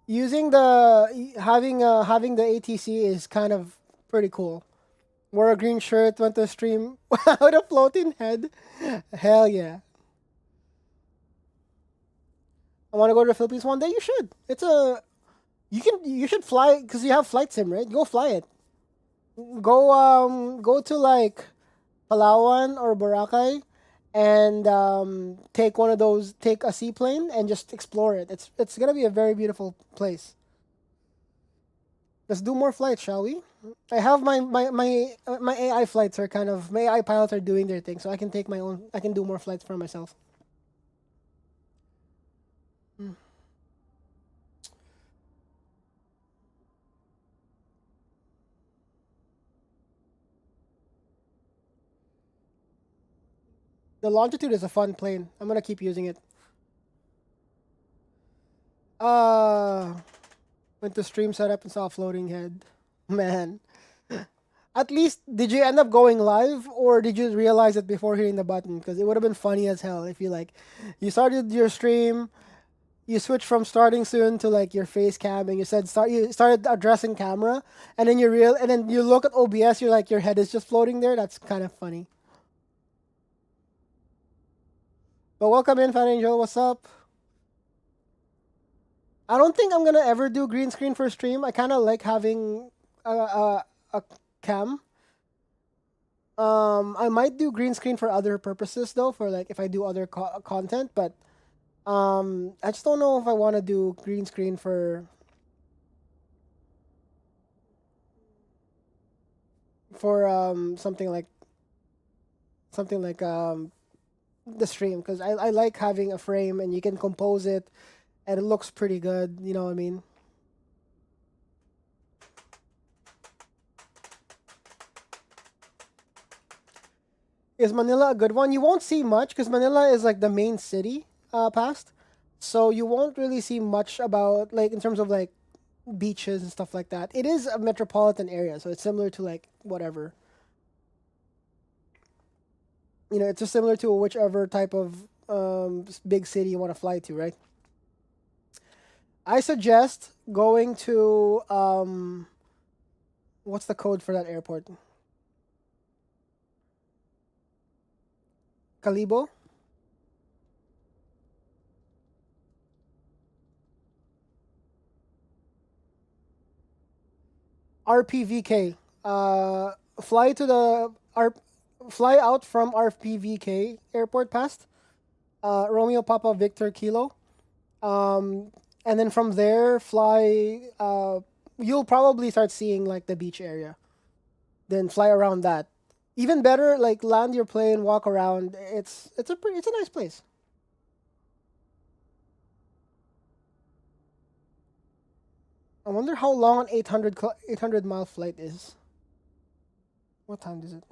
using having the ATC is kind of pretty cool. Wore a green shirt, went to a stream with a floating head. Hell yeah. I want to go to the Philippines one day. You should. You should fly because you have flight sim, right? Go fly it. Go to like Palawan or Boracay and take a seaplane and just explore it. It's gonna be a very beautiful place. Let's do more flights, shall we? I have my AI flights are my AI pilots are doing their thing, so I can take my own. I can do more flights for myself. The Longitude is a fun plane. I'm gonna keep using it. Went to stream setup and saw a floating head. Man. At least, did you end up going live or did you realize it before hitting the button? Because it would have been funny as hell if you started your stream, you switched from starting soon to like your face cam and you started addressing camera and then and then you look at OBS, you're like, your head is just floating there. That's kind of funny. But welcome in, Fan Angel. What's up? I don't think I'm gonna ever do green screen for stream. I kind of like having a cam. I might do green screen for other purposes though, for like if I do other content. But I just don't know if I want to do green screen for something like the stream, because I like having a frame and you can compose it and it looks pretty good, you know what I mean? Is Manila a good one? You won't see much because Manila is like the main city past. So you won't really see much about like in terms of like beaches and stuff like that. It is a metropolitan area, so it's similar to like whatever. You know, it's just similar to whichever type of big city you want to fly to, right? I suggest going to what's the code for that airport? Calibo? RPVK. Fly out from RPVK airport past Romeo Papa Victor Kilo. And then from there fly you'll probably start seeing like the beach area. Then fly around that. Even better, like land your plane, walk around. It's a nice place. I wonder how long an 800 mile flight is. What time is it?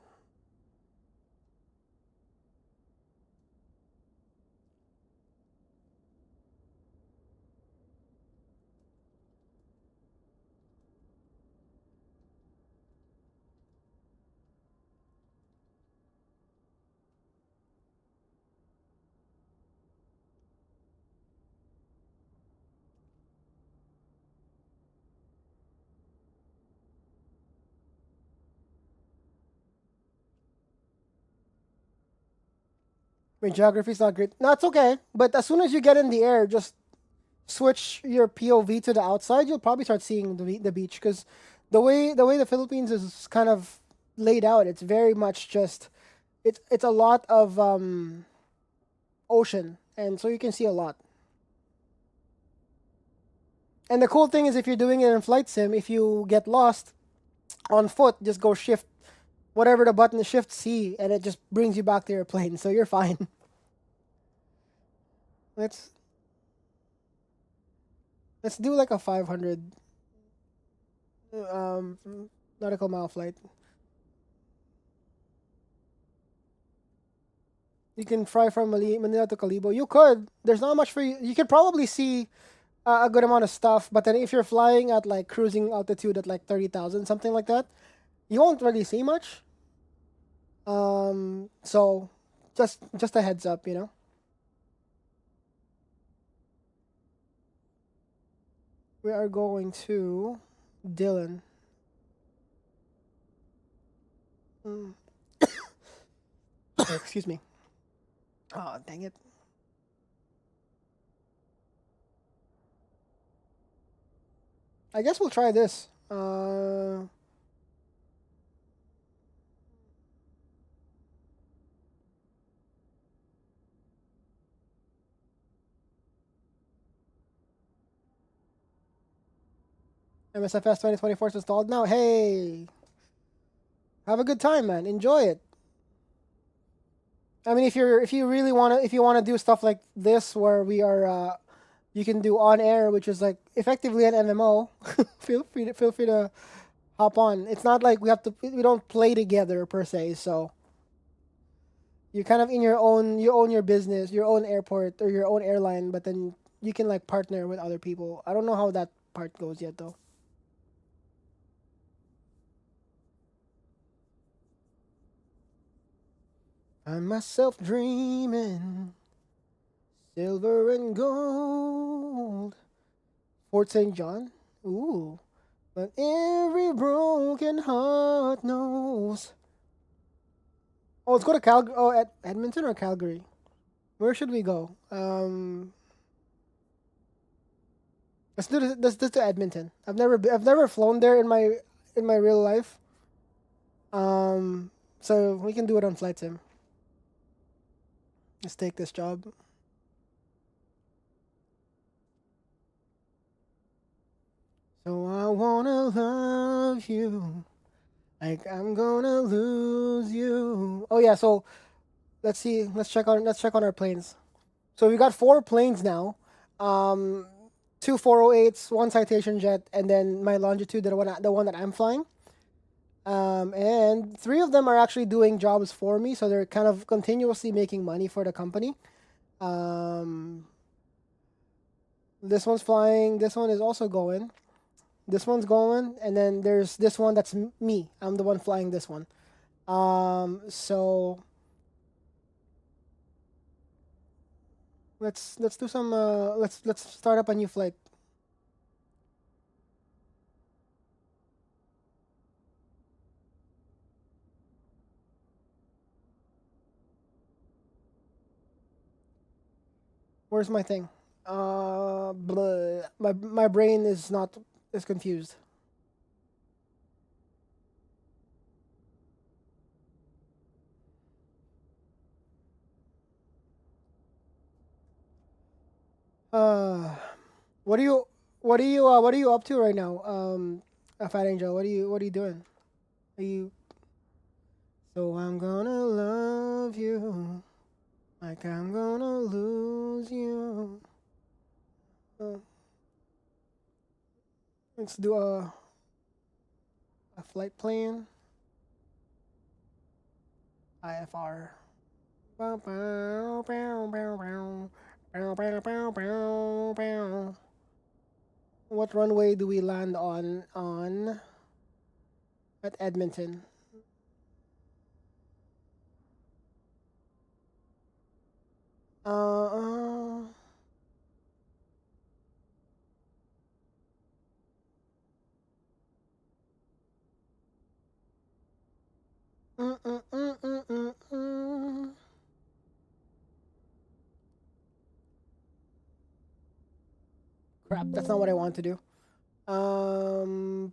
My geography is not great. No, it's okay. But as soon as you get in the air, just switch your POV to the outside. You'll probably start seeing the beach because the way the Philippines is kind of laid out, it's very much just it's a lot of ocean, and so you can see a lot. And the cool thing is, if you're doing it in flight sim, if you get lost on foot, just go shift whatever the button is, shift C, and it just brings you back to your plane, so you're fine. Let's do like a 500 nautical mile flight. You can fly from Manila to Calibo. You could. There's not much for you. You could probably see a good amount of stuff, but then if you're flying at like cruising altitude at like 30,000, something like that, you won't really see much. So just a heads up, you know. We are going to Dylan. Excuse me. Oh, dang it. I guess we'll try this. MSFS 2024 is installed now. Hey, have a good time, man. Enjoy it. I mean, if you really wanna do stuff like this where we are, you can do OnAir, which is like effectively an MMO. feel free to hop on. It's not like we don't play together per se, so you're kind of in you own your business, your own airport or your own airline, but then you can like partner with other people. I don't know how that part goes yet though. Find myself dreaming, silver and gold. Fort St. John? Ooh. But every broken heart knows. Oh, let's go to Calgary. Oh, Edmonton or Calgary? Where should we go? Let's do this. Let's to Edmonton. I've never flown there in my real life. So we can do it on flight sim. Let's take this job. So I wanna love you like I'm gonna lose you. Oh yeah, so let's see. Let's check on our planes. So we got 4 planes now. 2 408s, 1 Citation jet, and then my Longitude, the one that I'm flying. And 3 of them are actually doing jobs for me, so they're kind of continuously making money for the company. This one's flying. This one is also going. This one's going, and then there's this one that's me. I'm the one flying this one. So let's do some. Let's start up a new flight. Where's my thing? My brain is confused. What are you up to right now? Fat Angel, what are you doing? Are you? So I'm gonna love you like I'm gonna lose you. Let's do a flight plan. IFR. What runway do we land on at Edmonton? Crap, that's not what I want to do. Um,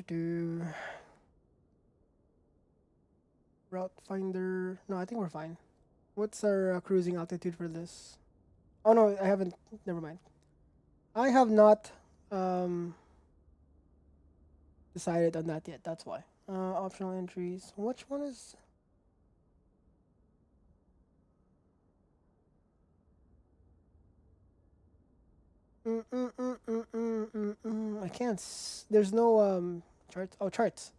do. Route finder. No, I think we're fine. What's our cruising altitude for this? Oh no, I haven't. Never mind. I have not decided on that yet. That's why. Optional entries. Which one is? I can't. There's no charts. Oh, charts.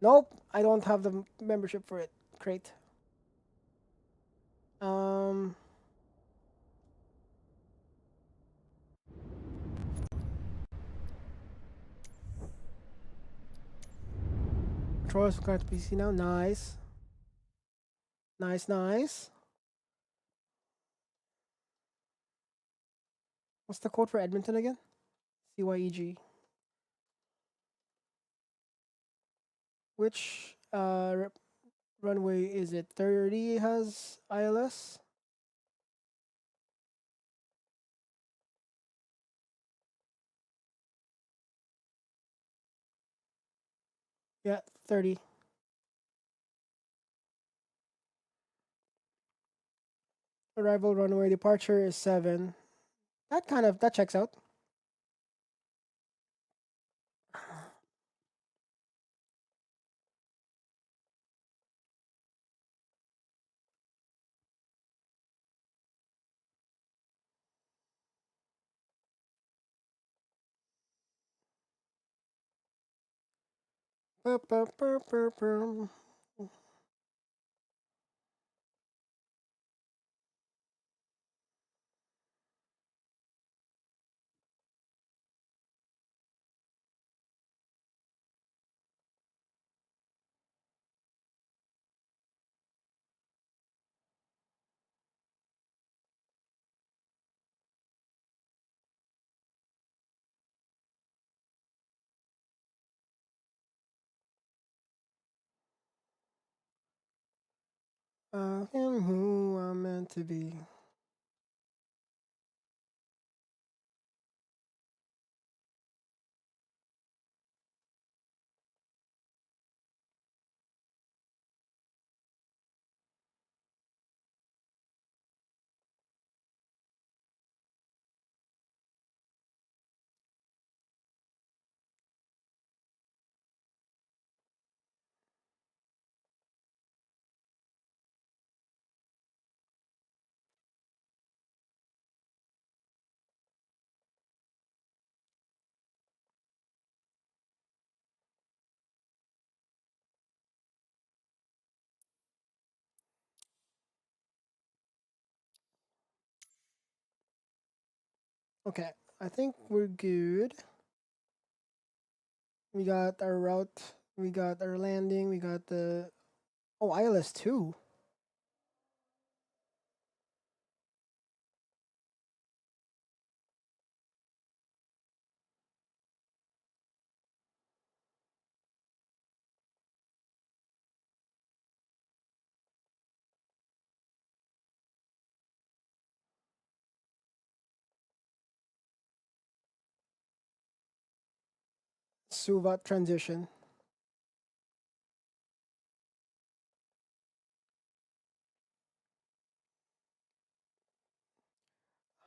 Nope, I don't have the membership for it. Great. Controllers for current PC now. Nice. Nice. What's the code for Edmonton again? CYEG. Which runway is it? 30 has ILS? Yeah, 30. Arrival runway departure is 7. That checks out. I am who I'm meant to be. Okay, I think we're good. We got our route, we got our landing, we got the... Oh, ILS 2. Suvat transition.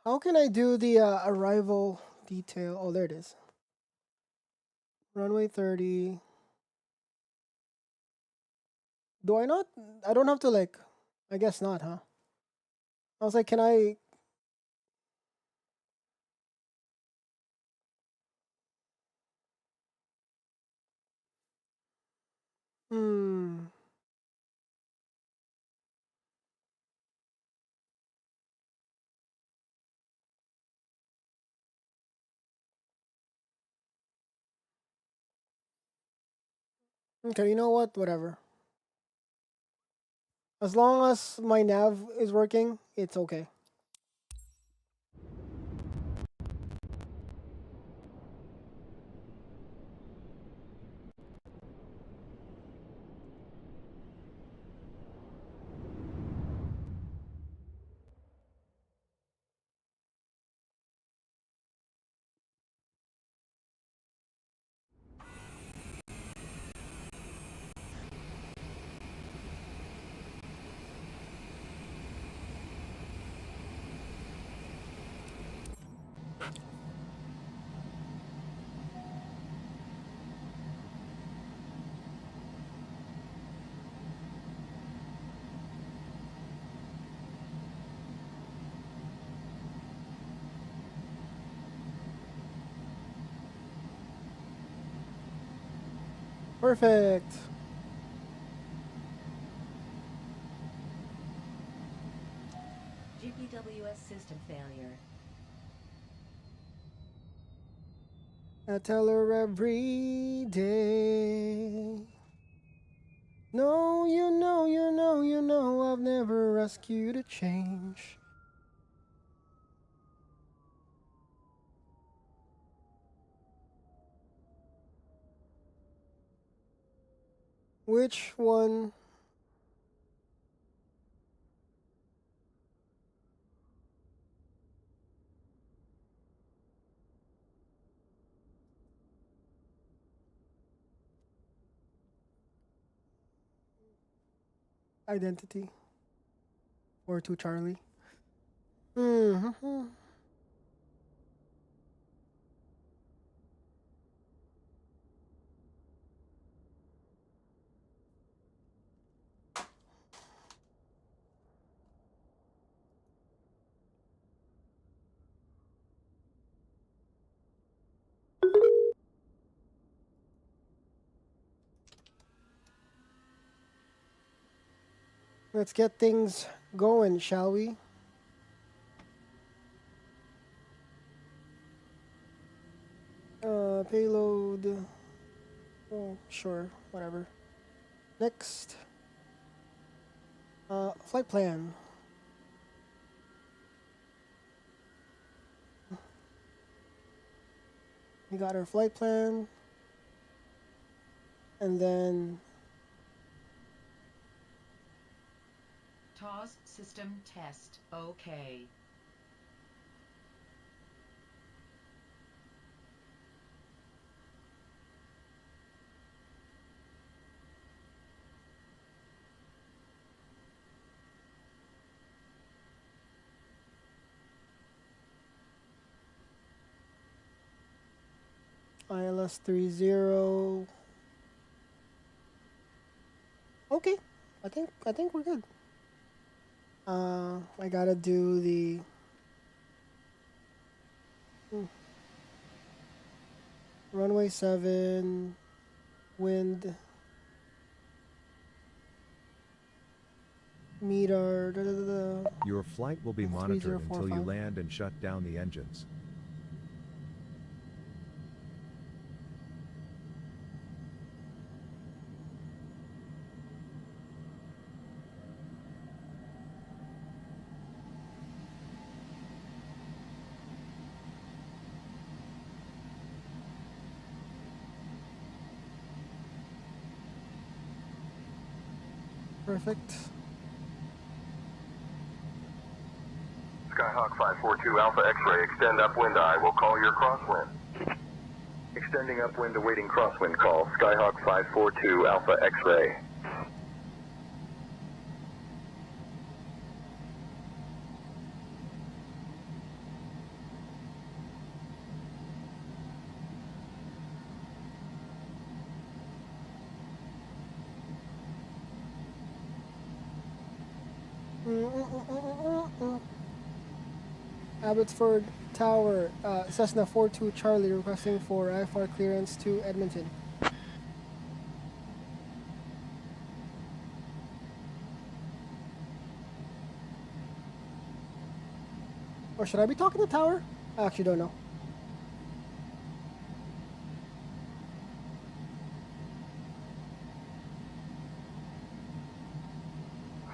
How can I do the arrival detail? Oh, there it is. Runway 30. Do I not? I don't have to like... I guess not, huh? I was like, can I... Okay, you know what? Whatever. As long as my nav is working, it's okay. Perfect. GPWS system failure. I tell her every day. No, you know, you know, you know, I've never asked you to change. Which one? Identity. 4-2 Charlie. Mm-hmm. Let's get things going, shall we? Payload. Oh, sure, whatever. Next. Flight plan. We got our flight plan. And then TOS system test. Okay. ILS 30. Okay. I think we're good. I gotta do the runway 7 wind meter. Your flight will be monitored until you 3045. land and shut down the engines. Perfect. Skyhawk 542 Alpha X-ray, extend upwind I will call your crosswind. Extending upwind awaiting crosswind call, Skyhawk 542 Alpha X-ray. Abbotsford Tower, Cessna 42 Charlie requesting for IFR clearance to Edmonton. Or should I be talking to Tower? I actually don't know.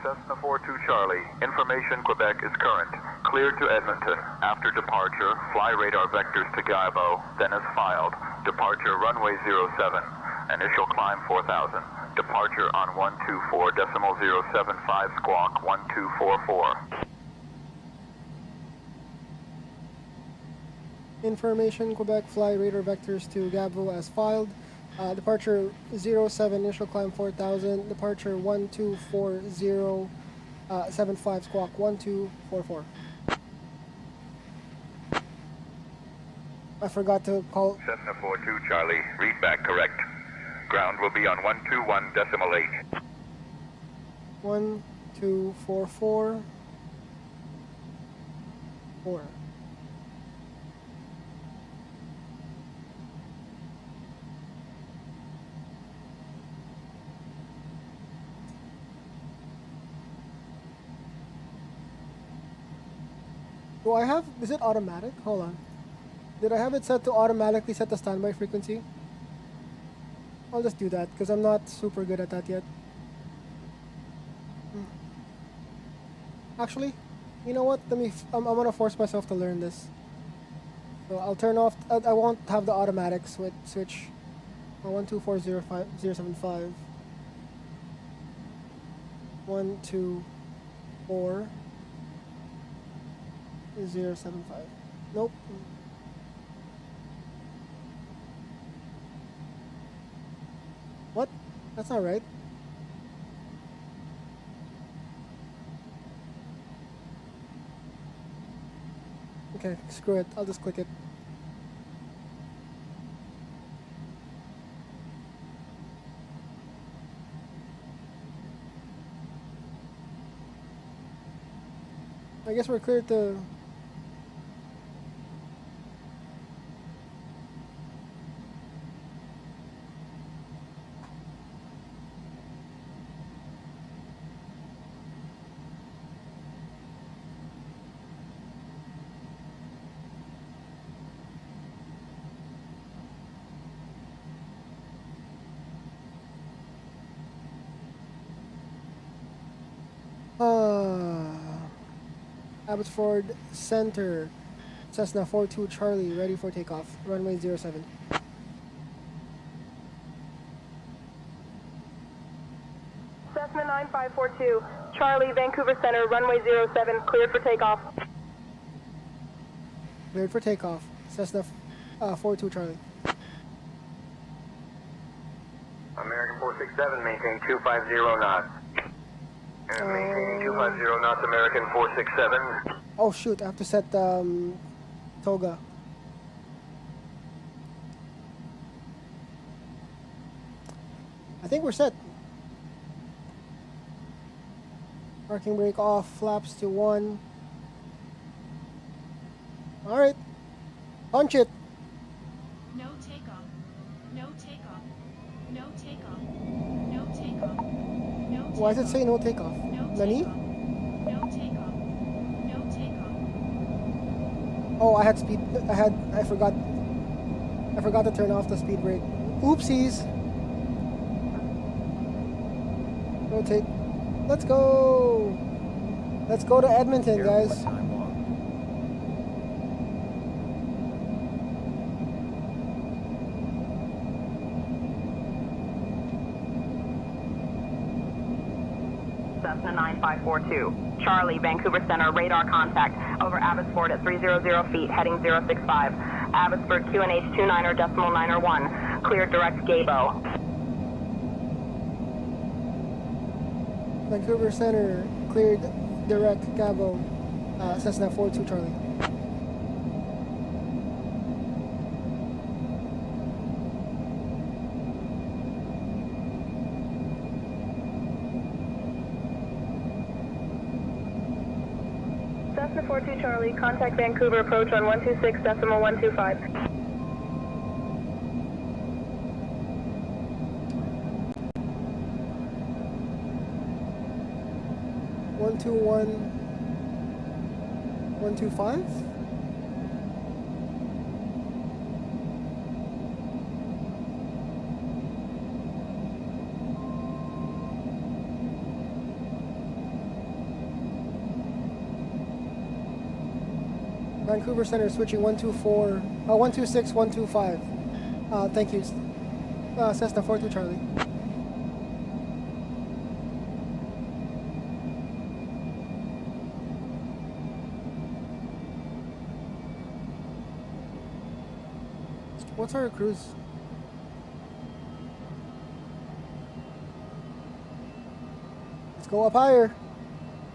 Cessna 42 Charlie, information Quebec is current. Cleared to Edmonton. After departure, fly radar vectors to Gaibo, then as filed. Departure runway 07. Initial climb 4000. Departure on 124.075 squawk 1244. Information Quebec, fly radar vectors to Gabo as filed. Departure 07, initial climb 4000. Departure 1240.75 squawk 1244. I forgot to call. Cessna 42 Charlie, read back correct. Ground will be on 121.8. 1244. 4. Do I have, is it automatic? Hold on. Did I have it set to automatically set the standby frequency? I'll just do that because I'm not super good at that yet. Actually, you know what? I'm gonna force myself to learn this. So I'll turn off, I won't have the automatic switch. 124.075. 124.075. Nope. What? That's not right. Okay, screw it. I'll just click it. I guess we're clear to... Abbotsford Center, Cessna 42 Charlie, ready for takeoff. Runway 07. Cessna 9542, Charlie, Vancouver Center, runway 07, cleared for takeoff. Cleared for takeoff. Cessna 42 Charlie. American 467, maintain 250 knots. Maintaining 250 knots, American 467. Oh shoot, I have to set Toga. I think we're set. Parking brake off, flaps to 1. Alright. Punch it. No takeoff. No takeoff. No takeoff. No takeoff. No takeoff. Why does it say no takeoff? No Nani? takeoff. No takeoff. No takeoff. Oh, I had speed. I forgot to turn off the speed brake. Oopsies. Rotate. Let's go. Let's go to Edmonton, Airport guys. time log. Cessna 9542, Charlie, Vancouver Center, radar contact over Abbotsford at 300 feet, heading 065. Abbotsford QNH 29.901, cleared direct Gabo. Vancouver Center, cleared direct Cabo, Cessna 42 Charlie. Cessna 42 Charlie, contact Vancouver, approach on 126.125. 125? Vancouver Center switching 124, 126, 125. Thank you. Cessna 42 Charlie. What's our cruise? Let's go up higher.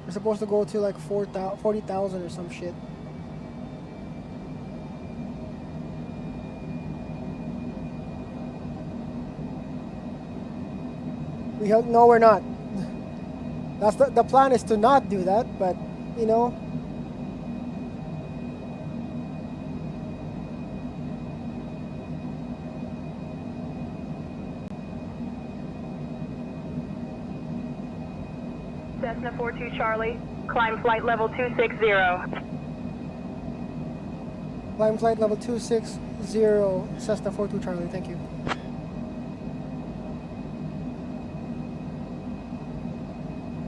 We're supposed to go to like 40,000 or some shit. No, we're not. That's the plan is to not do that, but you know. Cessna 42 Charlie, climb flight level 260. Climb flight level 260, Cessna 42 Charlie, thank you.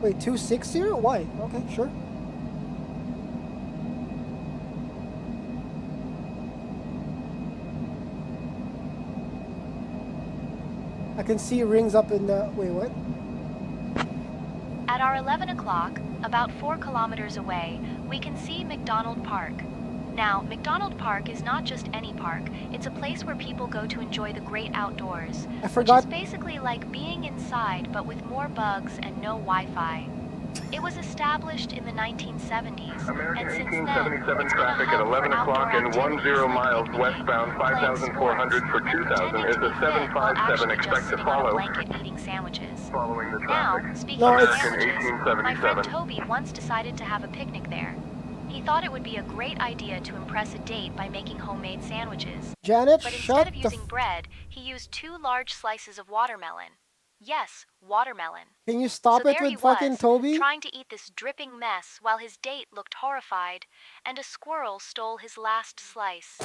Wait, 260? Why? Okay, sure. I can see rings up in the... Wait, what? At our 11 o'clock, about 4 kilometers away, we can see McDonald Park. Now, McDonald Park is not just any park, it's a place where people go to enjoy the great outdoors. I forgot. Which is basically like being inside, but with more bugs and no Wi-Fi. It was established in the 1970s, American and since 1877 then, it's been a traffic hub at 11 for o'clock and outdoor 10 activities miles like westbound, picnicking, 5,400 for 2,000 is the 757 expect to follow. Blanket eating sandwiches. Following the Now, traffic. speaking No, of it's- sandwiches, my friend Toby once decided to have a picnic there. He thought it would be a great idea to impress a date by making homemade sandwiches. Janet, But shut instead of the... using bread, he used 2 large slices of watermelon. Yes, watermelon. Can you stop So it there he with fucking was, Toby? trying to eat this dripping mess while his date looked horrified, and a squirrel stole his last slice.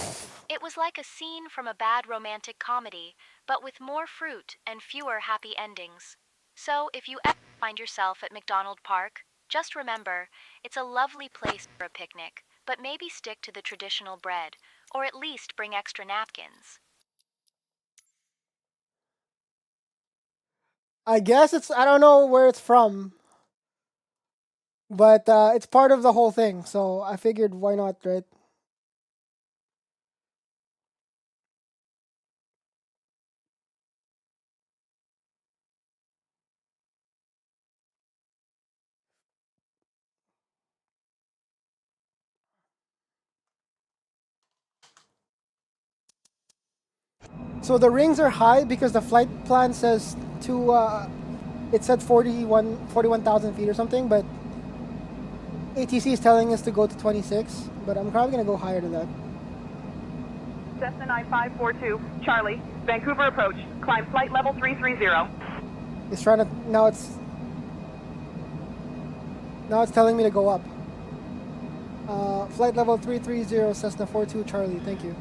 It was like a scene from a bad romantic comedy, but with more fruit and fewer happy endings. So if you ever find yourself at McDonald Park, just remember, it's a lovely place for a picnic, but maybe stick to the traditional bread, or at least bring extra napkins. I guess it's... I don't know where it's from. But it's part of the whole thing, so I figured why not, right? So the rings are high because the flight plan says it said 41,000 feet or something, but ATC is telling us to go to 26, but I'm probably going to go higher than that. Cessna 9542 Charlie, Vancouver approach, climb flight level 330. It's trying to... Now it's telling me to go up. Flight level 330, Cessna 42 Charlie, thank you.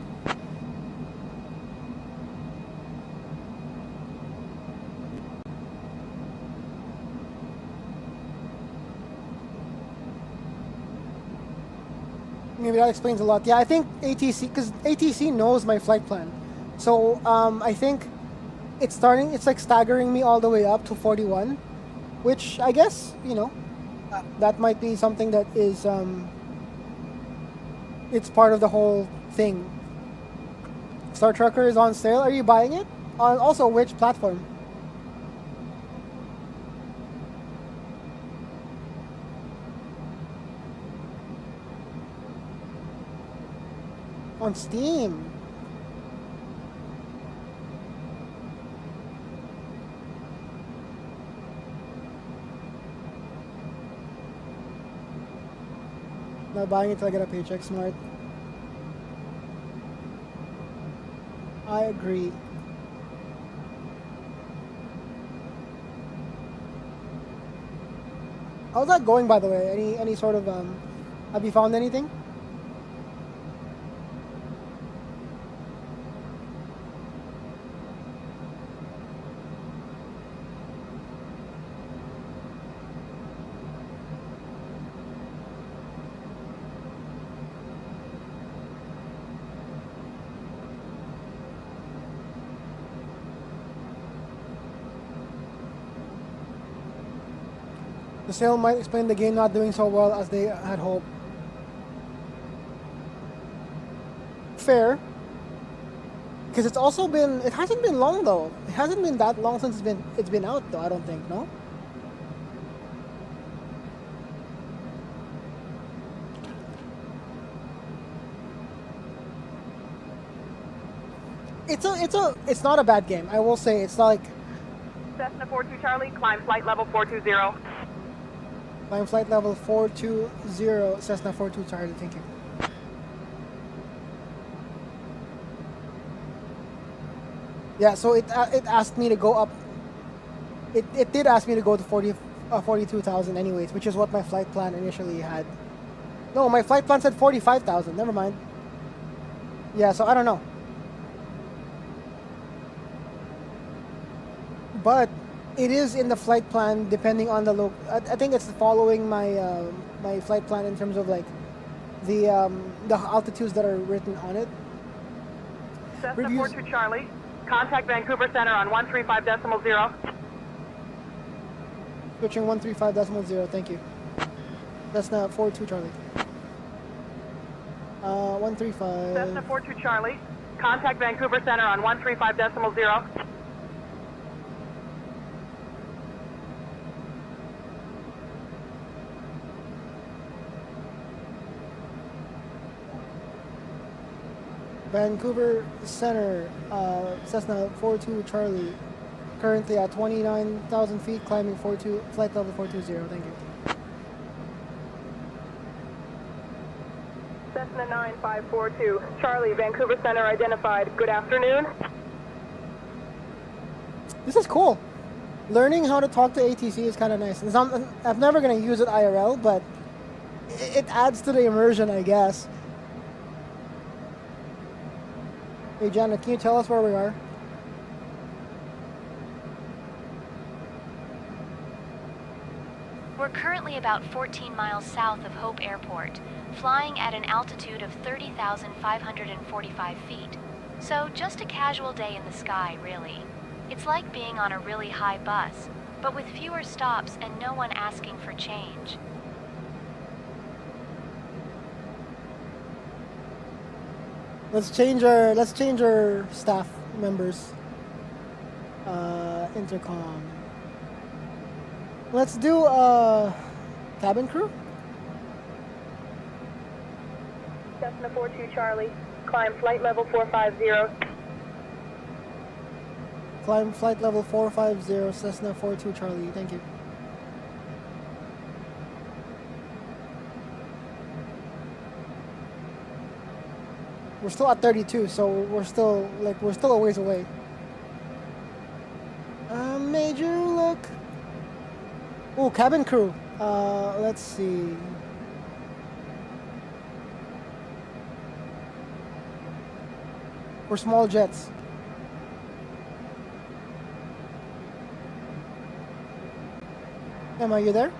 Maybe that explains a lot. Yeah, I think ATC, because ATC knows my flight plan. So I think it's like staggering me all the way up to 41, which I guess, you know, that might be something that is, it's part of the whole thing. Star Trekker is on sale. Are you buying it? On also which platform? On Steam. Not buying it till I get a paycheck, smart. I agree. How's that going, by the way? Any sort of have you found anything? The sale might explain the game not doing so well as they had hoped. Fair. Because it's also been, it hasn't been long though. It hasn't been that long since it's been out though, I don't think, no? It's not a bad game. I will say it's not like Cessna 42 Charlie, climb flight level 420. climb flight level 420, Cessna 42 Charlie, thank you. Yeah, so it asked me to go up. It did ask me to go to 42,000 anyways, which is what my flight plan initially had. No, my flight plan said 45,000. Never mind. Yeah, so I don't know. But it is in the flight plan depending on the I think it's following my my flight plan in terms of like the altitudes that are written on it. Cessna 42 Charlie, contact Vancouver Center on 135.0. Switching 135.0, thank you. That's not 42 Charlie. 135. Cessna 42 Charlie, contact Vancouver Center on 135.0. Vancouver Center, Cessna 42 Charlie, currently at 29,000 feet, climbing flight level 420. Thank you. Cessna 9542 Charlie, Vancouver Center identified. Good afternoon. This is cool. Learning how to talk to ATC is kind of nice. I'm never going to use it IRL, but it adds to the immersion, I guess. Hey, Jana, can you tell us where we are? We're currently about 14 miles south of Hope Airport, flying at an altitude of 30,545 feet. So just a casual day in the sky, really. It's like being on a really high bus, but with fewer stops and no one asking for change. Let's change our staff members. Intercom. Let's do cabin crew. Cessna 42 Charlie, climb flight level 450. Climb flight level 450, Cessna 42 Charlie. Thank you. We're still at 32, so we're still a ways away. Major look. Oh, cabin crew. Let's see. For small jets. Emma, are you there?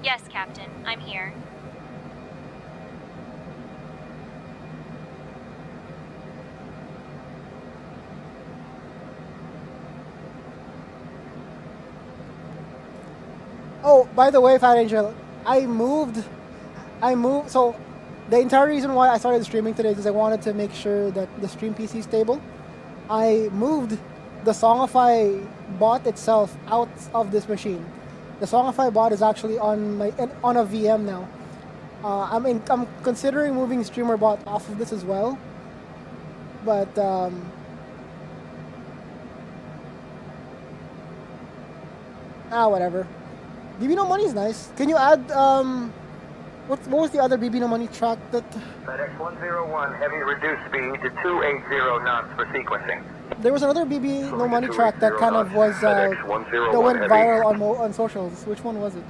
Yes, Captain, I'm here. Oh, by the way, Fat Angel, I moved. So, the entire reason why I started streaming today is because I wanted to make sure that the stream PC is stable. I moved the Songify bot itself out of this machine. The Songify bot is actually on a VM now. I'm considering moving Streamer bot off of this as well, but whatever. BB No Money is nice. Can you add what was the other BB No Money track that? FedEx 101, heavy reduced speed to 280 knots for sequencing. There was another BB No Money track that kind of was that went viral on socials. Which one was it?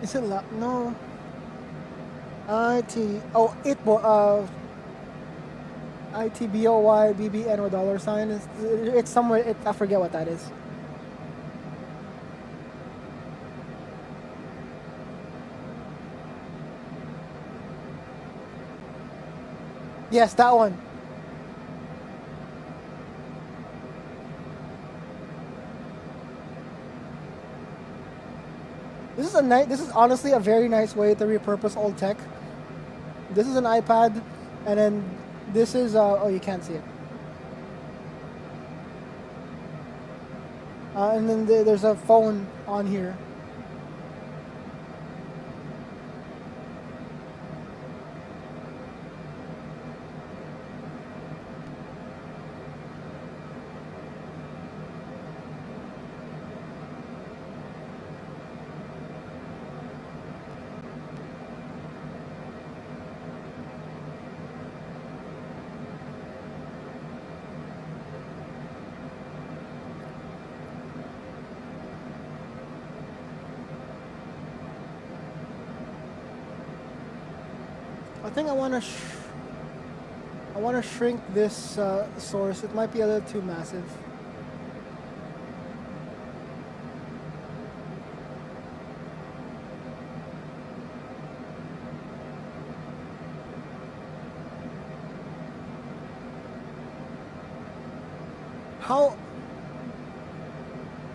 Is it no? IT. Oh, $ITBOYBBNO $. It's somewhere. I forget what that is. Yes, that one. This is honestly a very nice way to repurpose old tech. This is an iPad, and then this is oh, you can't see it. And then there's a phone on here. I think I want to shrink this source. It might be a little too massive. How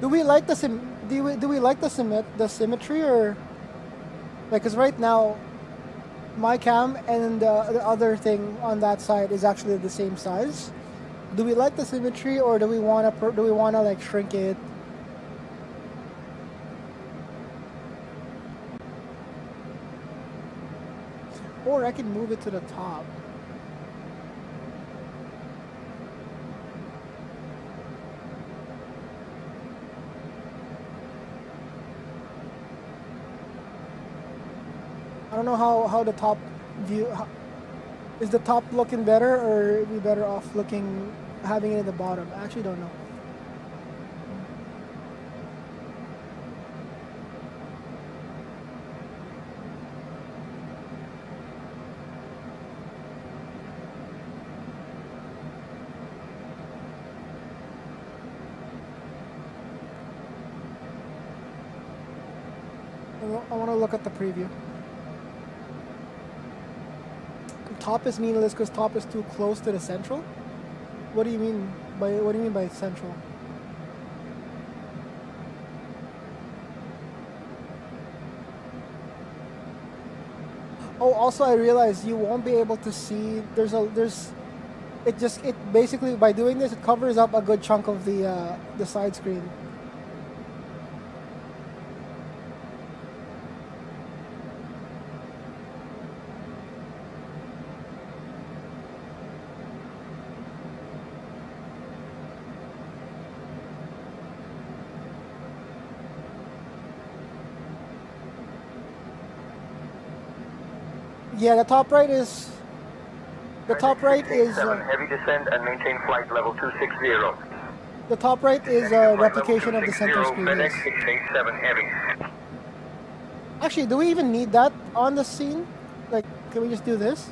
do we like the do we like the symmetry, or like, because right now my cam and the other thing on that side is actually the same size. Do we like the symmetry, or do we want to like shrink it? Or I can move it to the top. I don't know how the top view, is the top looking better, or are we better off having it at the bottom? I actually don't know. I want to look at the preview. Top is meaningless because top is too close to the central. What do you mean by central? Oh, also I realized you won't be able to see. It basically, by doing this, it covers up a good chunk of the side screen. Yeah, the top right is. The top right is. Heavy descent and maintain flight level 260. The top right is a replication of the center screen. Yes. 687 heavy. Actually, do we even need that on the scene? Like, can we just do this?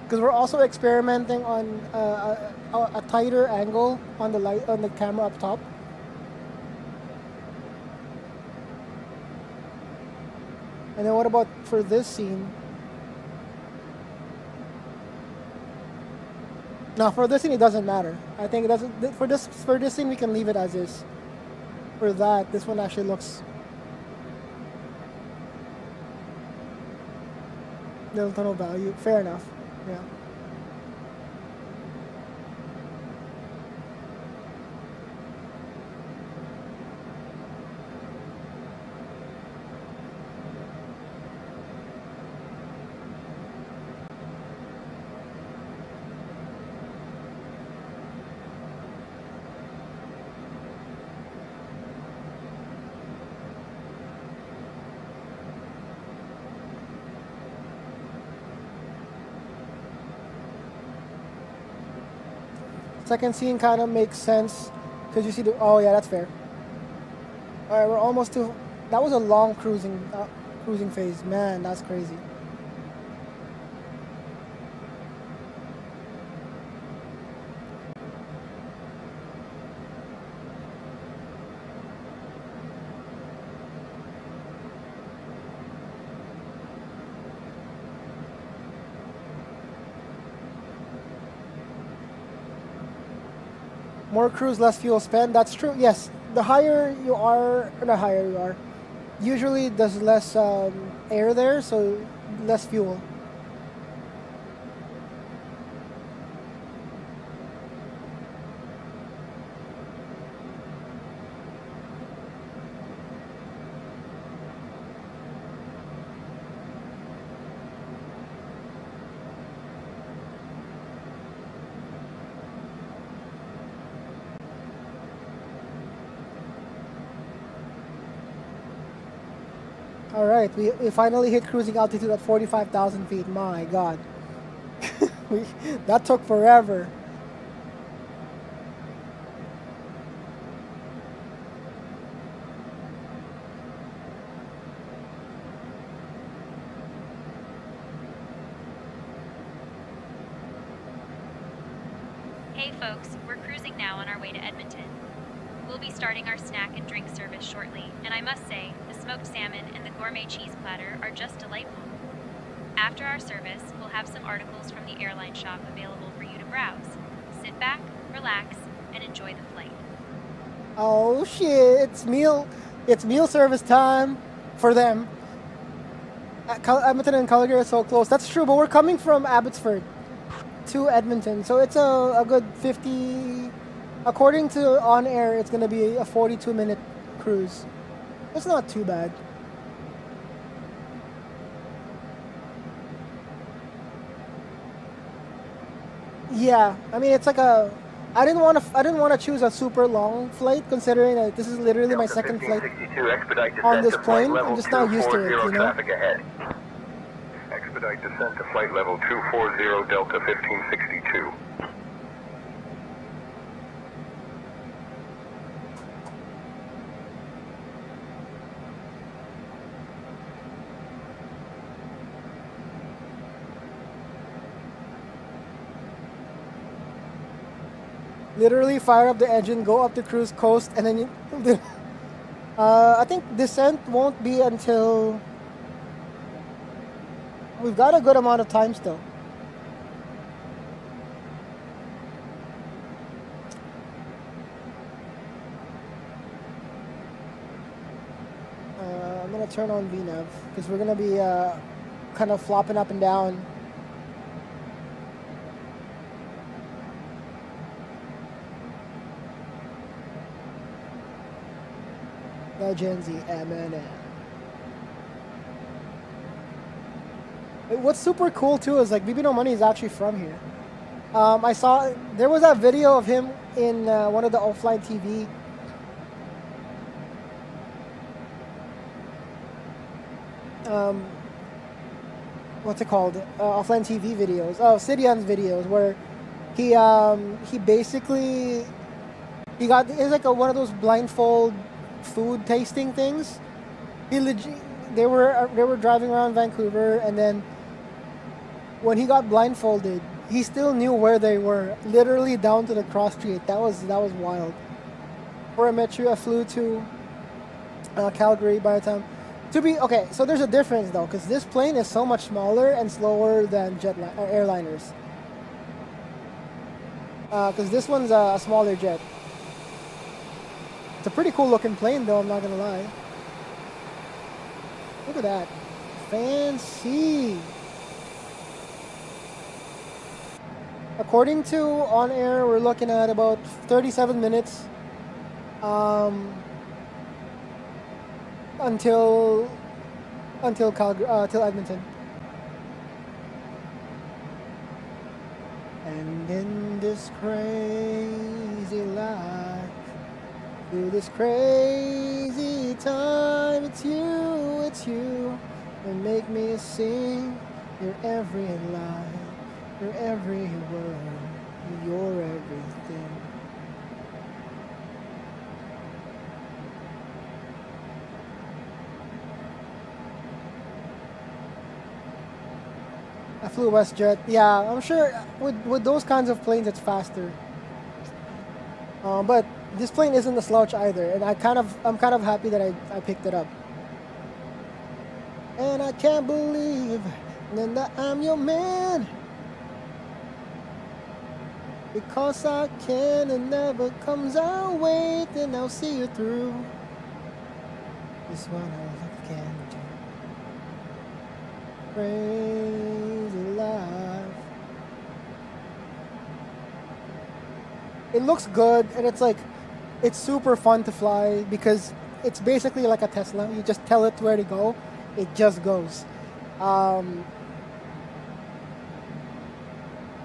Because we're also experimenting on a tighter angle on the camera up top. And then what about for this scene? No, for this scene it doesn't matter. I think it doesn't. For this scene we can leave it as is. For that, this one actually looks little tunnel value. Fair enough. Yeah. Second scene kind of makes sense because you see the. Oh yeah, that's fair. All right, we're almost to. That was a long cruising phase. Man, that's crazy. More cruise, less fuel spend. That's true. Yes, the higher you are, or the higher you are, usually there's less air there, so less fuel. All right, we finally hit cruising altitude at 45,000 feet. My God, that took forever. Hey folks, we're cruising now on our way to Edmonton. We'll be starting our snack and drink service shortly, and I must say, the smoked salmon and the gourmet cheese platter are just delightful. After our service, we'll have some articles from the airline shop available for you to browse. Sit back, relax, and enjoy the flight. Oh shit! It's meal service time for them. Edmonton and Calgary are so close. That's true, but we're coming from Abbotsford to Edmonton, so it's a good 50. According to OnAir, it's going to be a 42-minute cruise. It's not too bad. Yeah, I mean it's like a. I didn't want to choose a super long flight, considering that this is literally my second flight on this plane. I'm just not used to it, you know. Expedite descent to flight level 240 Delta 1562. Literally fire up the engine, go up the cruise coast, and then you. I think descent won't be until. We've got a good amount of time still. I'm gonna turn on VNAV because we're gonna be kind of flopping up and down. The Gen Z M&M. What's super cool too is like BB No Money is actually from here. I saw there was that video of him in one of the offline TV. What's it called? Offline TV videos. Oh, Sidian's videos where he basically it's like one of those blindfold food tasting things. They were driving around Vancouver, and then when he got blindfolded, he still knew where they were, literally down to the cross street. That was wild. Before I met you, I flew to Calgary by the time. Okay, so there's a difference though, because this plane is so much smaller and slower than airliners. Because this one's a smaller jet. It's a pretty cool looking plane though, I'm not gonna lie. Look at that. Fancy. According to OnAir, we're looking at about 37 minutes until Edmonton. And in this crazy life, through this crazy time, it's you, and make me sing your every line, your every word. You're everything. I flew WestJet. Yeah, I'm sure with those kinds of planes, it's faster. But this plane isn't a slouch either, and I'm kind of happy that I picked it up. And I can't believe that I'm your man, because I can and never comes our way. Then I'll see you through. This one I love can do. Crazy life. It looks good, and it's super fun to fly because it's basically like a Tesla. You just tell it where to go, it just goes.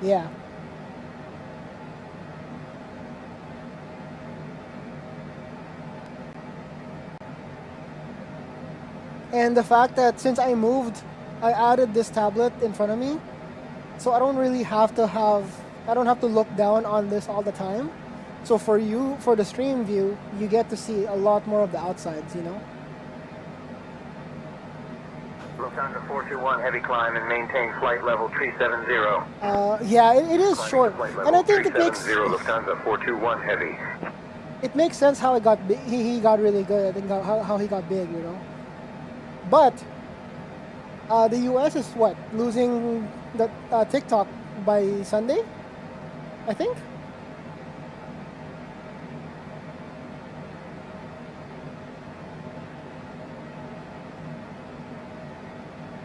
Yeah. And the fact that since I moved, I added this tablet in front of me, so I don't have to look down on this all the time. So for the stream view, you get to see a lot more of the outsides, you know? Lufthansa 421, heavy climb and maintain flight level 370. Yeah, it is short. And I think it makes... Lufthansa 421, heavy. It makes sense how it got he got really good. I think how he got big, you know? But the US is what? Losing the TikTok by Sunday, I think.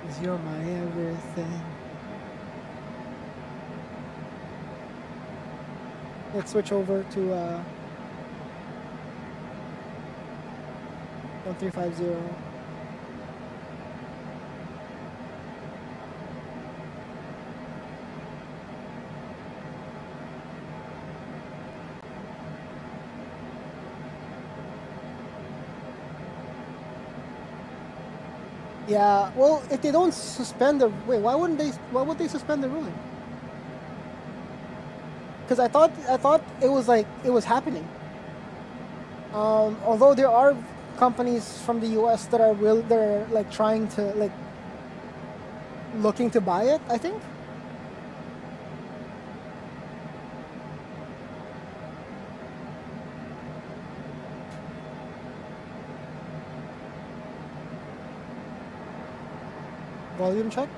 Cause you're my everything. Let's switch over to 1350. Yeah, well, if they don't suspend the why would they suspend the ruling? Because I thought it was happening. Although there are companies from the US that are like trying to looking to buy it, I think. Volume check.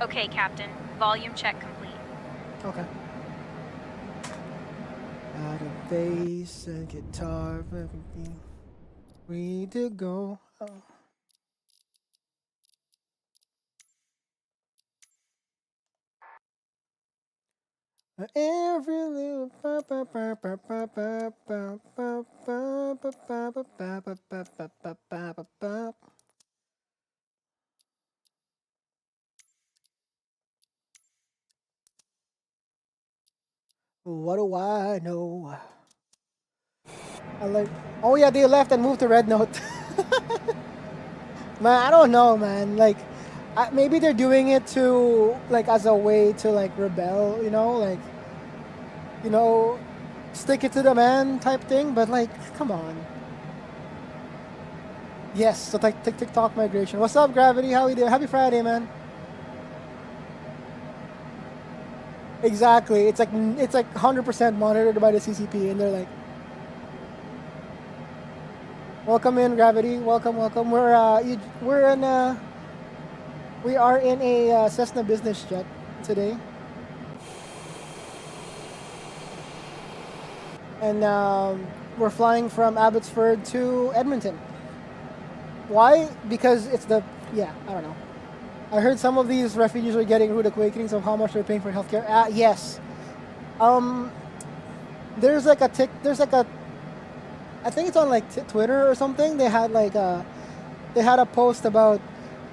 Okay, Captain. Volume check complete. Okay. Out of bass and guitar, ready to go. Oh. Every little what do I know? I like. Oh yeah, they left and moved to Red Note. Man, I don't know, man. Like, maybe they're doing it to as a way to rebel, you know, stick it to the man type thing. But come on. Yes, so TikTok migration. What's up, Gravity? How we doing? Happy Friday, man. Exactly. It's like 100% monitored by the CCP, and they're like, "Welcome in, Gravity. Welcome. We are in a Cessna business jet today, and we're flying from Abbotsford to Edmonton. Why? Because it's I don't know. I heard some of these refugees are getting rude awakenings of how much they're paying for healthcare. Yes. There's I think it's on Twitter or something. They had a post about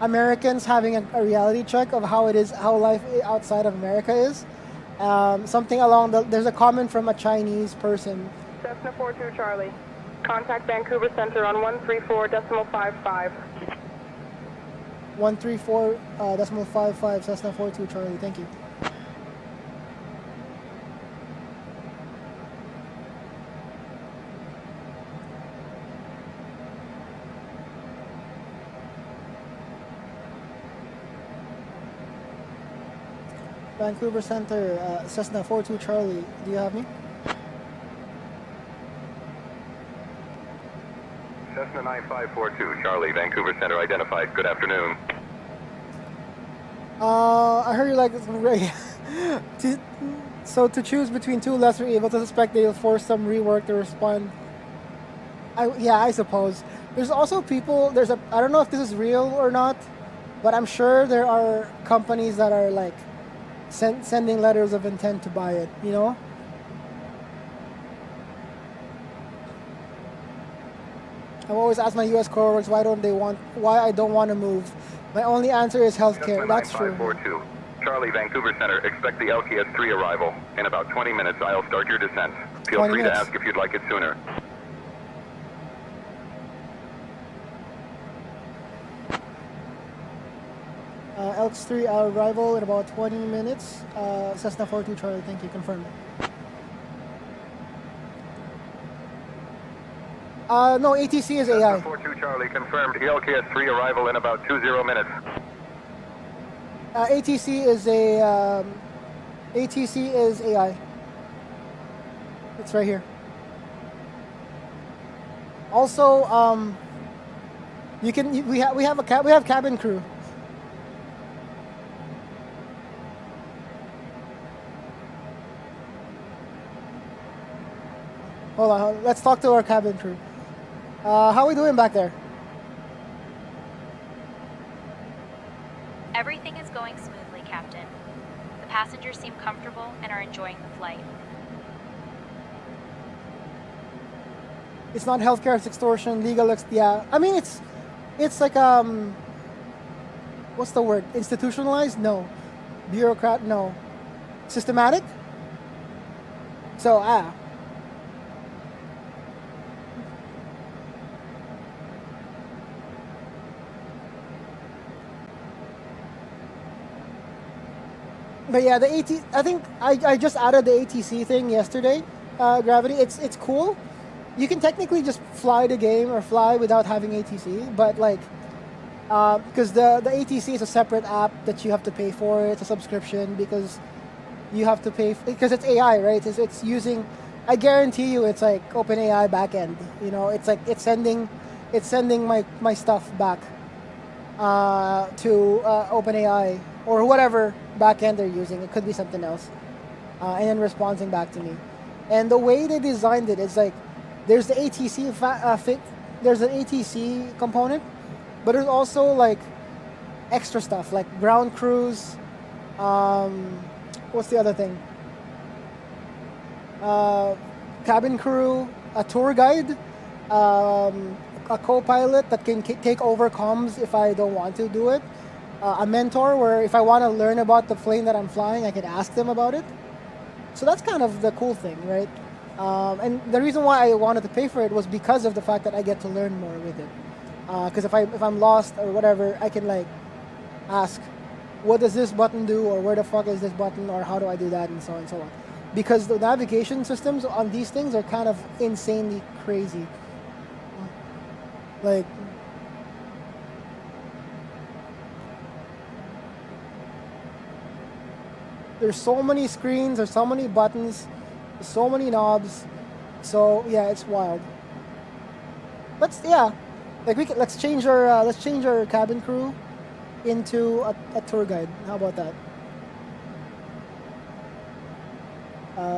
Americans having a reality check of how life outside of America is. Something along there's a comment from a Chinese person. Cessna 42 Charlie. Contact Vancouver Center on 134.55. 134.55 Cessna 42 Charlie. Thank you. Vancouver Center, Cessna 42 Charlie. Do you have me? Cessna 9542, Charlie, Vancouver Center identified. Good afternoon. I heard you like so to choose between two lesser evils, I suspect they'll force some rework to respond. Yeah, I suppose. There's also people, I don't know if this is real or not, but I'm sure there are companies that are like sending letters of intent to buy it, you know? I've always asked my US coworkers why I don't want to move. My only answer is healthcare. That's true. 9542. Charlie, Vancouver Center, expect the LKS-3 arrival. In about 20 minutes, I'll start your descent. Feel free to ask if you'd like it sooner. LKS-3 arrival in about 20 minutes. Cessna 42 Charlie, thank you. Confirmed. No, ATC is AI. 42 Charlie, confirmed. LKS-3 arrival in about 20 minutes. ATC is AI. It's right here. Also, we have cabin crew. Hold on, let's talk to our cabin crew. How are we doing back there? Everything is going smoothly, Captain. The passengers seem comfortable and are enjoying the flight. It's not healthcare, it's extortion, legal, yeah. I mean, it's like, what's the word? Institutionalized? No. Bureaucrat? No. Systematic? So, But yeah, I think I just added the ATC thing yesterday, Gravity. It's cool. You can technically just fly the game or fly without having ATC, but like, because the ATC is a separate app that you have to pay for. It's a subscription because you have to pay, because it's AI, right? It's using, I guarantee you it's like OpenAI backend. You know, it's like it's sending my stuff back to OpenAI or whatever backend they're using. It could be something else, and then responding back to me. And the way they designed it is like there's the ATC there's an ATC component, but there's also like extra stuff like ground crews. What's the other thing? Cabin crew, a tour guide, a co-pilot that can take over comms if I don't want to do it. A mentor where if I want to learn about the plane that I'm flying, I can ask them about it. So that's kind of the cool thing, right? And the reason why I wanted to pay for it was because of the fact that I get to learn more with it. Because if I'm lost or whatever, I can like ask, what does this button do, or where the fuck is this button, or how do I do that, and so on and so on. Because the navigation systems on these things are kind of insanely crazy. Like, there's so many screens, there's so many buttons, there's so many knobs. So yeah, it's wild. Let's change our cabin crew into a tour guide. How about that?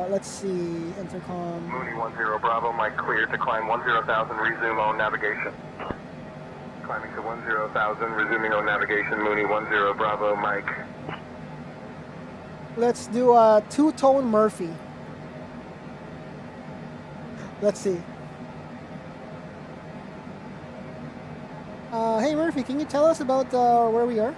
Let's see, intercom. Mooney 10 Bravo, Mike clear to climb 10,000, resume on navigation. Climbing to 10,000, resuming on navigation, Mooney 10 Bravo, Mike. Let's do a two-tone Murphy. Let's see. Hey Murphy, can you tell us about where we are?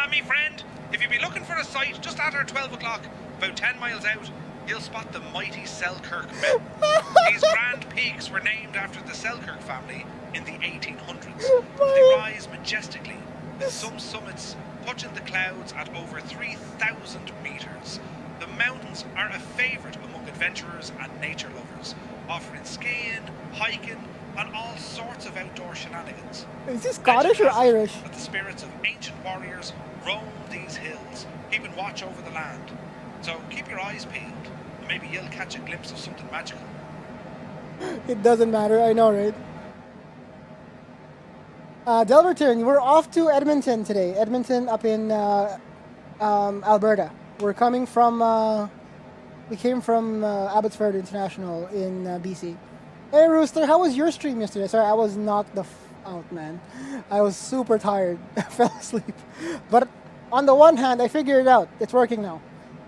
Me friend, if you'd be looking for a site just after 12 o'clock, about 10 miles out, you'll spot the mighty Selkirk Mountains. These grand peaks were named after the Selkirk family in the 1800s. They rise majestically, with some summits touching the clouds at over 3,000 meters. The mountains are a favourite among adventurers and nature lovers, offering skiing, hiking, and all sorts of outdoor shenanigans. Is this Scottish or Irish? That the spirits of ancient warriors roam these hills, keeping watch over the land. So keep your eyes peeled, and maybe you'll catch a glimpse of something magical. It doesn't matter, I know, right? Delverton, we're off to Edmonton today. Edmonton up in Alberta. We're coming from, we came from Abbotsford International in BC. Hey Rooster, how was your stream yesterday? Sorry, I was knocked the out, man. I was super tired. I fell asleep. But on the one hand, I figured it out. It's working now.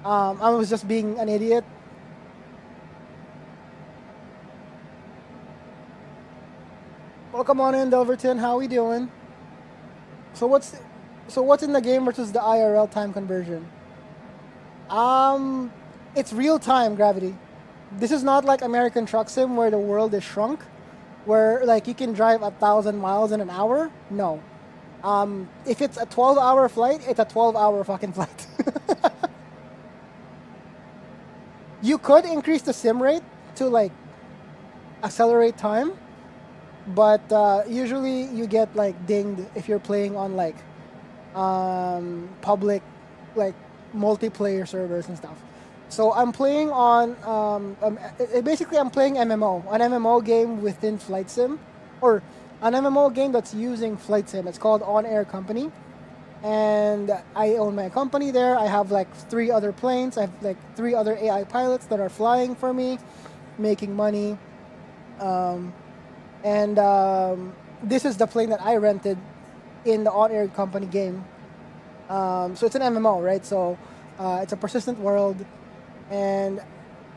I was just being an idiot. Welcome on in, Delverton. How we doing? So what's in the game versus the IRL time conversion? It's real time, Gravity. This is not like American Truck Sim where the world is shrunk, where like you can drive 1,000 miles in an hour. No. If it's a 12-hour flight, it's a 12-hour fucking flight. You could increase the sim rate to like accelerate time, but usually you get like dinged if you're playing on like public, like multiplayer servers and stuff. So I'm playing on basically I'm playing MMO, an MMO game within Flight Sim, or an MMO game that's using Flight Sim. It's called OnAir Company, and I own my company there. I have like 3 other planes. I have like 3 other AI pilots that are flying for me, making money. This is the plane that I rented in the OnAir Company game. So it's an MMO, right? So it's a persistent world, and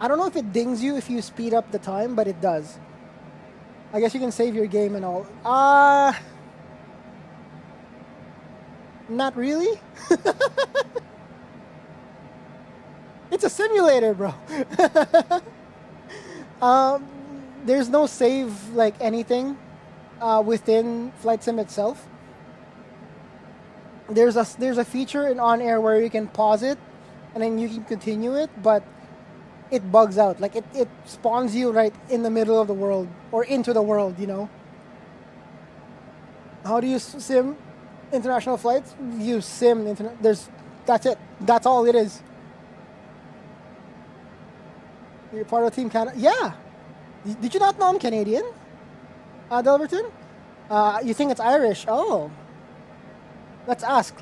I don't know if it dings you if you speed up the time, but it does. I guess you can save your game and all. Not really. It's a simulator, bro. There's no save like anything within Flight Sim itself. There's a feature in OnAir where you can pause it and then you can continue it, but it bugs out. Like it spawns you right in the middle of the world or into the world, you know. How do you sim international flights? You sim that's it. That's all it is. You're part of Team Canada. Yeah. Did you not know I'm Canadian? Delverton? You think it's Irish? Oh. Let's ask.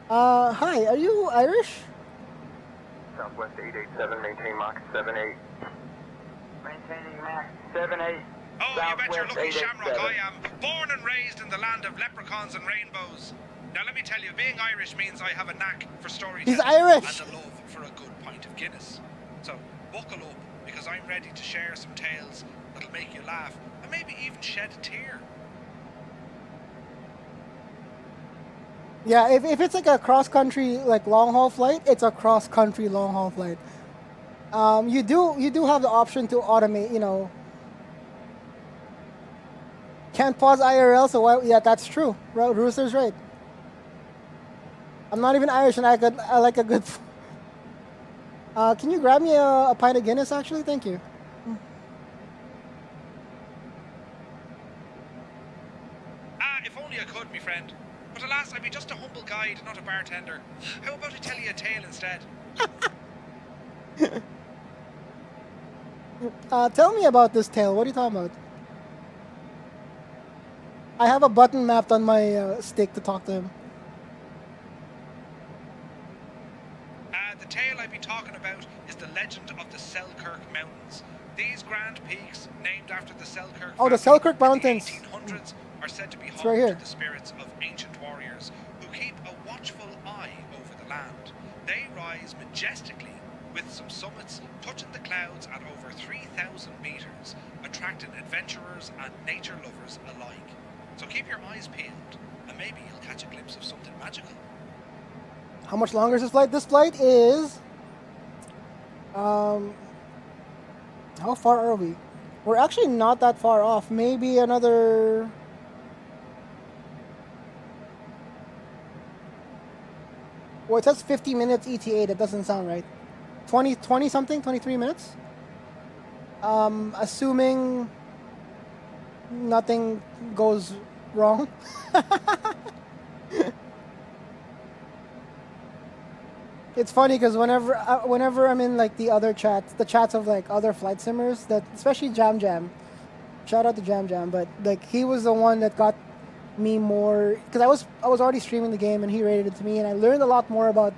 Hi, are you Irish? Southwest 887, maintain Mach 78. Maintaining Mach 78. Oh, you bet you're lucky, Shamrock. I am born and raised in the land of leprechauns and rainbows. Now let me tell you, being Irish means I have a knack for storytelling. He's Irish! And a love for a good pint of Guinness. So, buckle up, because I'm ready to share some tales that'll make you laugh, and maybe even shed a tear. Yeah, if it's like a cross-country, like long-haul flight, it's a cross-country long-haul flight. You do have the option to automate, you know. Can't pause IRL, so why? Yeah, that's true. Rooster's right. I'm not even Irish, and I like a good. Can you grab me a pint of Guinness? Actually, thank you. If only I could, my friend. But alas, I'd be just a humble guide, not a bartender. How about I tell you a tale instead? Tell me about this tale. What are you talking about? I have a button mapped on my stick to talk to him. The tale I'd be talking about is the legend of the Selkirk Mountains. These grand peaks, named after the Selkirk the Selkirk Mountains. In the 1800s, are said to be It's home right here. to the spirits of ancient warriors who keep a watchful eye over the land. They rise majestically, with some summits touching the clouds at over 3,000 meters, attracting adventurers and nature lovers alike. So keep your eyes peeled, and maybe you'll catch a glimpse of something magical. How much longer is this flight? This flight is Um, how far are we? We're actually not that far off. Maybe another. Well, it says 50 minutes ETA. That doesn't sound right. 20 something, 23 minutes. Assuming nothing goes wrong. It's funny because whenever I'm in like the other chats, the chats of like other flight simmers, that especially Jam, shout out to Jam, but like he was the one that got me more because I was already streaming the game and he rated it to me and I learned a lot more about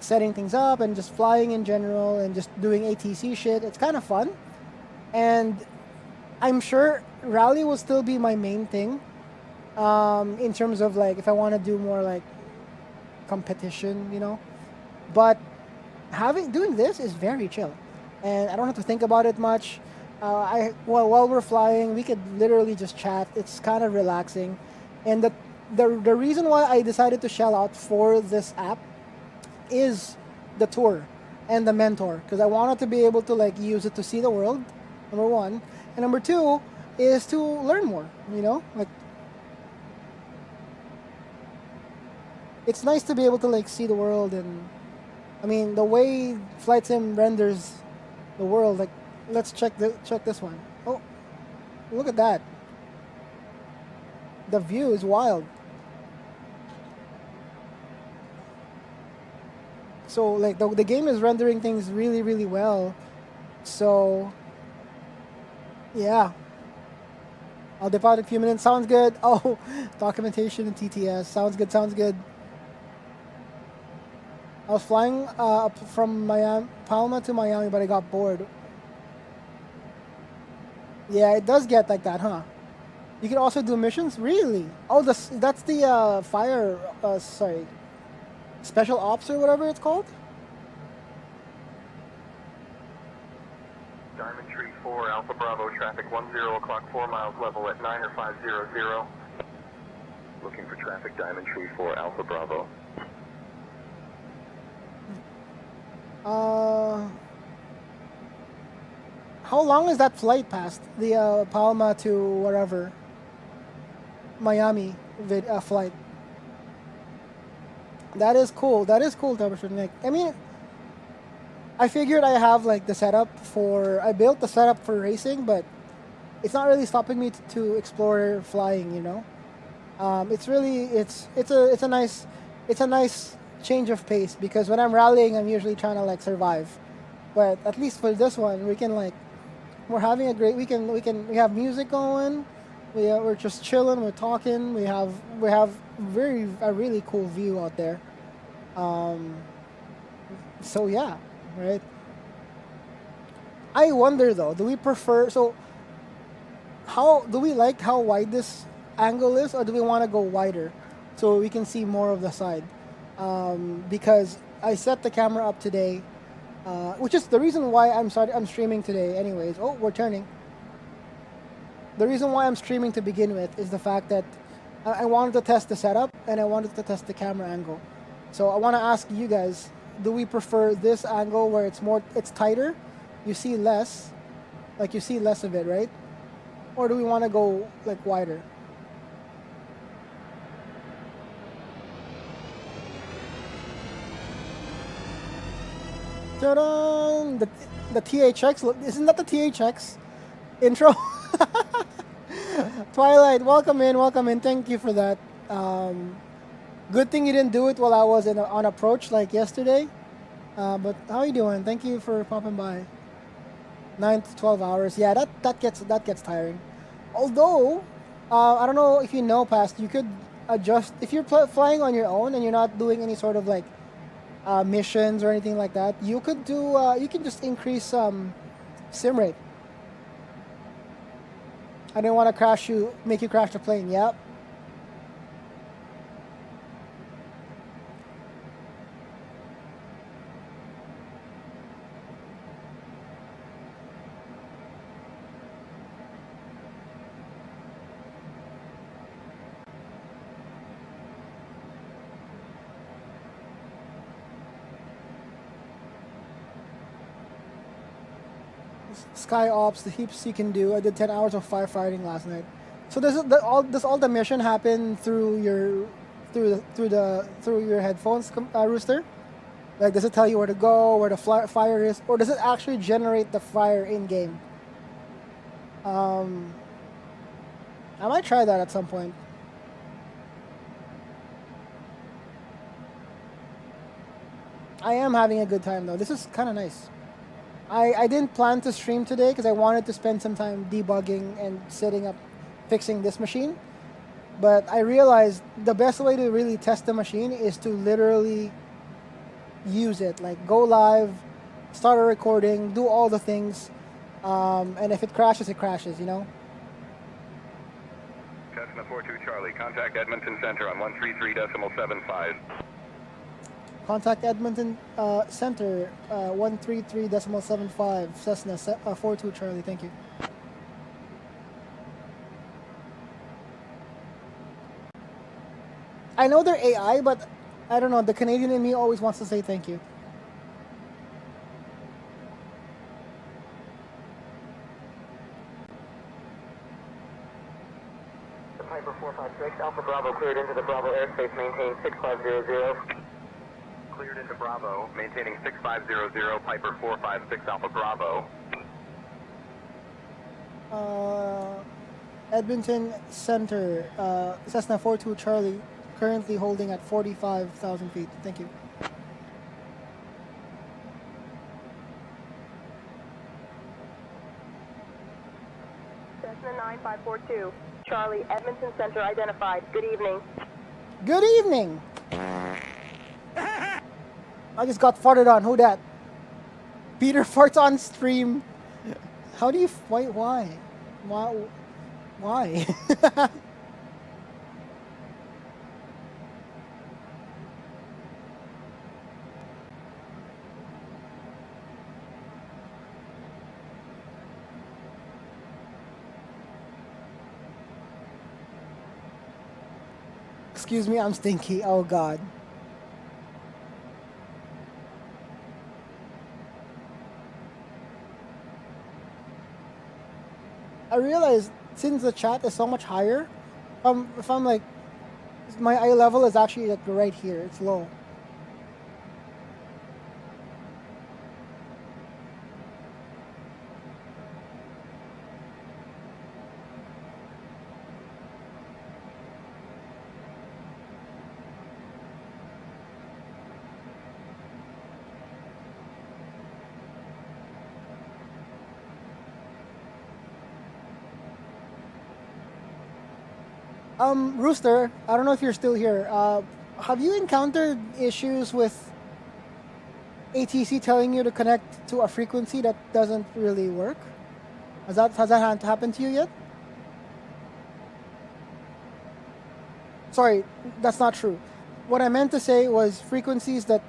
setting things up and just flying in general and just doing ATC shit. It's kind of fun, and I'm sure rally will still be my main thing. In terms of like if I want to do more like competition, you know. But doing this is very chill, and I don't have to think about it much. While we're flying, we could literally just chat. It's kind of relaxing, and the reason why I decided to shell out for this app is the tour and the mentor because I wanted to be able to like use it to see the world. Number one, and number two is to learn more. You know, like it's nice to be able to like see the world and. I mean, the way Flight Sim renders the world, like, let's check this one. Oh, look at that. The view is wild. So, like, the game is rendering things really, really well. So, yeah. I'll depart in a few minutes. Sounds good. Oh, documentation and TTS. Sounds good, sounds good. I was flying up from Palma to Miami, but I got bored. Yeah, it does get like that, huh? You can also do missions? Really? Oh, that's the sorry, special ops or whatever it's called? Diamond Tree 4, Alpha Bravo, traffic 10 o'clock, 4 miles level at 9 or 500. Looking for traffic, Diamond Tree 4, Alpha Bravo. How long is that flight past the Palma to wherever? Miami flight. That is cool. That is cool, Temperature Nick. I mean, I figured I have like the setup I built the setup for racing, but it's not really stopping me to explore flying. You know, it's a nice change of pace because when I'm rallying, I'm usually trying to like survive. But at least for this one, we're having a great weekend. We have music going. We're just chilling. We're talking. We have a really cool view out there. So yeah, right. I wonder though, do we like how wide this angle is, or do we want to go wider so we can see more of the side? Because I set the camera up today. Which is the reason why I'm streaming today anyways. Oh, we're turning. The reason why I'm streaming to begin with is the fact that I wanted to test the setup and I wanted to test the camera angle. So I want to ask you guys, do we prefer this angle where it's tighter, you see less of it, right? Or do we want to go like wider? Ta-da! The THX, look, isn't that the THX intro? Twilight, welcome in. Thank you for that. Good thing you didn't do it while I was on approach like yesterday. But how are you doing? Thank you for popping by. 9 to 12 hours. Yeah, that gets tiring. Although, I don't know if you know, Past, you could adjust if you're flying on your own and you're not doing any sort of like missions or anything like that. You could do. You can just increase sim rate. I didn't want to make you crash the plane. Yep. Sky Ops, the heaps you can do. I did 10 hours of firefighting last night. So does all the mission happen through your through your headphones, Rooster? Like, does it tell you where to go, where the fire is, or does it actually generate the fire in game? I might try that at some point. I am having a good time though. This is kind of nice. I didn't plan to stream today because I wanted to spend some time debugging and setting up, fixing this machine. But I realized the best way to really test the machine is to literally use it. Like, go live, start a recording, do all the things, and if it crashes, it crashes, you know? Cessna 42 Charlie, contact Edmonton Center on 133.75. Contact Edmonton Center, 133.75, Cessna 42 Charlie, thank you. I know they're AI, but I don't know, the Canadian in me always wants to say thank you. Piper 456, Alpha Bravo cleared into the Bravo airspace, maintain 6500. Cleared into Bravo, maintaining 6500, Piper 456 Alpha Bravo. Edmonton Center, Cessna 42 Charlie, currently holding at 45,000 feet. Thank you. Cessna 9542, Charlie, Edmonton Center identified. Good evening. Good evening! I just got farted on. Who dat? Peter farts on stream. How do you... Why? Why? Excuse me, I'm stinky. Oh, God. I realize since the chat is so much higher, if I'm like, my eye level is actually like right here. It's low. Rooster, I don't know if you're still here. Have you encountered issues with ATC telling you to connect to a frequency that doesn't really work? Has that happened to you yet? Sorry, that's not true. What I meant to say was frequencies that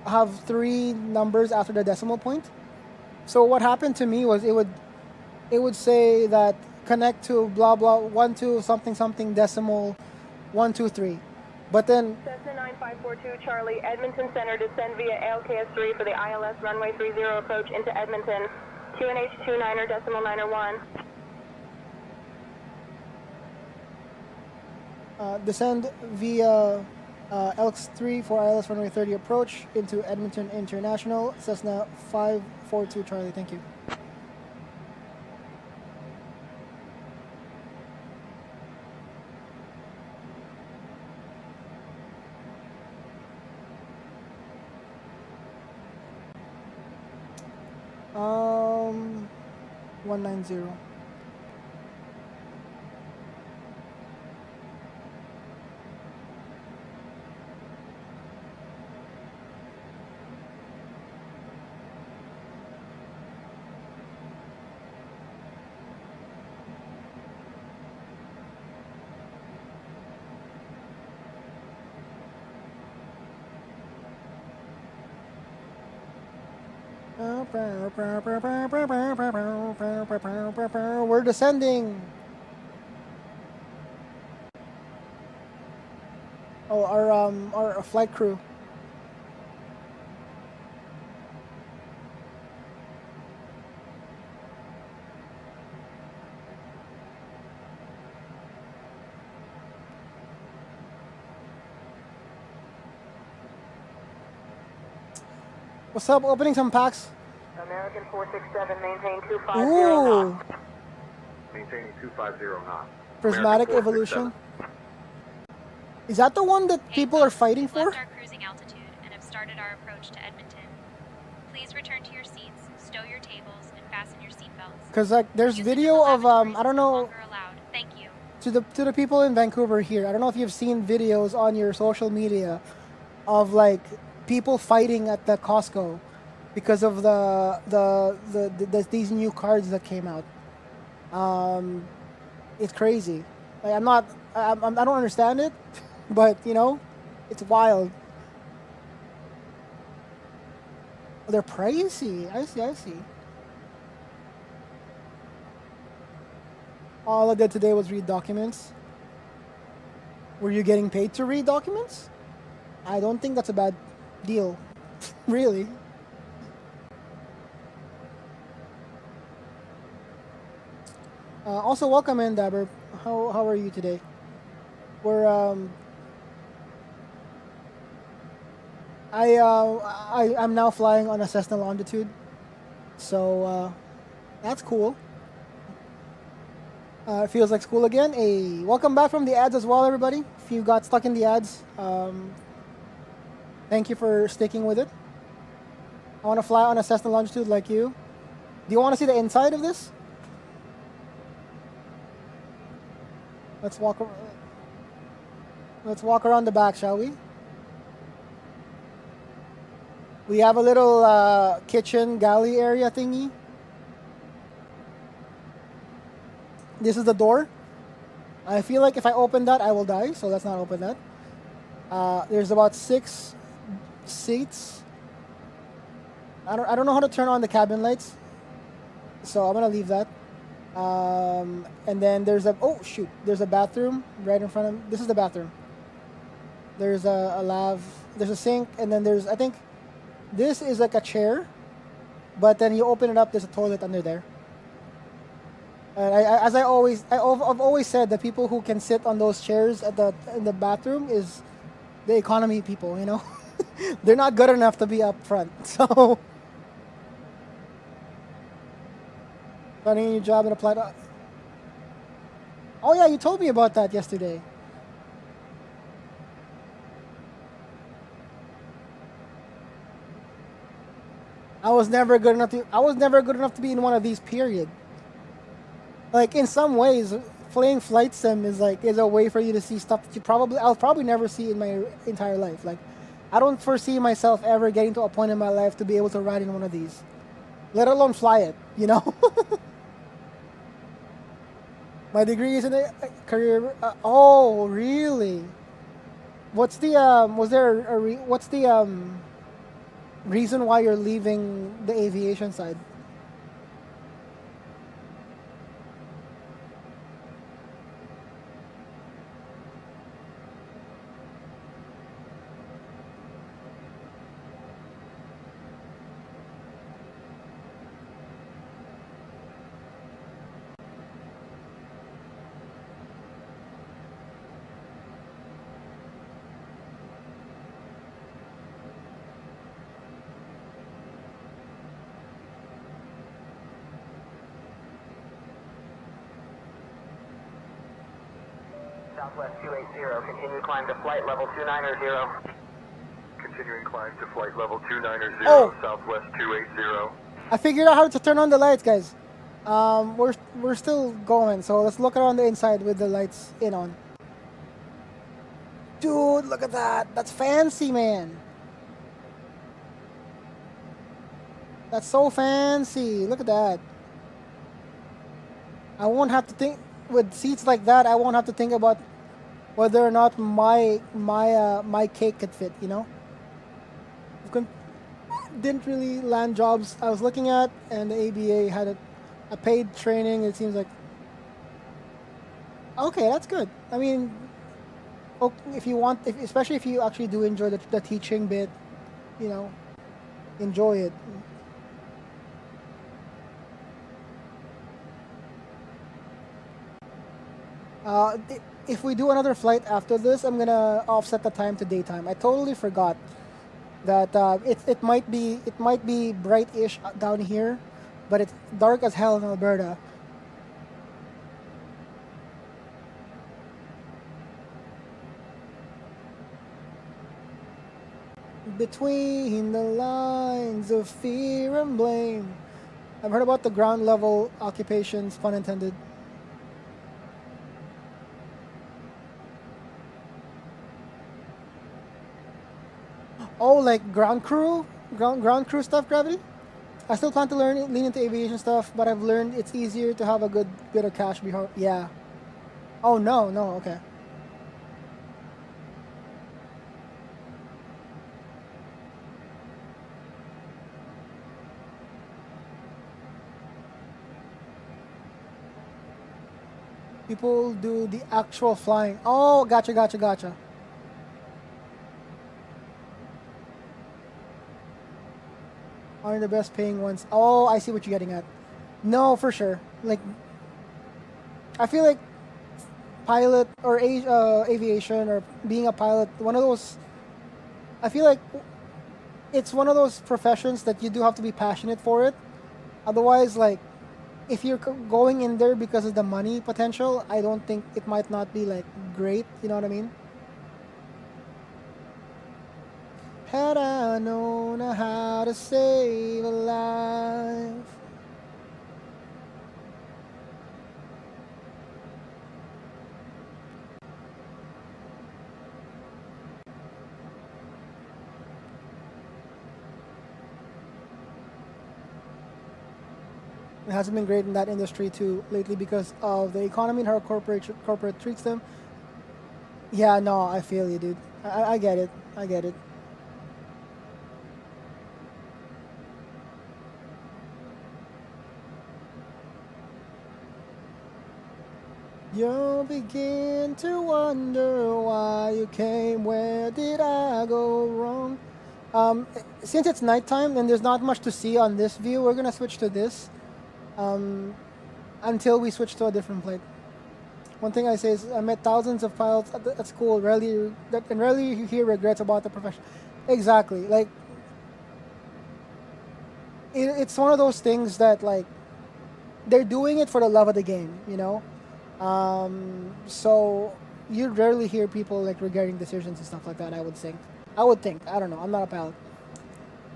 have 3 numbers after the decimal point. So what happened to me was it would say that connect to blah blah 12 something something decimal 123, but then Cessna 9542 Charlie, Edmonton Center, descend via ALKS3 for the ILS runway 30 approach into Edmonton, QNH 29er decimal 901. Descend via Elks 3 for ILS runway 30 approach into Edmonton International, Cessna 542 Charlie, thank you. Um, 190. We're descending. Oh, our flight crew. What's up? Opening some packs. American 467, maintain 250 Ooh. knots. Maintaining 250 knots. Prismatic American evolution. Is that the one that people are fighting for? Left our cruising altitude and have started our approach to Edmonton. Please return to your seats, stow your tables, and fasten your seatbelts. Because like there's video of I don't know. Thank you. To the people in Vancouver here, I don't know if you've seen videos on your social media of like people fighting at the Costco because of these new cards that came out. It's crazy. Like I don't understand it, but you know, it's wild. They're pricey. I see. All I did today was read documents. Were you getting paid to read documents? I don't think that's a bad deal. Really. Also, welcome in, Dabber. How are you today? We're I'm now flying on a Cessna Longitude, so that's cool. It feels like school again. Hey, welcome back from the ads as well, everybody. If you got stuck in the ads, thank you for sticking with it. I want to fly on a Cessna Longitude like you. Do you want to see the inside of this? Let's walk around the back, shall we? We have a little kitchen galley area thingy. This is the door. I feel like if I open that, I will die, so let's not open that. There's about 6 seats. I don't know how to turn on the cabin lights, so I'm gonna leave that. And then there's there's a bathroom right in front of. This is the bathroom. There's a lav. There's a sink, and then I think this is like a chair, but then you open it up. There's a toilet under there. And I've always said, the people who can sit on those chairs in the bathroom is the economy people. You know, they're not good enough to be up front. So, finding a new job and apply to. Oh yeah, you told me about that yesterday. I was never good enough to be in one of these. Period. Like in some ways, playing flight sim is a way for you to see stuff that I'll probably never see in my entire life. Like, I don't foresee myself ever getting to a point in my life to be able to ride in one of these, let alone fly it. You know. My degree is in a career. Oh, really? What's the reason why you're leaving the aviation side? Southwest 280, continue climb to flight level 290. Continuing climb to flight level 290, Southwest 280. I figured out how to turn on the lights, guys. We're still going, so let's look around the inside with the lights on. Dude, look at that. That's fancy, man. That's so fancy. Look at that. I won't have to think with seats like that. I won't have to think about whether or not my cake could fit. You know. Didn't really land jobs I was looking at, and the ABA had a paid training. It seems like okay, that's good. I mean, if you want, especially if you actually do enjoy the teaching bit, you know, enjoy it. If we do another flight after this, I'm gonna offset the time to daytime. I totally forgot that it might be bright-ish down here, but it's dark as hell in Alberta. Between the lines of fear and blame. I've heard about the ground level occupations, pun intended. Oh, like ground crew stuff, Gravity? I still plan to lean into aviation stuff, but I've learned it's easier to have a good bit of cash behind. Yeah. Oh, no, okay. People do the actual flying. Oh, gotcha. Aren't the best paying ones. Oh, I see what you're getting at. No, for sure. Like, I feel like pilot or aviation or being a pilot, one of those, I feel like it's one of those professions that you do have to be passionate for it. Otherwise, like, if you're going in there because of the money potential, I don't think it might not be like great, you know what I mean? Had I known how to save a life. It hasn't been great in that industry too lately because of the economy and how corporate treats them. Yeah, no, I feel you, dude. I get it. You'll begin to wonder why you came. Where did I go wrong? Since it's nighttime and there's not much to see on this view, we're gonna switch to this. Until we switch to a different plate. One thing I say is I met thousands of pilots at school. Rarely you hear regrets about the profession. Exactly. Like, it's one of those things that, like, they're doing it for the love of the game, you know? So you rarely hear people, like, regretting decisions and stuff like that, I would think. I don't know. I'm not a pilot.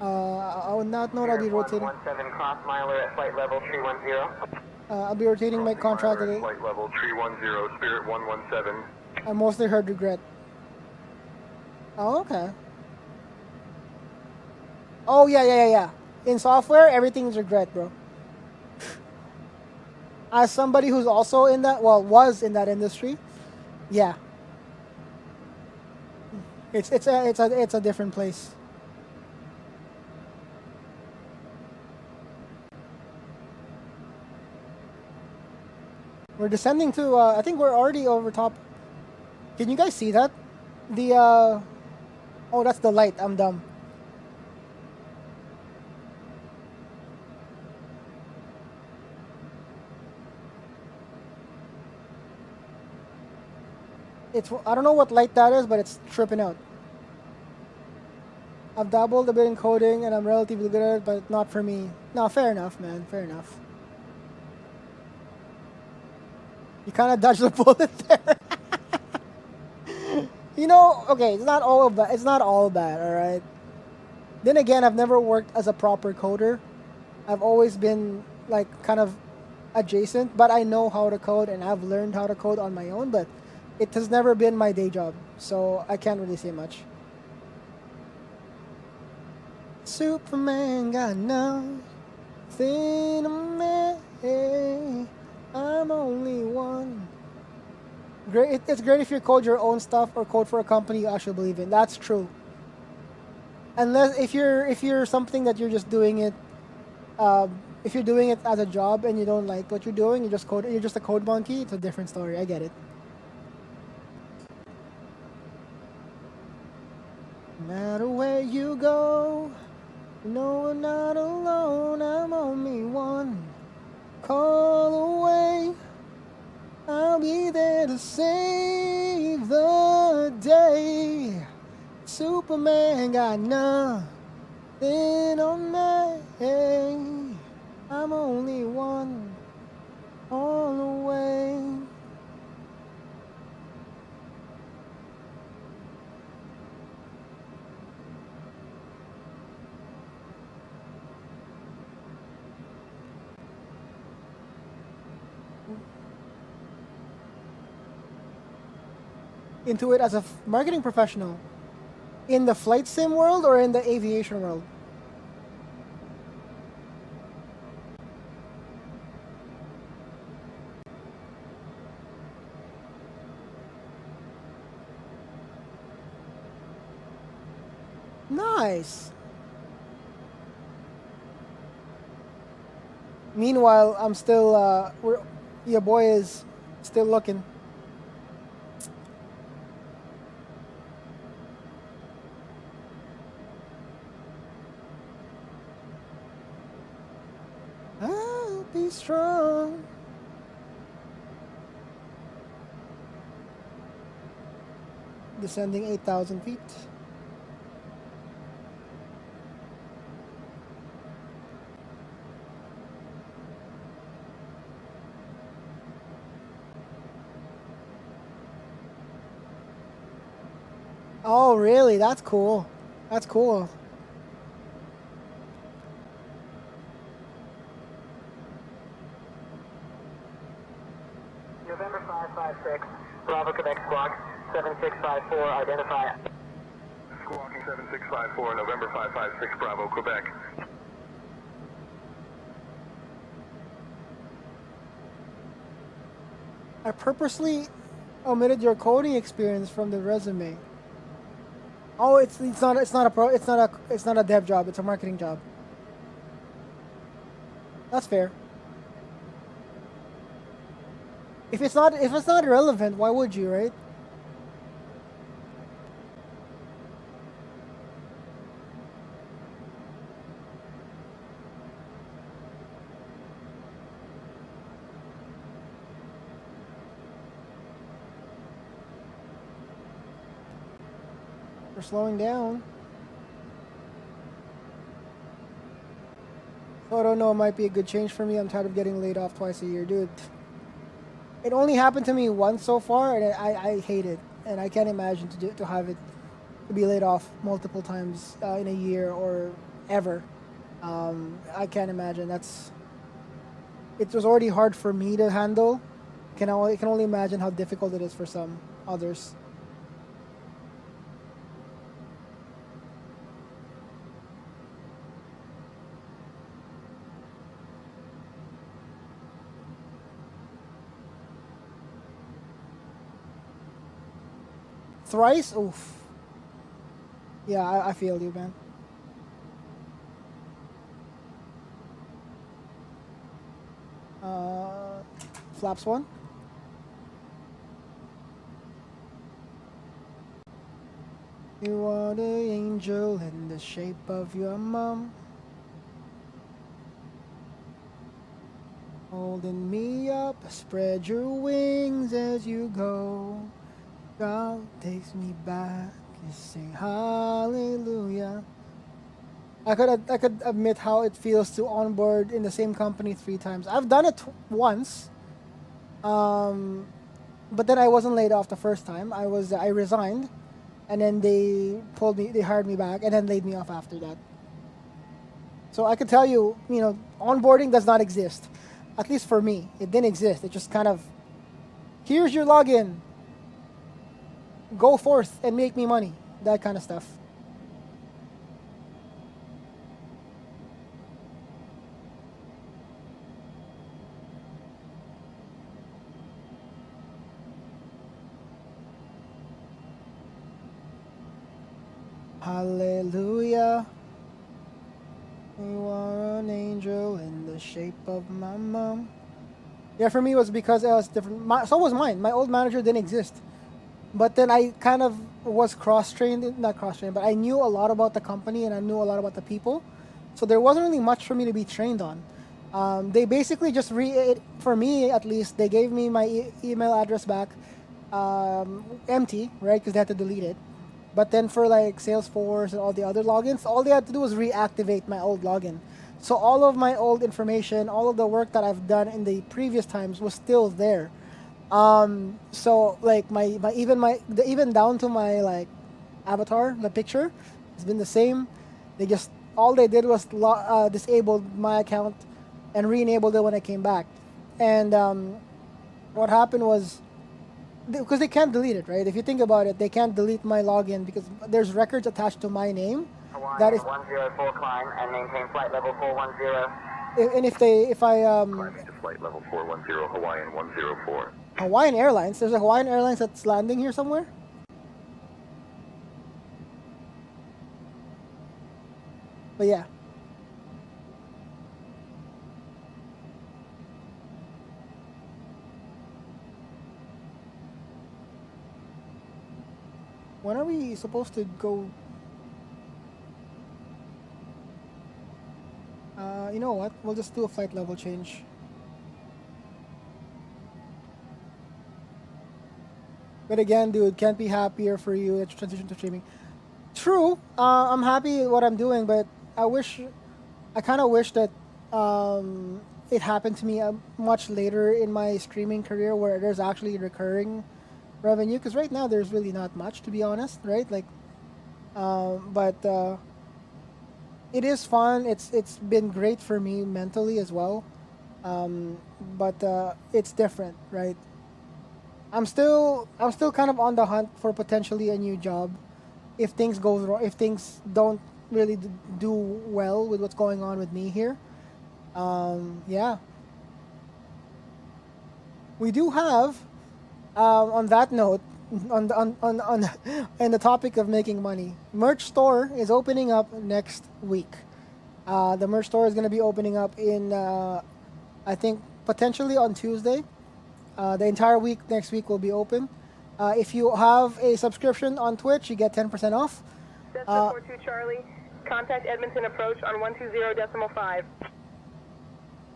I would not know I'll be rotating. 117 cross miler at flight level 310. I'll be rotating my contract today. Flight level 310, Spirit 117. I mostly heard regret. Oh, okay. Oh, yeah. In software, everything's regret, bro. As somebody who's also in that, was in that industry, yeah. It's a different place. We're descending to, I think we're already over top. Can you guys see that? Oh, that's the light. I'm dumb. I don't know what light that is, but it's tripping out. I've dabbled a bit in coding and I'm relatively good at it, but not for me. No, fair enough, man. Fair enough. You kind of dodged the bullet there. You know, okay, it's not all bad, all right? Then again, I've never worked as a proper coder. I've always been, like, kind of adjacent, but I know how to code and I've learned how to code on my own, but it has never been my day job, so I can't really say much. Superman got nothing to me. I'm only one. Great. It's great if you code your own stuff or code for a company you actually believe in. That's true. Unless if you're something that you're just doing it, if you're doing it as a job and you don't like what you're doing, you're just a code monkey. It's a different story. I get it. No matter where you go, no, we're not alone. I'm only one call away. I'll be there to save the day. Superman got nothing on me. I'm only one on the way. Into it as a marketing professional in the flight sim world or in the aviation world? Nice. Meanwhile, I'm still your boy is still looking. I'll be strong. Descending 8,000 feet. Oh, really? That's cool. That's cool. November 556, Bravo Quebec Squawk 7654, identify. Squawking 7654, November 556, Bravo, Quebec. I purposely omitted your coding experience from the resume. Oh, it's not a dev job. It's a marketing job. That's fair. If it's not relevant, why would you, right? We're slowing down. So I don't know, it might be a good change for me. I'm tired of getting laid off twice a year, dude. It only happened to me once so far, and I hate it. And I can't imagine to have it to be laid off multiple times in a year or ever. I can't imagine. It was already hard for me to handle. I can only imagine how difficult it is for some others. Thrice? Oof. Yeah, I feel you, man. Flaps one. You are the angel in the shape of your mom, holding me up. Spread your wings as you go. God takes me back. You sing hallelujah. I could admit how it feels to onboard in the same company 3 times. I've done it once, but then I wasn't laid off the first time. I resigned, and then they hired me back, and then laid me off after that. So I could tell you, onboarding does not exist. At least for me, it didn't exist. It just kind of, here's your login. Go forth and make me money. That kind of stuff. Hallelujah. You are an angel in the shape of my mom. Yeah, for me it was because it was different. So was mine. My old manager didn't exist. But then I kind of was not cross-trained, but I knew a lot about the company and I knew a lot about the people. So there wasn't really much for me to be trained on. They basically just, for me at least, they gave me my email address back empty, right, because they had to delete it. But then for like Salesforce and all the other logins, all they had to do was reactivate my old login. So all of my old information, all of the work that I've done in the previous times was still there. So like even down to my like avatar, the picture, it's been the same. All they did was disabled my account and re-enabled it when I came back. And what happened was, because they can't delete it, right? If you think about it, they can't delete my login because there's records attached to my name. Hawaiian That is 104 climb and maintain flight level 410. and if I Climbing to flight level 410, Hawaiian 104. Hawaiian Airlines, there's a Hawaiian Airlines that's landing here somewhere. But yeah. When are we supposed to go? You know what? We'll just do a flight level change. But again, dude, can't be happier for you that you transition to streaming. True, I'm happy with what I'm doing, but I kind of wish that it happened to me much later in my streaming career where there's actually recurring revenue. Because right now there's really not much, to be honest, right? Like, but it is fun. It's been great for me mentally as well, but it's different, right? I'm still kind of on the hunt for potentially a new job. If things go wrong, if things don't really do well with what's going on with me here, yeah. We do have, on that note, on the topic of making money, merch store is opening up next week. The merch store is going to be opening up in, I think, potentially on Tuesday. The entire week next week will be open. If you have a subscription on Twitch, you get 10% off. Cessna 42 Charlie, contact Edmonton approach on 120.5.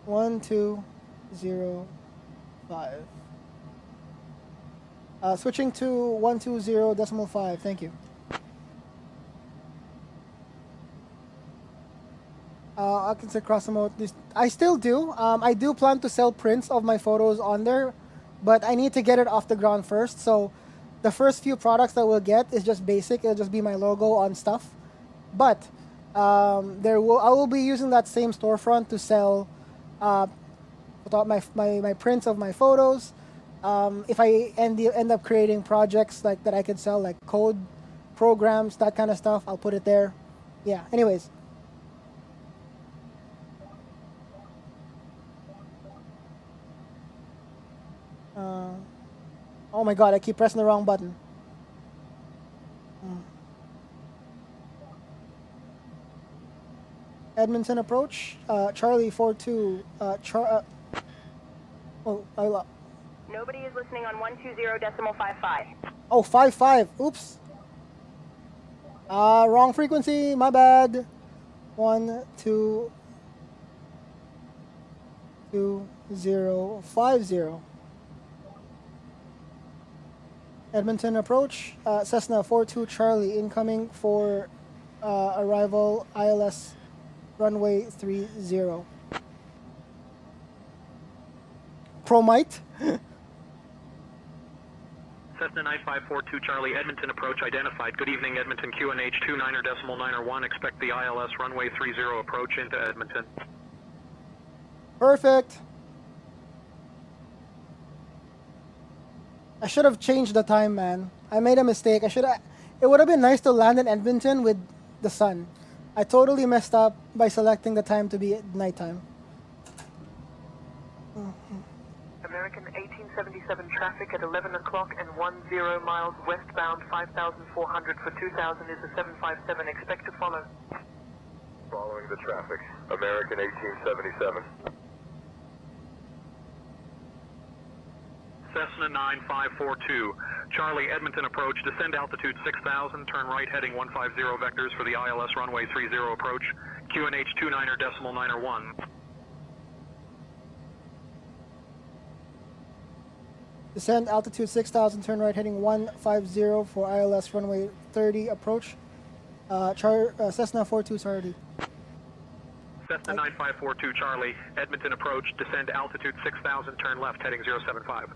120.5. Switching to 120.5. Thank you. I can say cross them out. I still do. I do plan to sell prints of my photos on there, but I need to get it off the ground first. So the first few products that we'll get is just basic. It'll just be my logo on stuff. But I will be using that same storefront to sell my prints of my photos. If I end up creating projects like that I can sell, like code, programs, that kind of stuff, I'll put it there. Yeah. Anyways. Oh my god, I keep pressing the wrong button. Edmonton approach, Charlie 42, Nobody is listening on 120.55. Oh, 55, oops. Wrong frequency, my bad. 120.50. Edmonton approach, Cessna 42 Charlie incoming for arrival ILS runway 30. Promite? Cessna 9542 Charlie, Edmonton approach identified. Good evening, Edmonton QNH 29.901. Expect the ILS runway 30 approach into Edmonton. Perfect. I should have changed the time, man. I made a mistake. It would have been nice to land in Edmonton with the sun. I totally messed up by selecting the time to be at nighttime. American 1877 traffic at 11 o'clock and 10 miles westbound 5,400 for 2,000 is a 757. Expect to follow. Following the traffic. American 1877. Cessna 9542 Charlie, Edmonton approach, descend altitude 6,000, turn right heading 150 vectors for the ILS runway 30 approach, QNH 29.901. Descend altitude 6,000, turn right heading 150 for ILS runway 30 approach. Cessna 42 Charlie. Cessna 9542 Charlie, Edmonton approach, descend altitude 6,000, turn left heading 075.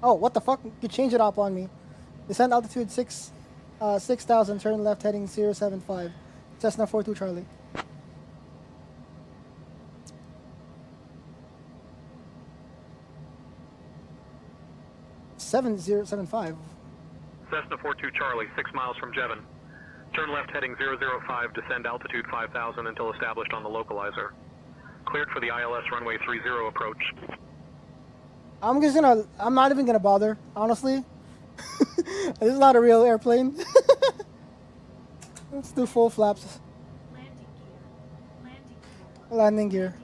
Oh, what the fuck? You changed it up on me. Descend altitude 6,000, turn left heading 075. Cessna 42 Charlie. $7075. Cessna 42 Charlie, 6 miles from Jevon. Turn left heading 005, descend altitude 5,000 until established on the localizer. Cleared for the ILS runway 30 approach. I'm not even gonna bother, honestly. This is not a real airplane. Let's do full flaps. Landing gear.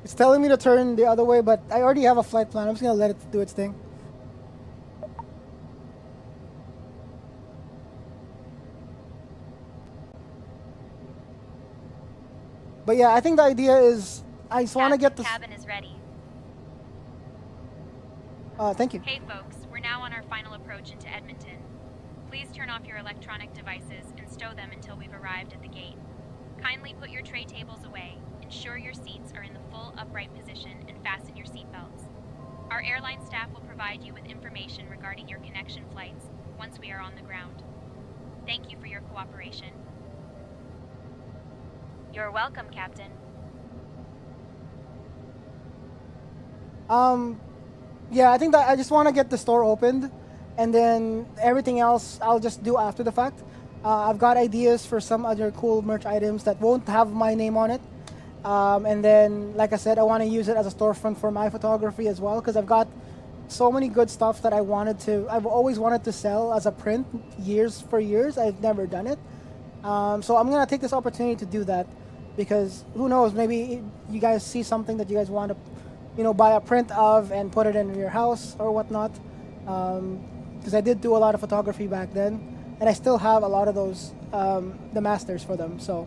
It's telling me to turn the other way, but I already have a flight plan. I'm just gonna let it do its thing. But yeah, I think the idea is I just want to get this. Cabin is ready. Thank you. Hey folks, we're now on our final approach into Edmonton. Please turn off your electronic devices and stow them until we've arrived at the gate. Kindly put your tray tables away, ensure your seats are in the full upright position, and fasten your seatbelts. Our airline staff will provide you with information regarding your connection flights once we are on the ground. Thank you for your cooperation. You're welcome, Captain. Yeah, I think that I just want to get the store opened, and then everything else I'll just do after the fact. I've got ideas for some other cool merch items that won't have my name on it. And then, like I said, I want to use it as a storefront for my photography as well, because I've got so many good stuff that I've always wanted to sell as a print for years. I've never done it. So I'm going to take this opportunity to do that, because who knows, maybe you guys see something that you guys want to, buy a print of and put it in your house or whatnot. Because I did do a lot of photography back then, and I still have a lot of those, the masters for them, so.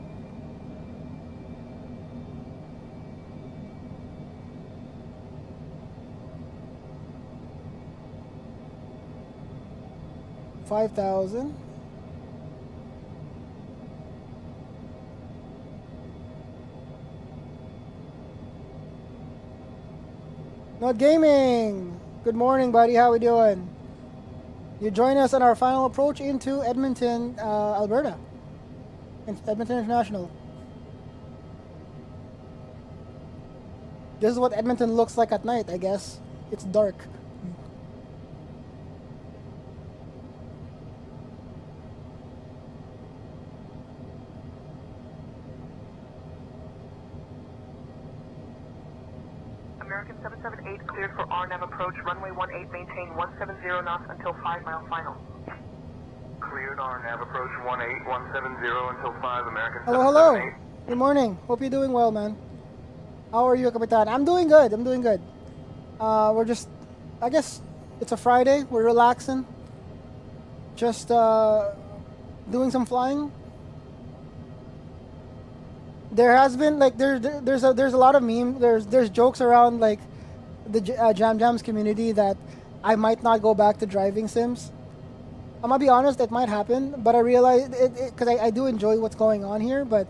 $5,000. Not Gaming! Good morning, buddy. How we doing? You join us on our final approach into Edmonton, Alberta. Edmonton International. This is what Edmonton looks like at night, I guess. It's dark. American 778 cleared for RNAV approach, runway 18, maintain 170 knots until 5 mile final. Cleared RNAV approach 18, 170 until 5, American Hello, 778. Good morning. Hope you're doing well, man. How are you, Kapitan? I'm doing good. We're just, I guess it's a Friday. We're relaxing. Just doing some flying. There has been there's a lot of meme. There's jokes around like the Jams community that I might not go back to driving sims. I'm gonna be honest, it might happen, but I realize because I do enjoy what's going on here, but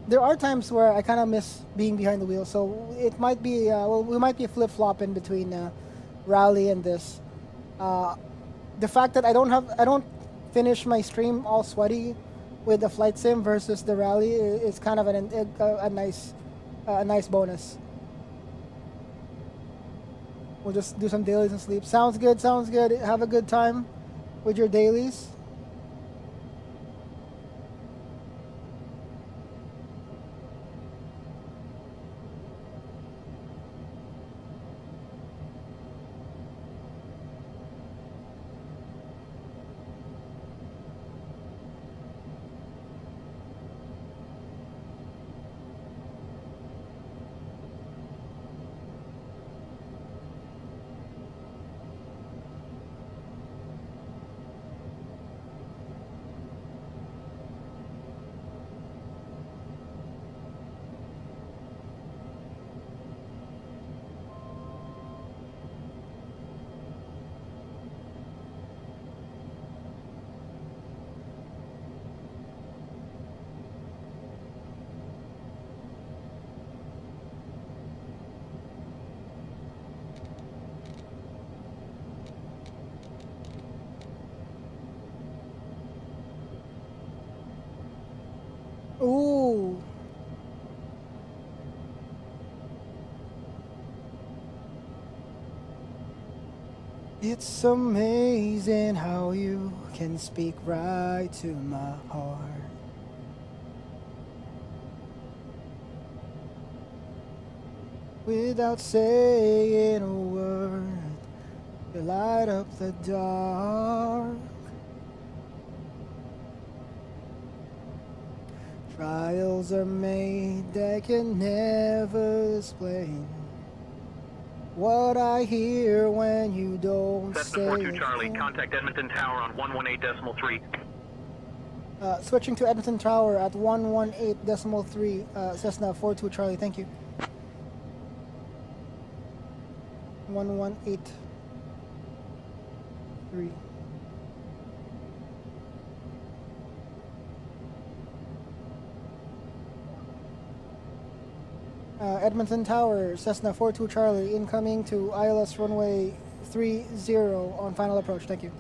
there are times where I kind of miss being behind the wheel. So it might be we might be a flip flop in between rally and this. The fact that I don't finish my stream all sweaty with the flight sim versus the rally is kind of a nice bonus. We'll just do some dailies and sleep. Sounds good. Have a good time with your dailies. It's amazing how you can speak right to my heart. Without saying a word, you light up the dark. Trials are made that can never explain what I hear when you don't Cessna say 42 a Charlie, thing. contact Edmonton Tower on 118.3. Switching to Edmonton Tower at 118.3, Cessna 42 Charlie, thank you. 118.3. Edmonton Tower, Cessna 42 Charlie, incoming to ILS runway 30 on final approach. Thank you.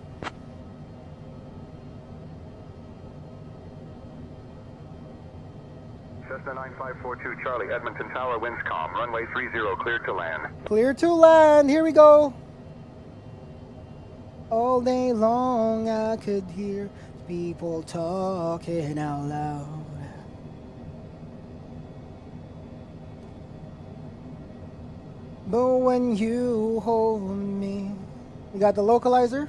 Cessna 9542 Charlie, Edmonton Tower, winds calm, runway 30, cleared to land. Clear to land. Here we go. All day long I could hear people talking out loud. But when you hold me, we got the localizer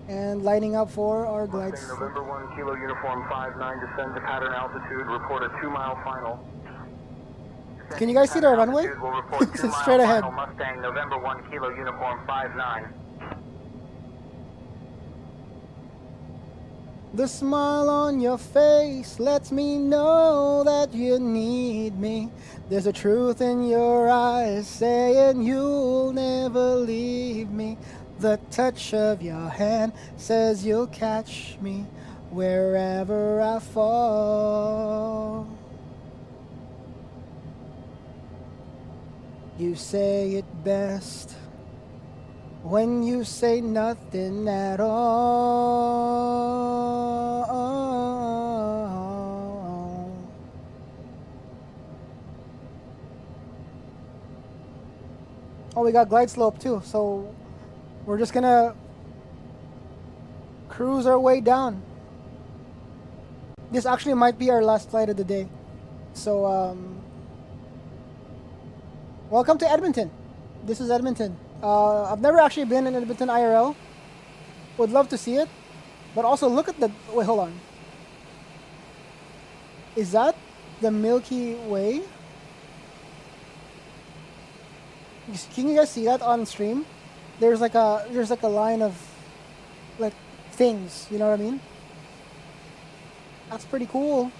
and lining up for our glide slope. November 1 Kilo Uniform 59, descend to pattern altitude, report a 2-mile final. Can you guys see the runway? Will report It's straight ahead. Mustang November 1 Kilo Uniform 59. The smile on your face lets me know that you need me. There's a truth in your eyes saying you'll never leave me. The touch of your hand says you'll catch me wherever I fall. You say it best when you say nothing at all. Oh, we got glide slope too, so we're just gonna cruise our way down. This actually might be our last flight of the day. So, welcome to Edmonton. This is Edmonton. I've never actually been in Edmonton IRL. Would love to see it. But also look at the... Wait, hold on. Is that the Milky Way? Can you guys see that on stream? There's like a line of like things, you know what I mean? That's pretty cool.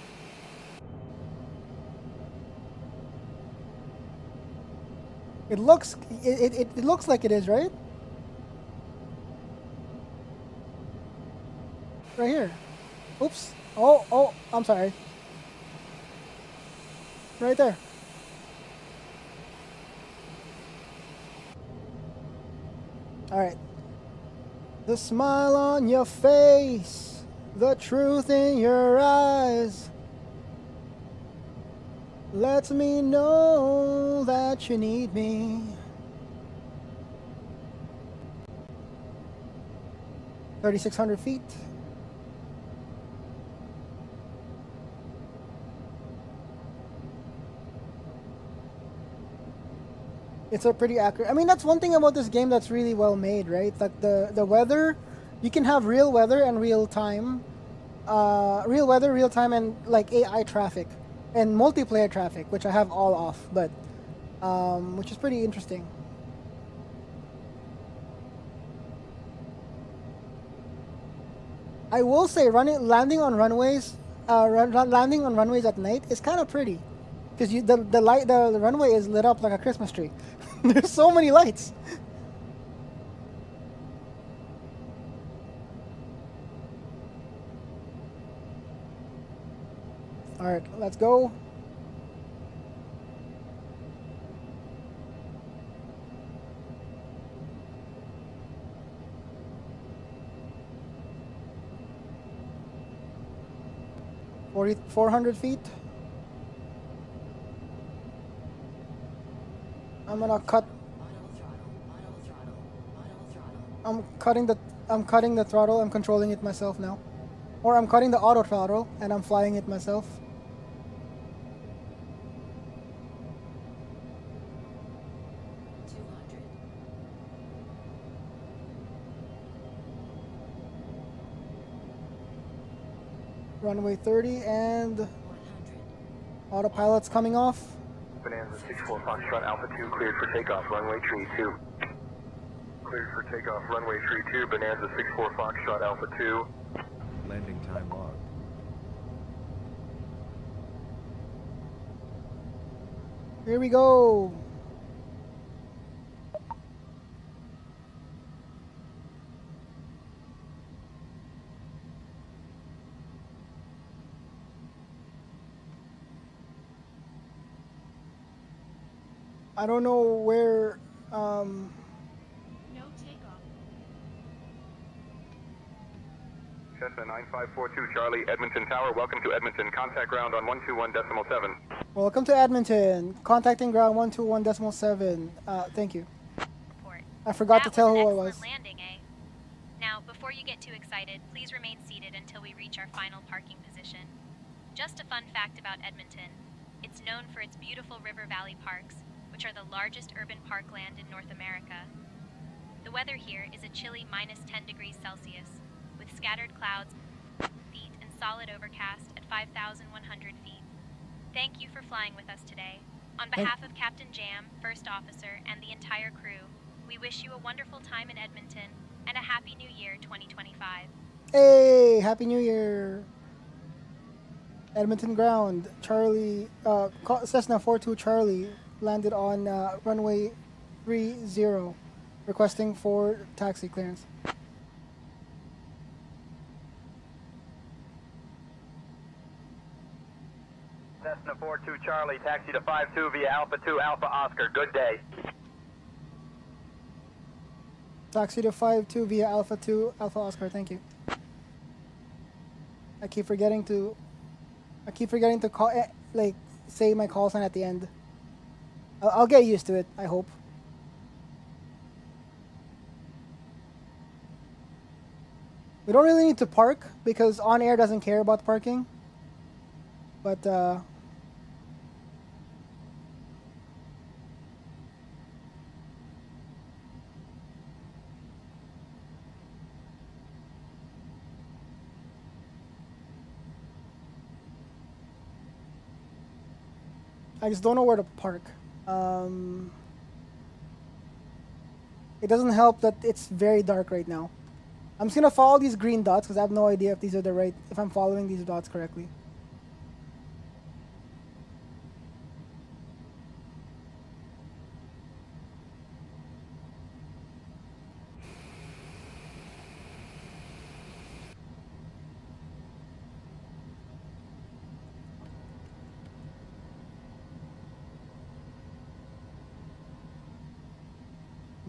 It looks like it is, right? Right here. Oops. Oh, I'm sorry. Right there. All right. The smile on your face, the truth in your eyes lets me know that you need me. 3,600 feet. It's a pretty accurate. I mean, that's one thing about this game that's really well made, right? Like the weather, you can have real weather and real time, and like AI traffic and multiplayer traffic, which I have all off, but which is pretty interesting. I will say, landing on runways at night is kind of pretty, because the runway is lit up like a Christmas tree. There's so many lights. All right, let's go. Or 400 feet. I'm gonna cut. I'm cutting the throttle. I'm controlling it myself now. Or I'm cutting the auto throttle and I'm flying it myself. Runway 30 and autopilot's coming off. Bonanza 64 Foxtrot Alpha 2 cleared for takeoff, runway 32. Cleared for takeoff, runway 32, Bonanza 64 Foxtrot Alpha 2. Landing time log. Here we go. I don't know where No takeoff. Cessna 9542 Charlie, Edmonton Tower. Welcome to Edmonton. Contact ground on 121.7. Welcome to Edmonton. Contacting ground 121.7. Thank you. Report. I forgot to tell who I was. Landing, eh? Now, before you get too excited, please remain seated until we reach our final parking position. Just a fun fact about Edmonton. It's known for its beautiful river valley parks, which are the largest urban parkland in North America. The weather here is a chilly -10 degrees Celsius, with scattered clouds feet and solid overcast at 5,100 feet. Thank you for flying with us today. On behalf of Captain Jam, First Officer, and the entire crew, we wish you a wonderful time in Edmonton and a Happy New Year 2025. Hey, Happy New Year. Edmonton ground, Charlie, Cessna 42 Charlie landed on runway 30, requesting for taxi clearance. Cessna 42 Charlie, taxi to 52 via Alpha 2 Alpha Oscar. Good day. Taxi to 52 via Alpha 2 Alpha Oscar. Thank you. I keep forgetting to call, like, say my call sign at the end. I'll get used to it, I hope. We don't really need to park because OnAir doesn't care about parking. But I just don't know where to park. It doesn't help that it's very dark right now. I'm just gonna follow these green dots because I have no idea if these are if I'm following these dots correctly.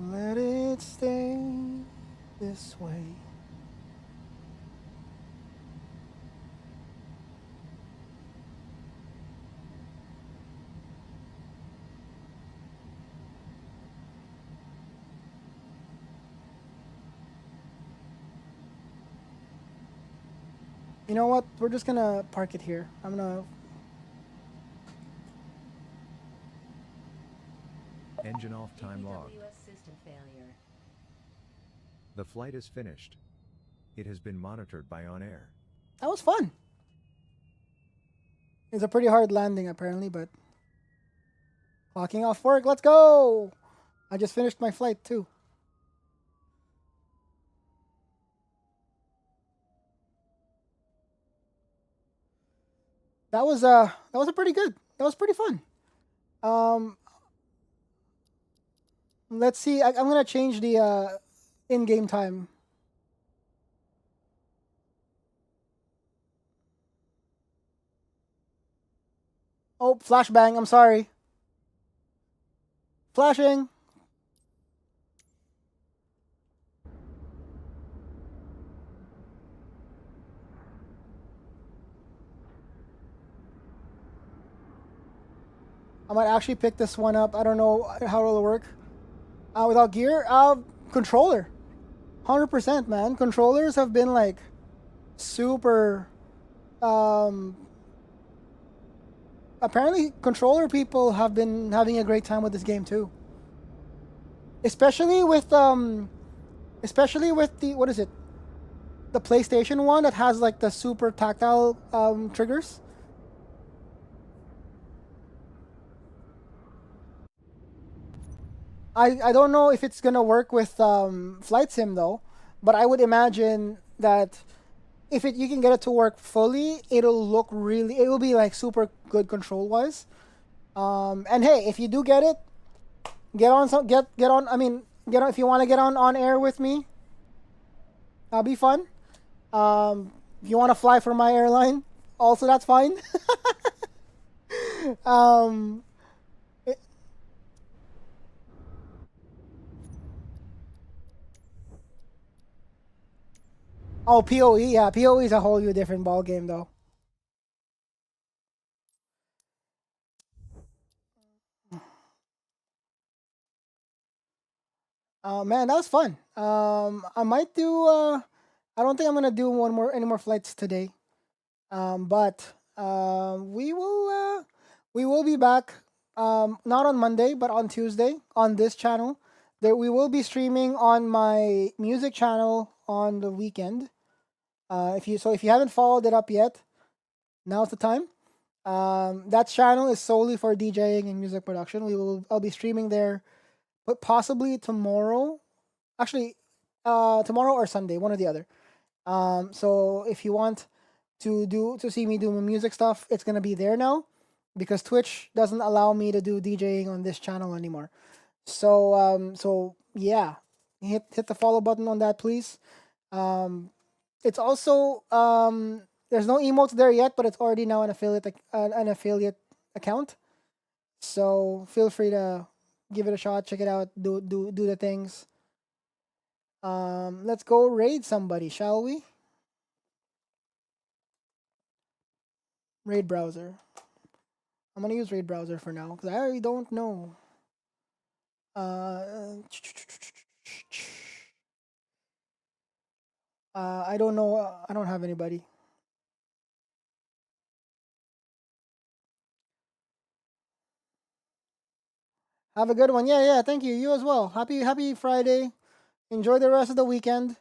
Let it stay this way. You know what? We're just gonna park it here. I'm gonna... Engine off time log. APWS system failure. The flight is finished. It has been monitored by OnAir. That was fun. It's a pretty hard landing apparently, but... Clocking off work, let's go! I just finished my flight too. That was a pretty good. That was pretty fun. Let's see. I'm gonna change the in-game time. Oh, flashbang. I'm sorry. Flashing. I might actually pick this one up. I don't know how it'll work. Without gear, controller. 100%, man. Controllers have been like super. Apparently, controller people have been having a great time with this game too. Especially with the what is it? The PlayStation one that has like the super tactile triggers. I don't know if it's gonna work with Flight Sim though, but I would imagine that if you can get it to work fully, it will be like super good control wise. And hey, if you do get it, get on if you want to get on air with me, that'll be fun. If you want to fly for my airline, also that's fine. um, oh, PoE, yeah, PoE is a whole new different ball game though. Man, that was fun. I might do. I don't think I'm gonna do any more flights today. But we will be back. Not on Monday, but on Tuesday on this channel. There we will be streaming on my music channel on the weekend. If you haven't followed it up yet, now's the time. That channel is solely for DJing and music production. I'll be streaming there, but possibly tomorrow. Actually, tomorrow or Sunday, one or the other. So if you want to see me do my music stuff, it's gonna be there now, because Twitch doesn't allow me to do DJing on this channel anymore. So yeah, hit the follow button on that, please. It's also there's no emotes there yet, but it's already now an affiliate account. So feel free to give it a shot, check it out, do the things. Let's go raid somebody, shall we? Raid browser. I'm gonna use raid browser for now because I don't know. I don't know. I don't have anybody. Have a good one. Yeah. Thank you. You as well. Happy Friday. Enjoy the rest of the weekend.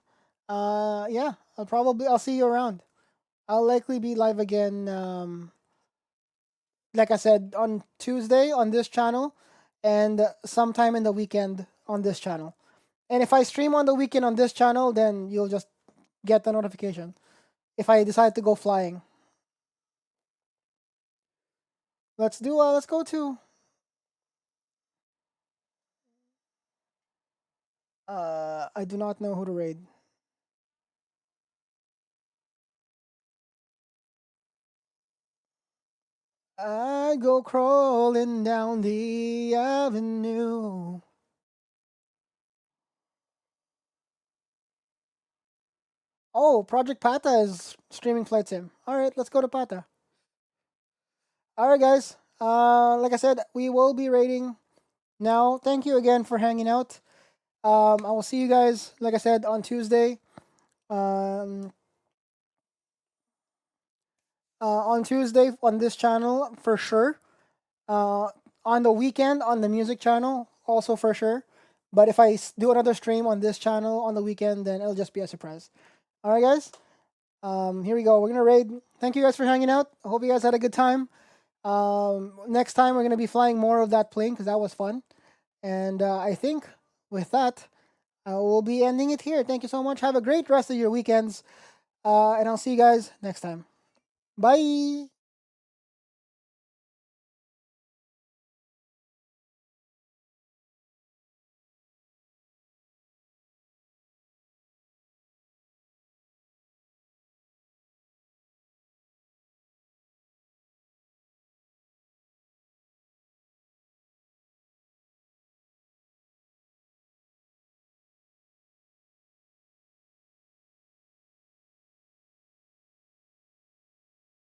Yeah. I'll see you around. I'll likely be live again. Like I said, on Tuesday on this channel, and sometime in the weekend on this channel. And if I stream on the weekend on this channel, then you'll just get the notification if I decide to go flying. Let's go to I do not know who to raid. I go crawling down the avenue. Oh, Project Pata is streaming Flight Sim. All right, let's go to Pata. All right, guys. Like I said, we will be raiding now. Thank you again for hanging out. I will see you guys, like I said, on Tuesday. On Tuesday on this channel for sure. On the weekend on the music channel also for sure. But if I do another stream on this channel on the weekend, then it'll just be a surprise. All right, guys. Here we go. We're gonna raid. Thank you guys for hanging out. I hope you guys had a good time. Next time we're gonna be flying more of that plane because that was fun. And I think with that, we'll be ending it here. Thank you so much. Have a great rest of your weekends. And I'll see you guys next time. Bye.